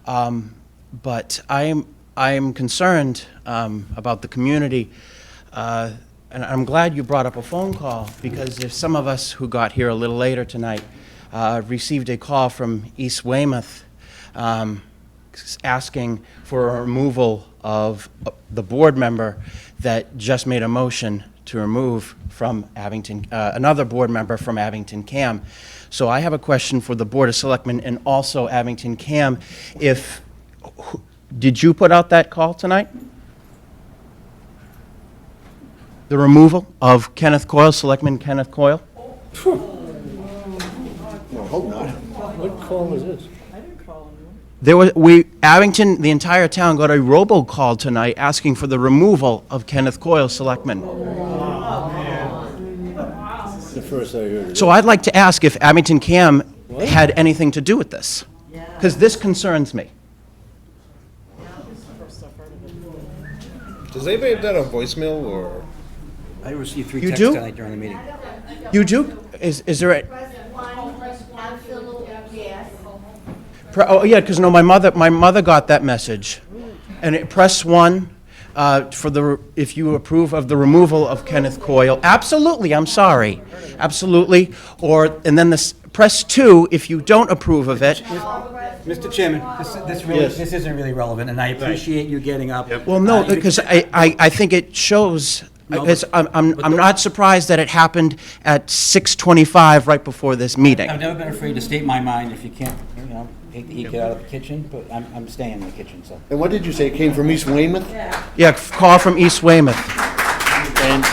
V: but I am concerned about the community, and I'm glad you brought up a phone call, because if some of us who got here a little later tonight received a call from East Weymouth asking for a removal of the board member that just made a motion to remove from Abington, another board member from Abington CAM. So I have a question for the Board of Selectmen and also Abington CAM. Did you put out that call tonight? The removal of Kenneth Coyle, Selectman Kenneth Coyle?
A: Well, hope not.
U: What call is this?
V: Abington, the entire town got a robocall tonight asking for the removal of Kenneth Coyle, Selectman.
U: This is the first I heard of it.
V: So I'd like to ask if Abington CAM had anything to do with this, because this concerns me.
D: Does anybody have that on voicemail or?
C: I received 3
V: You
C: texts
V: do?
C: tonight during the meeting.
V: You do? Is there a... Oh, yeah, because no, my mother got that message. And press 1, if you approve of the removal of Kenneth Coyle, absolutely, I'm sorry, absolutely. And then press 2 if you don't approve of it.
C: Mr. Chairman, this isn't really relevant, and I appreciate you getting up.
V: Well, no, because I think it shows, because I'm not surprised that it happened at 6:25 right before this meeting.
C: I've never been afraid to state my mind. If you can't, hate to eat it out of the kitchen, but I'm staying in the kitchen, so.
A: And what did you say, it came from East Weymouth?
V: Yeah, call from East Weymouth.
A: And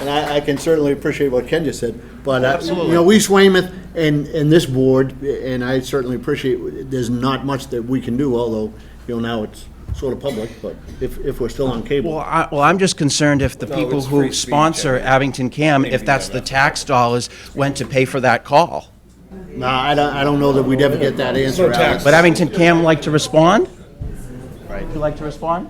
A: I can certainly appreciate what Ken just said, but,
V: Absolutely.
A: East Weymouth and this board, and I certainly appreciate, there's not much that we can do, although, now it's sort of public, but if we're still on cable.
V: Well, I'm just concerned if the people
D: it's free
V: who
D: speech,
V: sponsor Abington Cam, if that's the tax dollars went to pay for that call.
A: No, I don't know that we'd ever get that answer, Alex.
V: But Abington Cam like to respond? Right. Would you like to respond?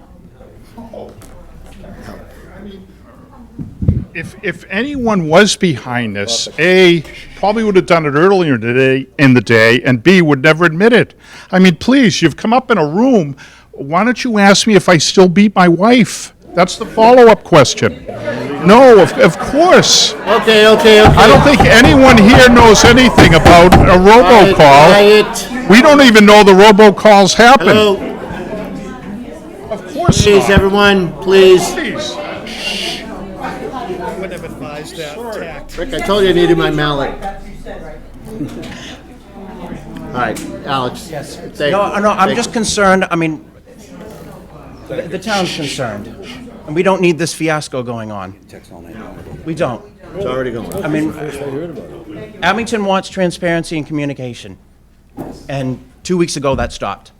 L: If anyone was behind this, A, probably would have done it earlier today, in the day, and B, would never admit it. I mean, please, you've come up in a room, why don't you ask me if I still beat my wife? That's the follow-up question. No, of course.
A: Okay.
L: I don't think anyone here knows anything about a robocall.
A: Quiet.
L: We don't even know the robocalls happen.
A: Hello,
L: Of course
A: please,
L: not.
A: everyone, please.
L: Please.
I: Wouldn't have advised that tact.
A: Rick, I told you I needed my mallet. All right, Alex.
V: Yes.
A: Thank-
V: No, I'm
A: thank-
V: just concerned, I mean, the town's concerned, and we don't need this fiasco going on. We don't.
A: It's already going.
V: I mean, Abington wants transparency and communication, and 2 weeks ago, that stopped.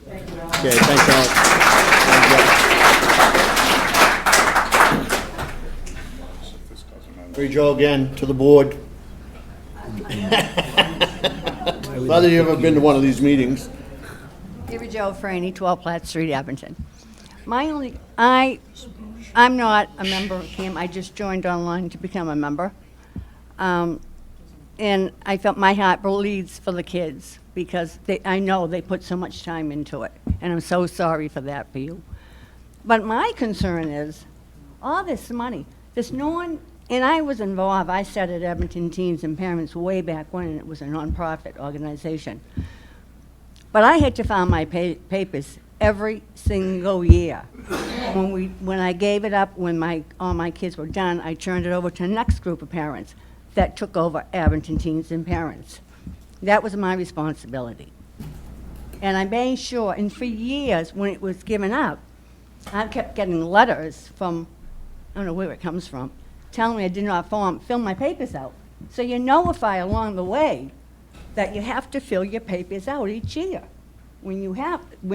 A: Okay, thanks, Alex. Mary Jo, again, to the board. Whether you've ever been to one of these meetings.
J: Mary Jo Franny, 12 Platt Street, Abington. I'm not a member of CAM, I just joined online to become a member. And I felt my heart bleeds for the kids, because I know they put so much time into it, and I'm so sorry for that for you. But my concern is, all this money, there's no one, and I was involved, I started Abington Teens and Parents way back when it was a nonprofit organization. But I had to file my papers every single year. When I gave it up, when all my kids were done, I turned it over to the next group of parents that took over Abington Teens and Parents. That was my responsibility. And I made sure, and for years, when it was given up, I kept getting letters from, I don't know where it comes from, telling me I did not fill my papers out. So you notify along the way that you have to fill your papers out each year when you have a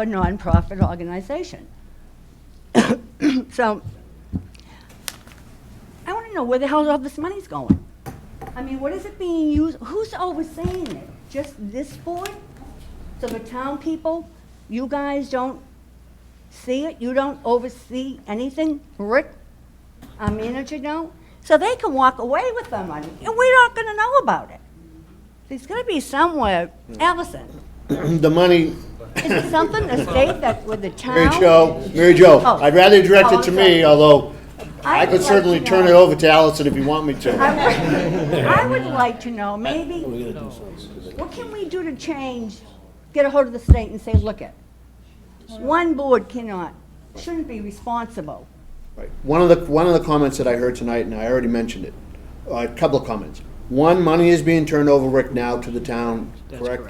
J: nonprofit organization. So I want to know where the hell all this money's going. I mean, what is it being used? Who's overseeing it? Just this board? So the town people, you guys don't see it? You don't oversee anything? Rick, our manager, don't? So they can walk away with their money, and we're not going to know about it. There's going to be somewhere, Allison,
A: The money,
J: is it something, a state that with the town?
A: Mary Jo,
J: Oh.
A: I'd rather direct
J: Oh,
A: it to
J: I'm
A: me,
J: sorry.
A: although I
J: would
A: could
J: like
A: certainly
J: to
A: turn
J: know-
A: it over to Allison if you want me to.
J: I would like to know, maybe, what can we do to change, get a hold of the state and say, look it, one board shouldn't be responsible.
A: Right. One of the comments that I heard tonight, and I already mentioned it, a couple of comments. One, money is being turned over, Rick, now to the town, correct?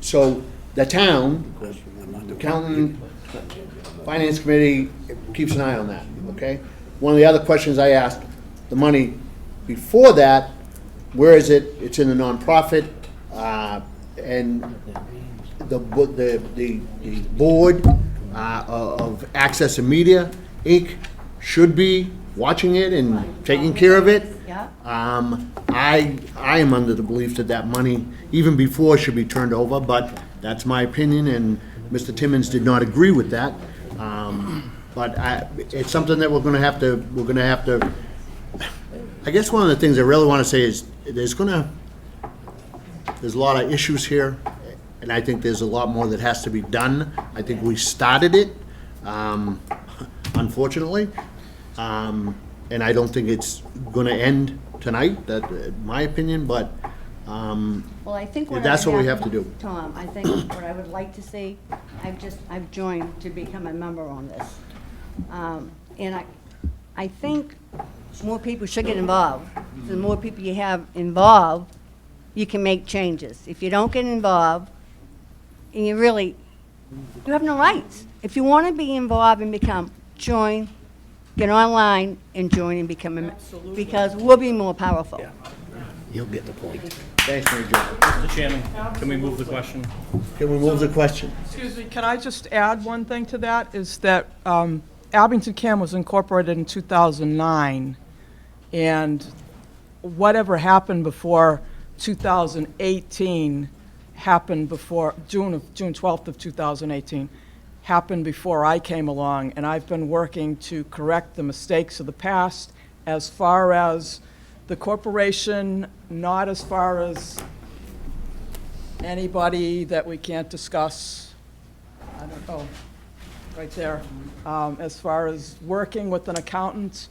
A: So the town, accountant, finance committee keeps an eye on that, okay? One of the other questions I asked, the money before that, where is it? It's in the nonprofit, and the board of Access and Media, Inc. should be watching it and taking care of it.
J: Yeah.
A: I am under the belief that money, even before, should be turned over, but that's my opinion, and Mr. Timmons did not agree with that. But it's something that we're gonna have to, I guess one of the things I really wanna say is, there's a lot of issues here, and I think there's a lot more that has to be done. I think we started it, unfortunately, and I don't think it's gonna end tonight, in my opinion, but,
J: Well, I think what
A: that's
J: I
A: what we have to do.
J: Tom, I think what I would like to see, I've joined to become a member on this. And I think more people should get involved. The more people you have involved, you can make changes. If you don't get involved, and you have no rights. If you want to be involved and join, get online and join and become a, because we'll be more powerful.
A: You'll get the point. Thanks, Mary Jo.
F: Mr. Chairman, can we move the question?
A: Can we move the question?
K: Excuse me, can I just add one thing to that? Is that Abington CAM was incorporated in 2009, and whatever happened before 2018 happened before June 12th of 2018 happened before I came along, and I've been working to correct the mistakes of the past as far as the corporation, not as far as anybody that we can't discuss. I don't know, right there. As far as working with an accountant,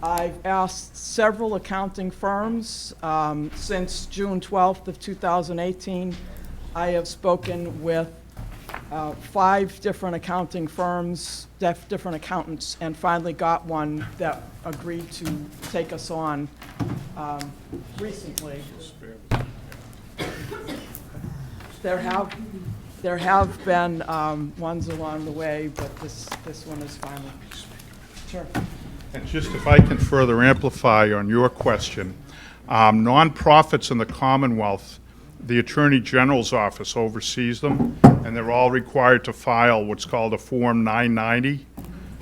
K: I've asked several accounting firms since June 12th of 2018. I have spoken with 5 different accounting firms, different accountants, and finally got one that agreed to take us on recently. There have been ones along the way, but this one is finally. Sure.
L: And just if I can further amplify on your question, nonprofits in the Commonwealth, the Attorney General's office oversees them, and they're all required to file what's called a Form 990.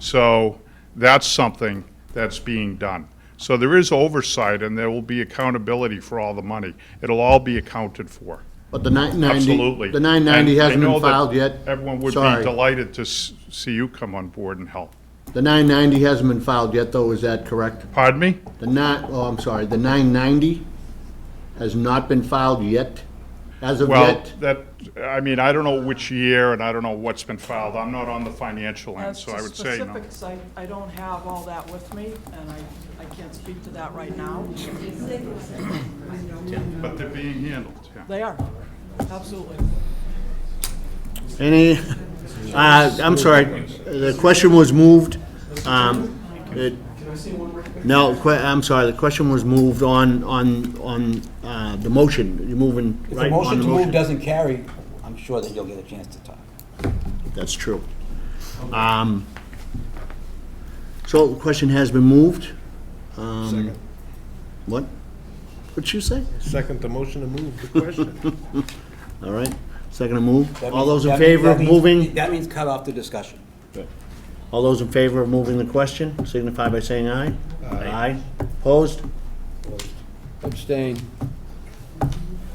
L: So that's something that's being done. So there is oversight, and there will be accountability for all the money. It'll all be accounted for.
A: But the 990,
L: Absolutely.
A: the 990
L: And I
A: hasn't
L: know
A: been
L: that
A: filed yet.
L: Everyone would be
A: Sorry.
L: delighted to see you come on board and help.
A: The 990 hasn't been filed yet, though, is that correct?
L: Pardon me?
A: The 990 has not been filed yet, as of
L: Well,
A: yet?
L: I mean, I don't know which year, and I don't know what's been filed. I'm not on the financial end,
K: As
L: so
K: to
L: I would say no.
K: specifics, I don't have all that with me, and I can't speak to that right now.
L: But they're being handled, yeah.
K: They are, absolutely.
A: Any, I'm sorry, the question was moved. No, I'm sorry, the question was moved on the motion. You're moving
C: If
A: right
C: the
A: on
C: motion
A: the
C: to move
A: motion.
C: doesn't carry, I'm sure that you'll get a chance to talk.
A: That's true. So the question has been moved.
D: Second.
A: What? What'd you say?
D: Second the motion to move the question.
A: All right, second to move.
C: That
A: All
C: means-
A: those in
C: that
A: favor of
C: means-
A: moving?
C: That means cut off the discussion.
A: All those in favor of moving the question, signify by saying aye. Aye. Opposed?
H: Abstain.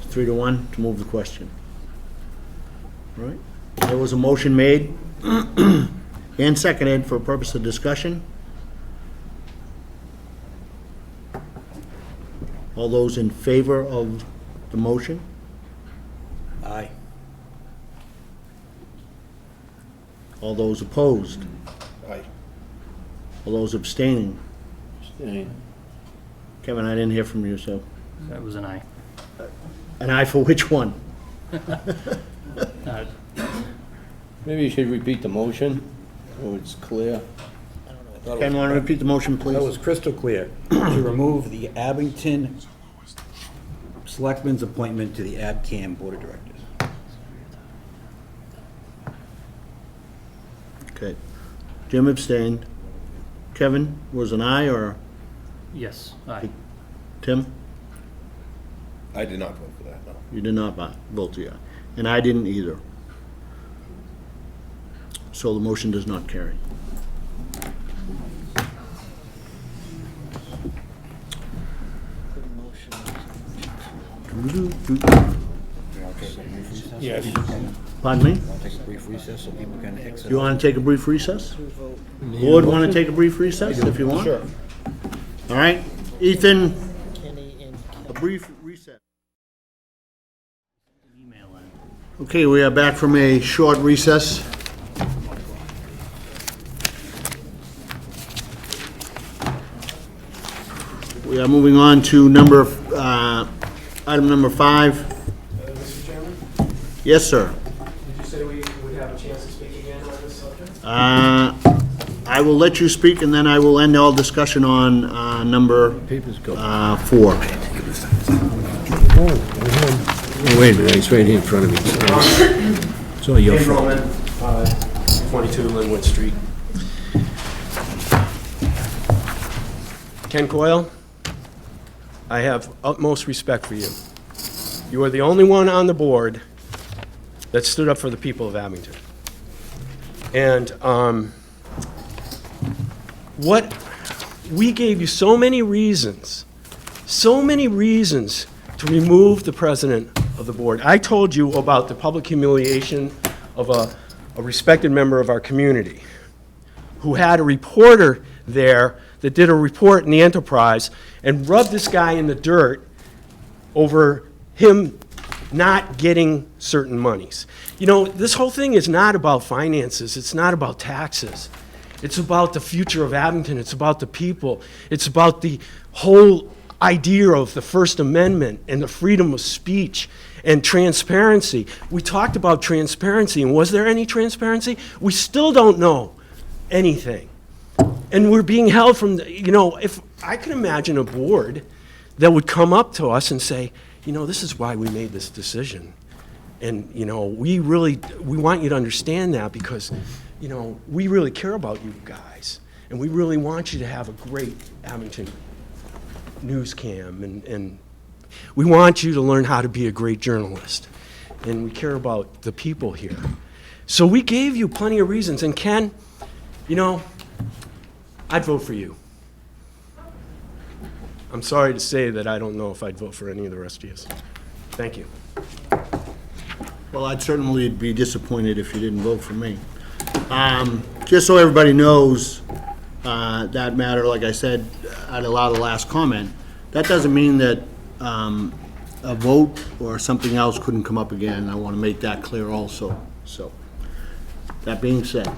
A: 3-1 to move the question. All right. There was a motion made and seconded for a purpose of discussion. All those in favor of the motion?
C: Aye.
A: All those opposed?
D: Aye.
A: All those abstaining?
H: Abstain.
A: Kevin, I didn't hear from you, so.
F: That was an aye.
A: An aye for which one?
H: Maybe you should repeat the motion, so it's clear.
A: Ken, want to repeat the motion, please?
C: That was crystal clear, to remove the Abington Selectmen's appointment to the AbCam Board of Directors.
A: Okay. Jim abstained. Kevin was an aye, or
F: Yes, aye.
A: Tim?
D: I did not vote for that, no.
A: You did not vote yeah. And I didn't either. So the motion does not carry.
C: Yes.
A: Pardon me?
C: Want to take a brief recess so people can exit?
A: You want to take a brief recess? Board want to take a brief recess if you want?
D: Sure.
A: All right, Ethan, a brief recess.
F: Email in.
A: Okay, we are back from a short recess. We are moving on to item number 5.
E: Mr. Chairman,
A: Yes, sir.
E: did you say we would have a chance to speak again on this subject?
A: I will let you speak, and then I will end all discussion on number 4.
U: Oh, wait a minute, it's right here in front of me. It's all your
E: Ken
U: fault.
E: Roman, 22 Linwood Street. Ken Coyle, I have utmost respect for you. You are the only one on the board that stood up for the people of Abington. And we gave you so many reasons to remove the president of the board. I told you about the public humiliation of a respected member of our community who had a reporter there that did a report in the Enterprise and rubbed this guy in the dirt over him not getting certain monies. You know, this whole thing is not about finances. It's not about taxes. It's about the future of Abington. It's about the people. It's about the whole idea of the First Amendment and the freedom of speech and transparency. We talked about transparency, and was there any transparency? We still don't know anything. And we're being held from, if I could imagine a board that would come up to us and say, this is why we made this decision. And, we want you to understand that because, we really care about you guys. And we really want you to have a great Abington news cam. And we want you to learn how to be a great journalist. And we care about the people here. So we gave you plenty of reasons. And Ken, I'd vote for you. I'm sorry to say that I don't know if I'd vote for any of the rest of you. Thank you.
A: Well, I'd certainly be disappointed if you didn't vote for me. Just so everybody knows, that matter, like I said, I'd allow the last comment. That doesn't mean that a vote or something else couldn't come up again. I want to make that clear also. So, that being said.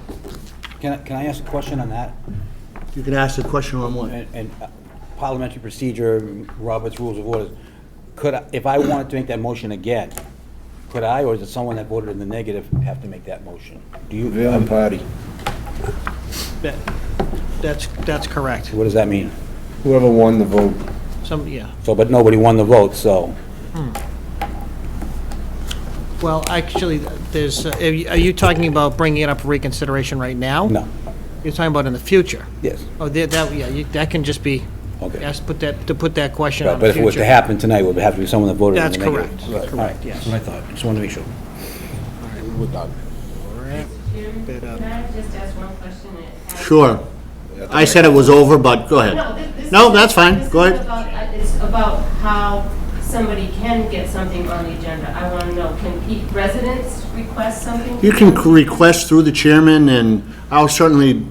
C: Can I ask a question on that?
A: You can ask the question on what?
C: And parliamentary procedure, Robert's Rules of Order. If I wanted to make that motion again, could I, or is it someone that voted in the negative have to make that motion? Do you?
H: We're on party.
I: That's correct.
C: What does that mean?
H: Whoever won the vote.
I: Yeah.
C: So, but nobody won the vote, so.
I: Well, actually, are you talking about bringing it up for reconsideration right now?
C: No.
I: You're talking about in the future?
C: Yes.
I: Oh, that can just be,
C: Okay.
I: asked, put that question
C: Right,
I: on
C: but
I: the
C: if it was
I: future.
C: to happen tonight, it would have to be someone that voted in
I: That's
C: the negative.
I: correct.
C: Right.
I: Correct,
C: All right.
I: yes.
C: That's what I thought. Just wanted to make sure.
O: Can I just ask one question?
A: Sure. I said it was over, but go ahead. No, that's fine. Go ahead.
O: It's about how somebody can get something on the agenda. I want to know, can residents request something?
A: You can request through the chairman, and I'll certainly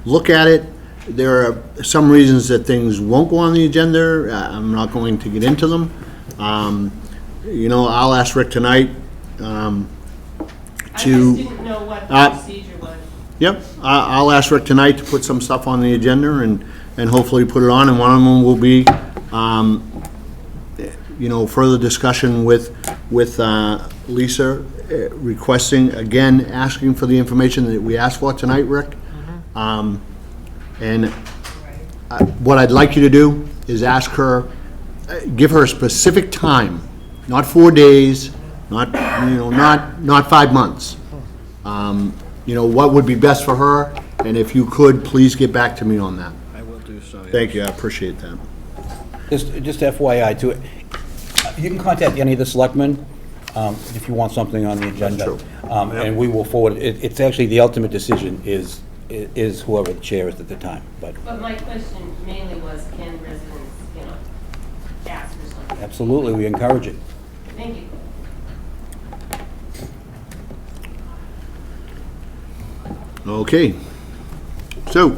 A: look at it. There are some reasons that things won't go on the agenda. I'm not going to get into them. I'll ask Rick tonight
O: I just didn't know what the procedure was.
A: Yep, I'll ask Rick tonight to put some stuff on the agenda and hopefully put it on, and one of them will be, further discussion with Lisa requesting, again, asking for the information that we asked for tonight, Rick. And what I'd like you to do is ask her, give her a specific time, not 4 days, not 5 months. What would be best for her, and if you could, please get back to me on that.
U: I will do so.
A: Thank you, I appreciate that.
C: Just FYI too, you can contact any of the selectmen if you want something on the agenda.
A: That's true.
C: And we will forward it. It's actually the ultimate decision is whoever the chair is at the time, but.
O: But my question mainly was, can residents, ask for something?
C: Absolutely, we encourage it.
O: Thank you.
A: Okay. So,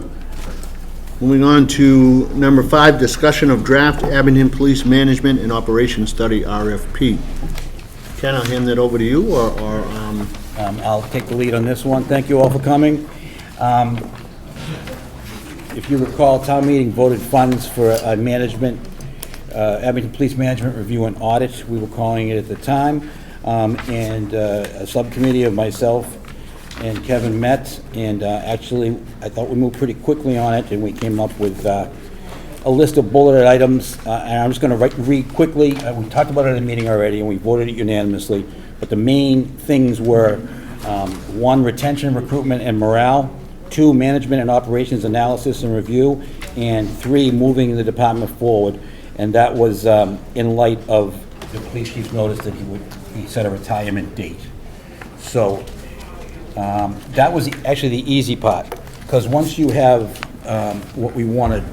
A: moving on to number 5, discussion of draft Abington Police Management and Operations Study, RFP. Ken, I'll hand that over to you, or,
C: I'll take the lead on this one. Thank you all for coming. If you recall, town meeting voted funds for a management, Abington Police Management Review and Audit, we were calling it at the time. And a subcommittee of myself and Kevin met, and actually, I thought we moved pretty quickly on it, and we came up with a list of bulleted items, and I'm just going to read quickly. We talked about it in the meeting already, and we voted it unanimously, but the main things were, 1, retention, recruitment, and morale, 2, management and operations analysis and review, and 3, moving the department forward. And that was in light of the police chief's notice that he set a retirement date. So that was actually the easy part, because once you have what we want to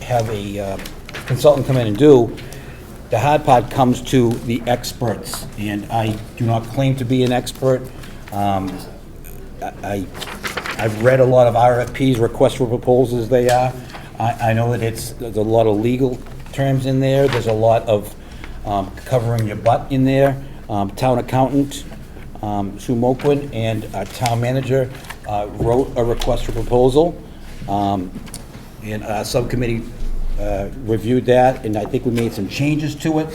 C: have a consultant come in and do, the hard part comes to the experts, and I do not claim to be an expert. I've read a lot of RFPs, requests for proposals they are. I know that there's a lot of legal terms in there, there's a lot of covering your butt in there. Town accountant, Sue Moquin, and our town manager wrote a request for proposal. And our subcommittee reviewed that, and I think we made some changes to it.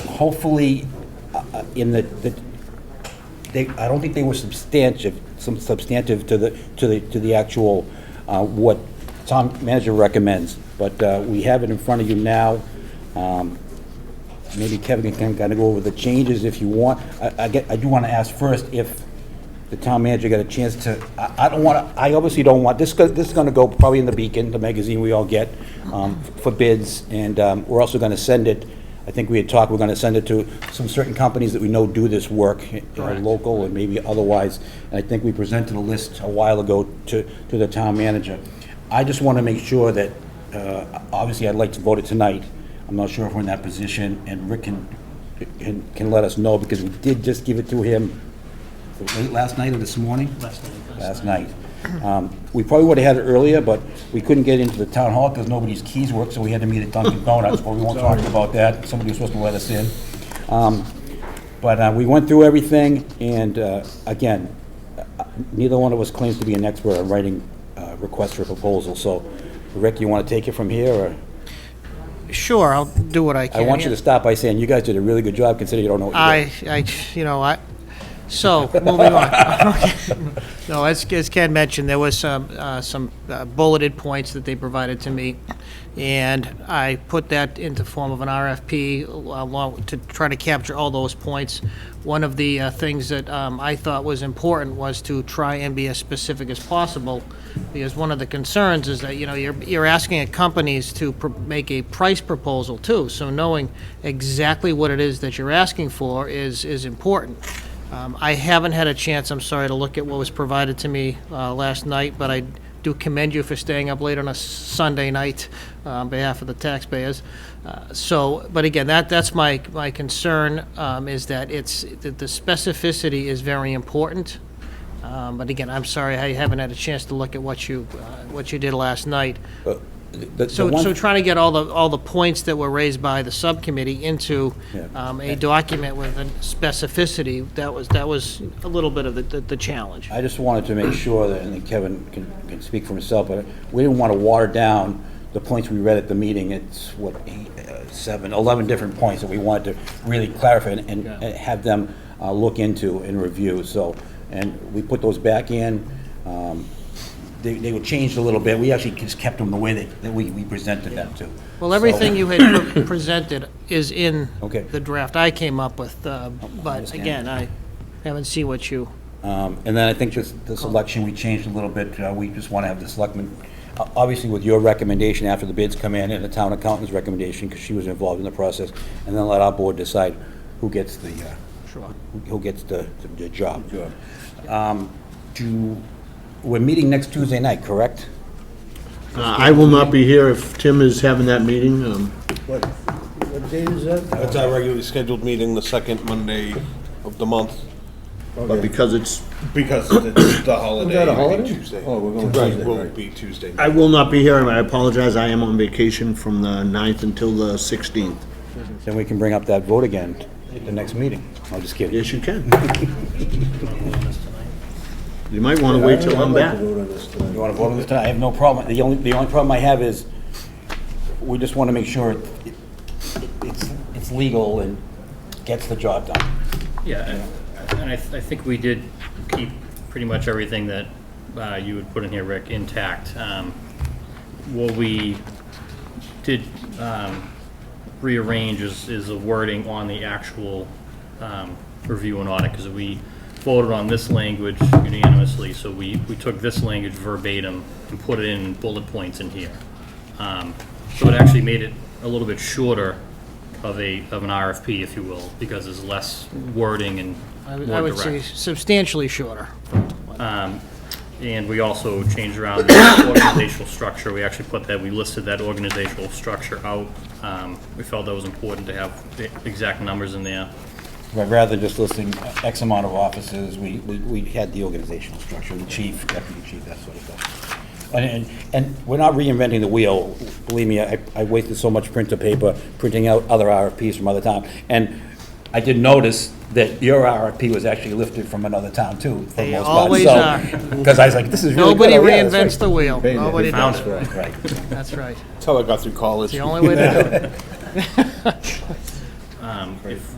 C: Hopefully, I don't think they were substantive to the actual what town manager recommends. But we have it in front of you now. Maybe Kevin can kind of go over the changes if you want. I do want to ask first if the town manager got a chance to, I obviously don't want, this is going to go probably in the Beacon, the magazine we all get, for bids, and we're also going to send it, I think we had talked, we're going to send it to some certain companies that we know do this work, local and maybe otherwise, and I think we presented a list a while ago to the town manager. I just want to make sure that, obviously I'd like to vote it tonight. I'm not sure if we're in that position, and Rick can let us know, because we did just give it to him late last night or this morning? Last night. We probably would have had it earlier, but we couldn't get into the town hall because nobody's keys worked, so we had to meet at Dunkin' Donuts, but we won't talk about that. Somebody was supposed to let us in. But we went through everything, and again, neither one of us claims to be an expert on writing requests for proposals. So, Rick, you want to take it from here, or?
I: Sure, I'll do what I can.
C: I want you to stop by saying you guys did a really good job, considering you don't know what you're doing.
I: So, moving on. No, as Ken mentioned, there was some bulleted points that they provided to me, and I put that into form of an RFP along to try to capture all those points. One of the things that I thought was important was to try and be as specific as possible, because one of the concerns is that, you're asking companies to make a price proposal too, so knowing exactly what it is that you're asking for is important. I haven't had a chance, I'm sorry, to look at what was provided to me last night, but I do commend you for staying up late on a Sunday night on behalf of the taxpayers. But again, that's my concern, is that the specificity is very important. But again, I'm sorry, I haven't had a chance to look at what you did last night. So trying to get all the points that were raised by the subcommittee into a document with a specificity, that was a little bit of the challenge.
C: I just wanted to make sure that, and Kevin can speak for himself, but we didn't want to water down the points we read at the meeting. It's 11 different points that we wanted to really clarify and have them look into and review. So, and we put those back in. They were changed a little bit. We actually just kept them the way that we presented them to.
I: Well, everything you had presented is in the draft I came up with, but again, I haven't seen what you...
C: And then I think just the selection, we changed a little bit. We just want to have the selectmen, obviously with your recommendation after the bids come in, and the town accountant's recommendation, because she was involved in the process, and then let our board decide who gets the job. We're meeting next Tuesday night, correct?
A: I will not be here if Tim is having that meeting.
H: What date is that?
D: That's our regularly scheduled meeting, the second Monday of the month.
A: But because it's
D: the holiday.
H: Is that a
D: it'll be
H: holiday?
D: Tuesday.
H: Oh, we're going
D: Right,
H: Tuesday,
D: will
H: right.
D: be Tuesday.
A: I will not be here, and I apologize. I am on vacation from the 9th until the 16th.
C: Then we can bring up that vote again. At the next meeting. I'm just kidding.
A: Yes, you can. You might want to wait till I'm back.
C: You want to vote on this tonight? I have no problem. The only problem I have is, we just want to make sure it's legal and gets the job done.
F: Yeah, and I think we did keep pretty much everything that you had put in here, Rick, intact. What we did rearrange is the wording on the actual review and audit, because we voted on this language unanimously, so we took this language verbatim and put it in bullet points in here. So it actually made it a little bit shorter of an RFP, if you will, because there's less wording and more
I: I would say
F: direct.
I: substantially shorter.
F: And we also changed around the organizational structure. We actually we listed that organizational structure out. We felt that was important to have the exact numbers in there.
C: Right, rather than just listing X amount of offices, we had the organizational structure, the chief, deputy chief, that sort of stuff. And we're not reinventing the wheel. Believe me, I wasted so much printer paper printing out other RFPs from other towns. And I did notice that your RFP was actually lifted from another town too, for the
I: They
C: most part.
I: always are.
C: Because I was like, this is really good.
I: Nobody
C: Oh, yeah, that's
I: reinvents
C: right.
I: the wheel. Nobody
C: Found
I: does
C: it.
I: it.
C: Right.
I: That's right.
D: That's how I got through college.
I: It's the only way to do it.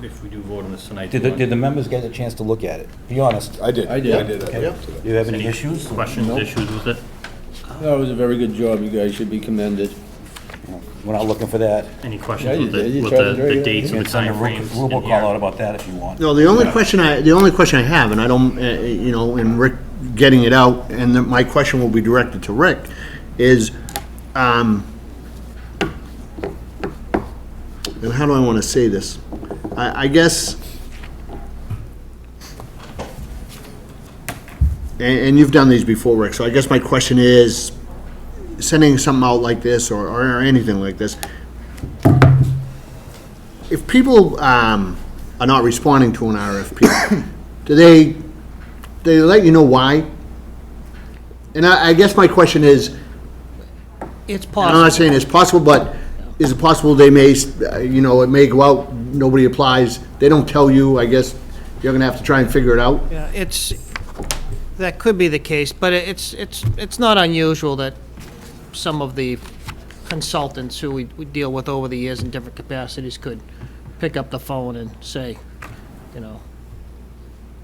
F: If we do vote on this tonight.
C: Did the members get a chance to look at it? Be honest.
D: I did.
H: I did.
D: I did.
C: Okay.
D: Yeah.
C: Do you have any issues?
F: Questions, issues with it?
H: That was a very good job, you guys should be commended.
C: We're not looking for that.
F: Any
H: Yeah,
F: questions
H: you
F: with
H: did. You
F: the
H: tried it very good.
F: dates and the
C: Send a
F: timeframes? in
C: robocall
F: here?
C: out about that if you want.
A: No, the only question I have, and I don't, and Rick getting it out, and my question will be directed to Rick, is, and how do I want to say this? I guess, and you've done these before, Rick, so I guess my question is, sending something out like this, or anything like this, if people are not responding to an RFP, do they let you know why? And I guess my question is,
I: It's
A: I'm
I: possible.
A: not saying it's possible, but is it possible they may, it may go out, nobody applies, they don't tell you, I guess you're gonna have to try and figure it out?
I: Yeah, that could be the case, but it's not unusual that some of the consultants who we deal with over the years in different capacities could pick up the phone and say,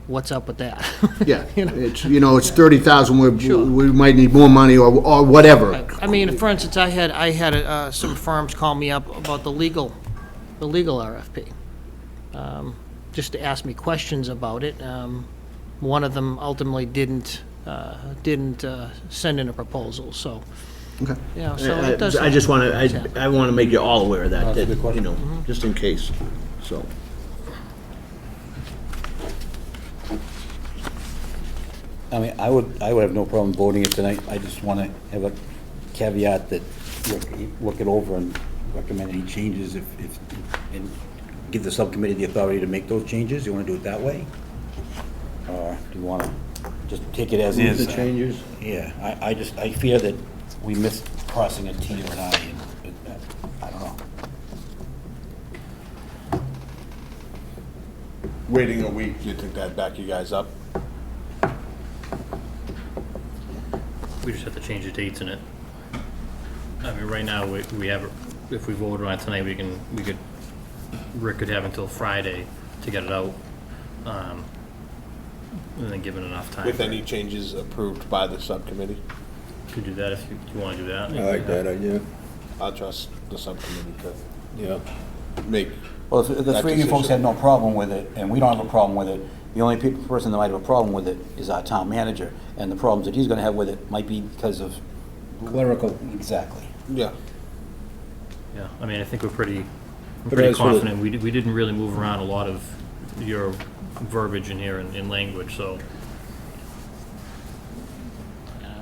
I: what's up with that?
A: Yeah, it's 30,000, we might need more money, or whatever.
I: I mean, for instance, I had some firms call me up about the legal RFP, just to ask me questions about it. One of them ultimately didn't send in a proposal, so.
A: Okay.
I: Yeah, so it does.
A: I just want to, I want to make you all aware of that,
C: That's a good question.
A: just in case, so.
C: I mean, I would have no problem voting it tonight. I just want to have a caveat that you look it over and recommend any changes and give the subcommittee the authority to make those changes. You want to do it that way? Or do you want to just take it as
H: Move
C: is?
H: the changes?
C: Yeah, I fear that we missed crossing a T or an I, and I don't know.
D: Waiting a week, you think that'd back you guys up?
F: We just have to change the dates in it. I mean, right now, we have, if we voted on it tonight, Rick could have until Friday to get it out, and then give it enough time.
D: With any changes approved by the subcommittee?
F: Could do that if you want to do that.
H: I like that idea.
D: I'll trust the subcommittee to
H: Yeah.
D: make.
C: Well, if the three of you folks had no problem with it, and we don't have a problem with it, the only person that might have a problem with it is our town manager, and the problems that he's gonna have with it might be because of...
H: Clerical.
C: Exactly.
D: Yeah.
F: Yeah, I mean, I think we're pretty
H: But as for the-
F: confident. We didn't really move around a lot of your verbiage in here in language, so.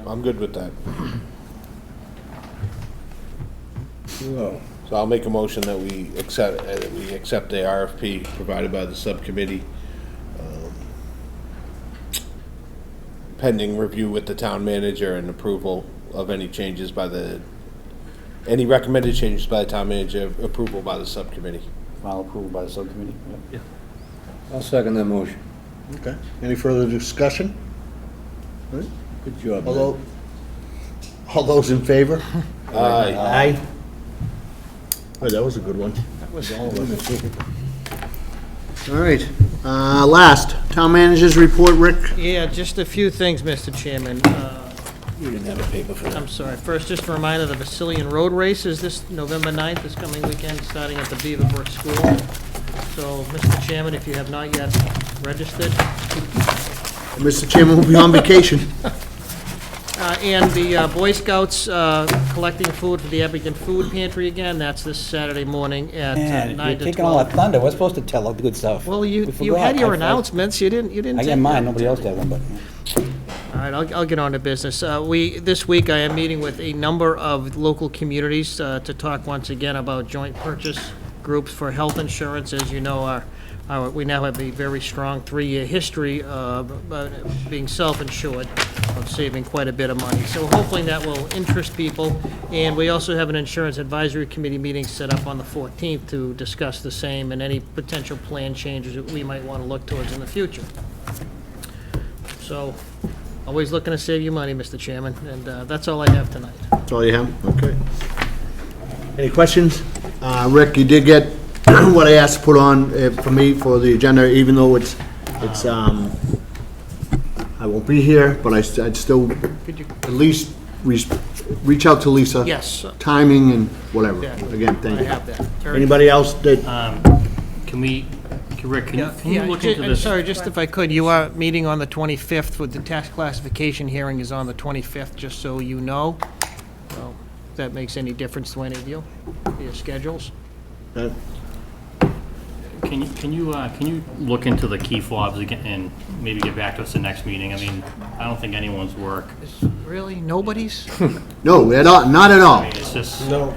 D: I'm good with that.
H: Well,
D: So I'll make a motion that we accept the RFP provided by the subcommittee, pending review with the town manager and approval of any changes any recommended changes by the town manager, approval by the subcommittee.
C: Final approval by the subcommittee?
F: Yeah.
H: I'll second that motion.
A: Okay. Any further discussion?
H: Good job.
A: All those in favor?
H: Aye.
A: Aye. Oh, that was a good one.
I: That was all of us.
A: All right. Last, town managers report, Rick.
I: Yeah, just a few things, Mr. Chairman.
H: You didn't have a paper for that.
I: I'm sorry. First, just a reminder, the Vasilian Road Race is this November 9th, this coming weekend, starting at the Beaverbrook School. So, Mr. Chairman, if you have not yet registered.
A: Mr. Chairman will be on vacation.
I: And the Boy Scouts collecting food for the Abington Food Pantry again, that's this Saturday morning at 9
C: Man, you're
I: to
C: taking all our
I: 12.
C: thunder. We're supposed to tell all the good stuff.
I: Well,
C: We
I: you
C: forgot.
I: had your
C: I-
I: announcements, you didn't
C: I
I: take
C: got mine,
I: them.
C: nobody else got one, but.
I: All right, I'll get on to business. This week, I am meeting with a number of local communities to talk once again about joint purchase groups for health insurance. As you know, we now have a very strong 3-year history of being self-insured, of saving quite a bit of money. So hopefully that will interest people. And we also have an insurance advisory committee meeting set up on the 14th to discuss the same and any potential plan changes that we might want to look towards in the future. So, always looking to save you money, Mr. Chairman, and that's all I have tonight.
A: That's all you have? Okay. Any questions? Rick, you did get what I asked to put on for me for the agenda, even though it's, I won't be here, but I'd still
I: Could you?
A: at least reach out to Lisa.
I: Yes.
A: Timing and whatever.
I: Yeah.
A: Again, thank
I: I
A: you.
I: have that. Very-
A: Anybody else that,
F: Rick, can you
I: Yeah,
F: look into this?
I: sorry, just if I could, you are meeting on the 25th with the tax classification hearing is on the 25th, just so you know. So, if that makes any difference to any of you, your schedules?
F: Can you look into the key fobs again and maybe get back to us the next meeting? I mean, I don't think anyone's work.
I: Really? Nobody's?
A: no, at all, not at all.
F: It's just.
H: No.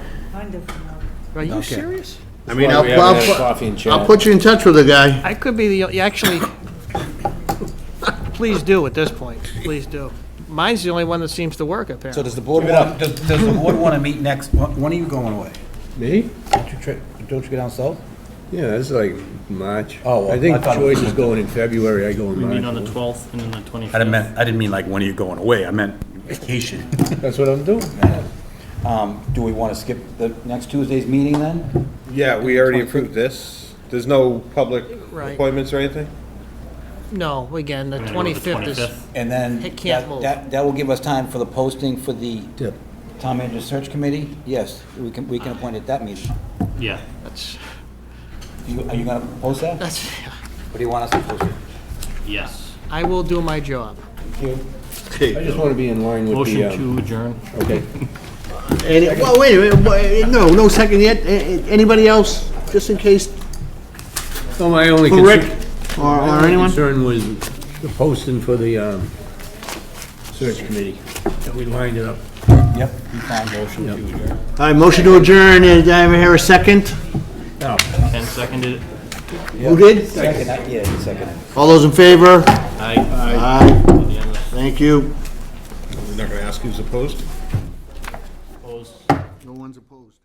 I: Are you
H: Okay.
I: serious?
A: I mean,
H: Why we haven't had coffee and chat.
A: I'll put you in touch with the guy.
I: I could be the, actually, please do at this point, please do. Mine's the only one that seems to work, apparently.
C: So does the board want, does the board want to meet next, when are you going away?
H: Me?
C: Don't you go down south?
H: Yeah, it's like March.
C: Oh, well,
H: I think
C: I thought it was-
H: Joyce is going in February, I go in
F: We
H: March.
F: meet on the 12th and then the 25th.
C: I didn't mean like when are you going away, I meant vacation.
H: That's what I'm doing.
C: Do we want to skip the next Tuesday's meeting then?
D: Yeah, we already approved this. There's no public
I: Right.
D: appointments or anything?
I: No, again, the
F: We're gonna go with the
I: 25th is,
F: 25th.
C: And then
I: It can't move.
C: that will give us time for the posting for the
H: Yep.
C: town manager search committee? Yes, we can appoint at that meeting.
F: Yeah.
I: that's,
C: Are you going to post that?
I: that's,
C: Or do you want us to post it?
F: Yes.
I: I will do my job.
C: Thank you.
H: I just want to be in line with the,
F: Motion to adjourn.
H: okay.
A: Well, wait a minute, no second yet. Anybody else, just in case,
H: Well, my only
A: for Rick
H: concern,
A: or anyone?
H: concern was the posting for the, search committee, that we lined it up.
C: Yep, you found motion to adjourn.
A: All right, motion to adjourn, and I ever hear a second?
H: Now,
F: Ken seconded it.
A: Who did?
C: Second, yeah, second.
A: All those in favor?
F: Aye.
A: Aye.
F: Unanimous.
A: Thank you.
D: We're not gonna ask who's opposed?
F: Opposed?
A: No one's opposed.